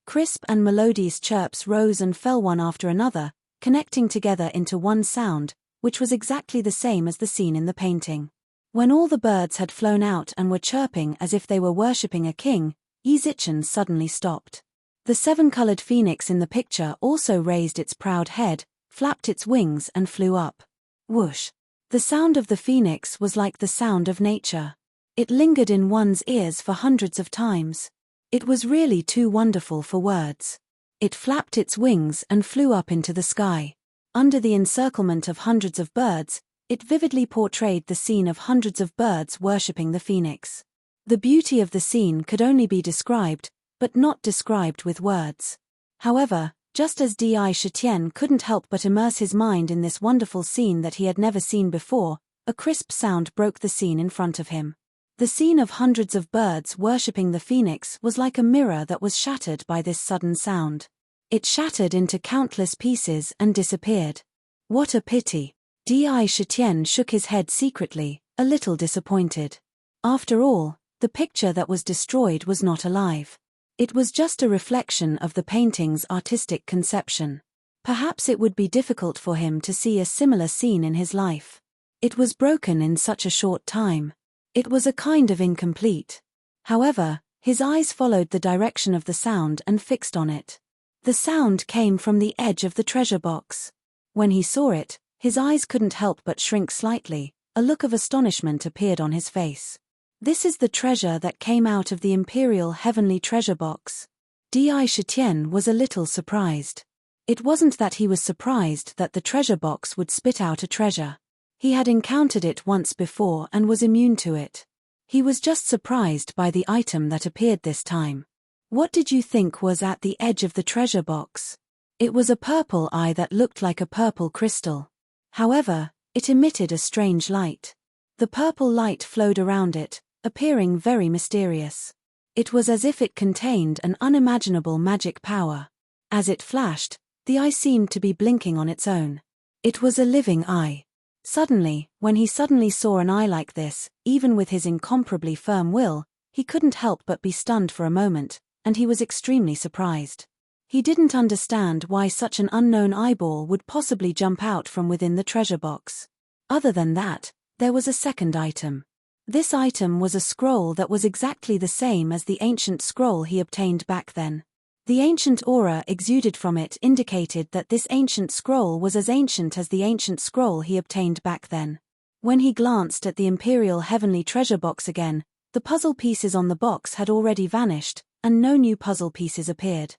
Crisp and melodious chirps rose and fell one after another, connecting together into one sound, which was exactly the same as the scene in the painting. When all the birds had flown out and were chirping as if they were worshipping a king, Yizichen suddenly stopped. The 7-colored phoenix in the picture also raised its proud head, flapped its wings and flew up. Whoosh! The sound of the phoenix was like the sound of nature. It lingered in one's ears for hundreds of times. It was really too wonderful for words. It flapped its wings and flew up into the sky. Under the encirclement of hundreds of birds, it vividly portrayed the scene of hundreds of birds worshipping the phoenix. The beauty of the scene could only be described, but not described with words. However, just as Di Shitian couldn't help but immerse his mind in this wonderful scene that he had never seen before, a crisp sound broke the scene in front of him. The scene of hundreds of birds worshipping the phoenix was like a mirror that was shattered by this sudden sound. It shattered into countless pieces and disappeared. What a pity! Di Shitian shook his head secretly, a little disappointed. After all, the picture that was destroyed was not alive. It was just a reflection of the painting's artistic conception. Perhaps it would be difficult for him to see a similar scene in his life. It was broken in such a short time. It was a kind of incomplete. However, his eyes followed the direction of the sound and fixed on it. The sound came from the edge of the treasure box. When he saw it, his eyes couldn't help but shrink slightly. A look of astonishment appeared on his face. This is the treasure that came out of the imperial heavenly treasure box. Di Shitian was a little surprised. It wasn't that he was surprised that the treasure box would spit out a treasure. He had encountered it once before and was immune to it. He was just surprised by the item that appeared this time. What did you think was at the edge of the treasure box? It was a purple eye that looked like a purple crystal. However, it emitted a strange light. The purple light flowed around it, appearing very mysterious. It was as if it contained an unimaginable magic power. As it flashed, the eye seemed to be blinking on its own. It was a living eye. Suddenly, when he suddenly saw an eye like this, even with his incomparably firm will, he couldn't help but be stunned for a moment, and he was extremely surprised. He didn't understand why such an unknown eyeball would possibly jump out from within the treasure box. Other than that, there was a second item. This item was a scroll that was exactly the same as the ancient scroll he obtained back then. The ancient aura exuded from it indicated that this ancient scroll was as ancient as the ancient scroll he obtained back then. When he glanced at the imperial heavenly treasure box again, the puzzle pieces on the box had already vanished, and no new puzzle pieces appeared.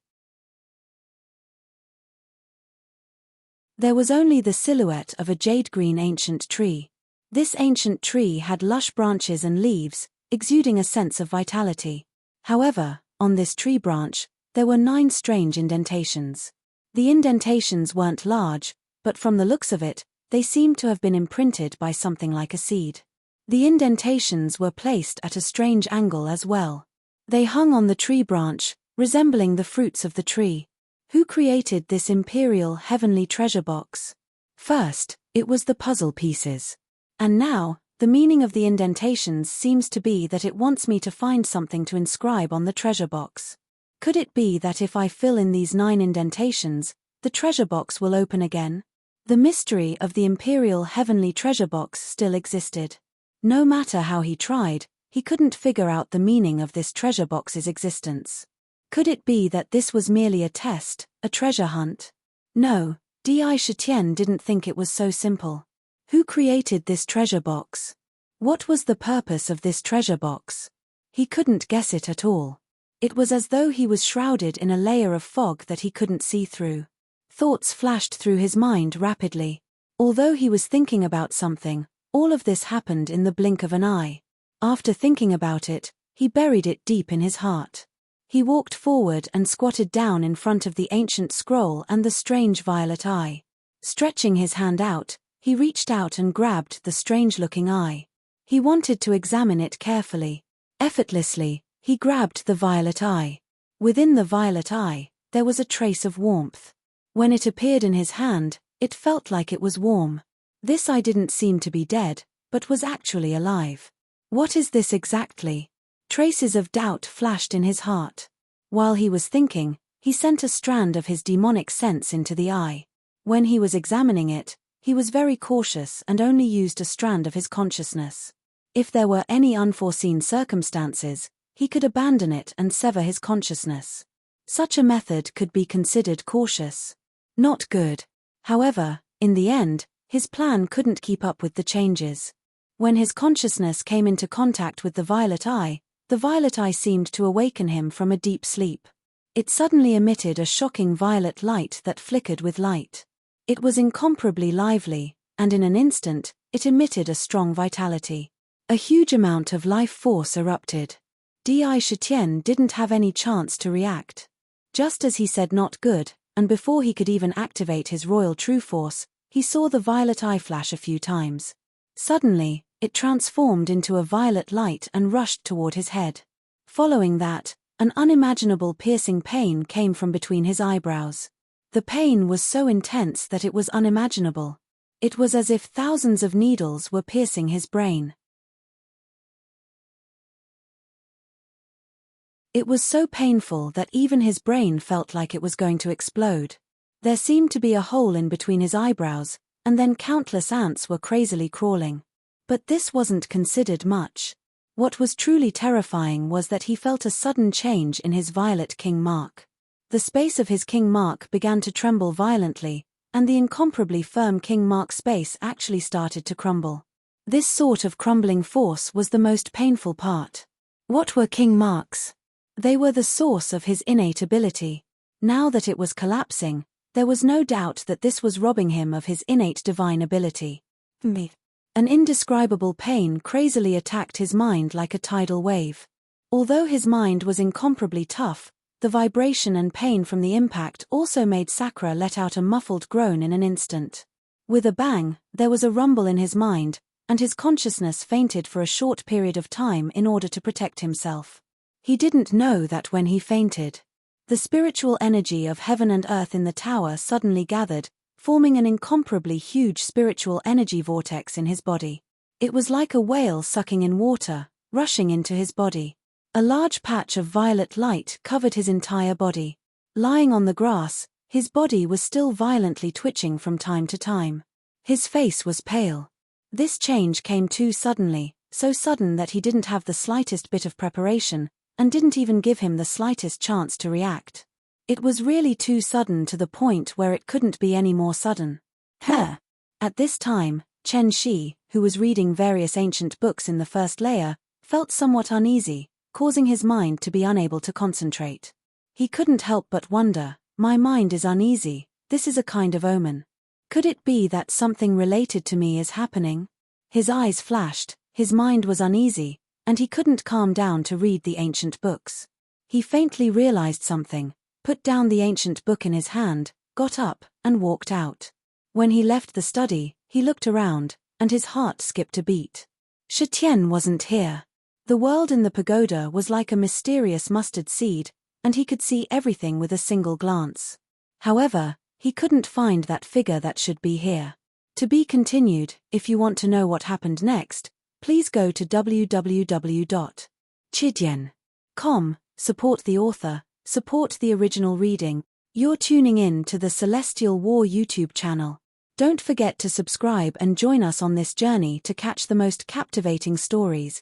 There was only the silhouette of a jade-green ancient tree. This ancient tree had lush branches and leaves, exuding a sense of vitality. However, on this tree branch, there were 9 strange indentations. The indentations weren't large, but from the looks of it, they seemed to have been imprinted by something like a seed. The indentations were placed at a strange angle as well. They hung on the tree branch, resembling the fruits of the tree. Who created this imperial heavenly treasure box? First, It was the puzzle pieces. And now, the meaning of the indentations seems to be that it wants me to find something to inscribe on the treasure box. Could it be that if I fill in these 9 indentations, the treasure box will open again? The mystery of the imperial heavenly treasure box still existed. No matter how he tried, he couldn't figure out the meaning of this treasure box's existence. Could it be that this was merely a test, a treasure hunt? No, Shitian didn't think it was so simple. Who created this treasure box? What was the purpose of this treasure box? He couldn't guess it at all. It was as though he was shrouded in a layer of fog that he couldn't see through. Thoughts flashed through his mind rapidly. Although he was thinking about something, all of this happened in the blink of an eye. After thinking about it, he buried it deep in his heart. He walked forward and squatted down in front of the ancient scroll and the strange violet eye. Stretching his hand out, he reached out and grabbed the strange-looking eye. He wanted to examine it carefully. Effortlessly, he grabbed the violet eye. Within the violet eye, there was a trace of warmth. When it appeared in his hand, it felt like it was warm. This eye didn't seem to be dead, but was actually alive. What is this exactly? Traces of doubt flashed in his heart. While he was thinking, he sent a strand of his demonic sense into the eye. When he was examining it, he was very cautious and only used a strand of his consciousness. If there were any unforeseen circumstances, he could abandon it and sever his consciousness. Such a method could be considered cautious. Not good. However, in the end, his plan couldn't keep up with the changes. When his consciousness came into contact with the violet eye seemed to awaken him from a deep sleep. It suddenly emitted a shocking violet light that flickered with light. It was incomparably lively, and in an instant, it emitted a strong vitality. A huge amount of life force erupted. Shitian didn't have any chance to react. Just as he said not good, and before he could even activate his royal true force, he saw the violet eye flash a few times. Suddenly, it transformed into a violet light and rushed toward his head. Following that, an unimaginable piercing pain came from between his eyebrows. The pain was so intense that it was unimaginable. It was as if thousands of needles were piercing his brain. It was so painful that even his brain felt like it was going to explode. There seemed to be a hole in between his eyebrows, and then countless ants were crazily crawling. But this wasn't considered much. What was truly terrifying was that he felt a sudden change in his violet king mark. The space of his king mark began to tremble violently, and the incomparably firm king mark space actually started to crumble. This sort of crumbling force was the most painful part. What were king marks? They were the source of his innate ability. Now that it was collapsing, there was no doubt that this was robbing him of his innate divine ability. An indescribable pain crazily attacked his mind like a tidal wave. Although his mind was incomparably tough, the vibration and pain from the impact also made Sakura let out a muffled groan in an instant. With a bang, there was a rumble in his mind, and his consciousness fainted for a short period of time in order to protect himself. He didn't know that when he fainted, the spiritual energy of heaven and earth in the tower suddenly gathered, forming an incomparably huge spiritual energy vortex in his body. It was like a whale sucking in water, rushing into his body. A large patch of violet light covered his entire body. Lying on the grass, his body was still violently twitching from time to time. His face was pale. This change came too suddenly, so sudden that he didn't have the slightest bit of preparation, and didn't even give him the slightest chance to react. It was really too sudden to the point where it couldn't be any more sudden. At this time, Chen Shi, who was reading various ancient books in the first layer, felt somewhat uneasy, causing his mind to be unable to concentrate. He couldn't help but wonder, my mind is uneasy, this is a kind of omen. Could it be that something related to me is happening? His eyes flashed, his mind was uneasy, and he couldn't calm down to read the ancient books. He faintly realized something, put down the ancient book in his hand, got up, and walked out. When he left the study, he looked around, and his heart skipped a beat. Shitian wasn't here. The world in the pagoda was like a mysterious mustard seed, and he could see everything with a single glance. However, he couldn't find that figure that should be here. To be continued. If you want to know what happened next, please go to www.chidyen.com, support the author, support the original reading. You're tuning in to the Celestial War YouTube channel. Don't forget to subscribe and join us on this journey to catch the most captivating stories.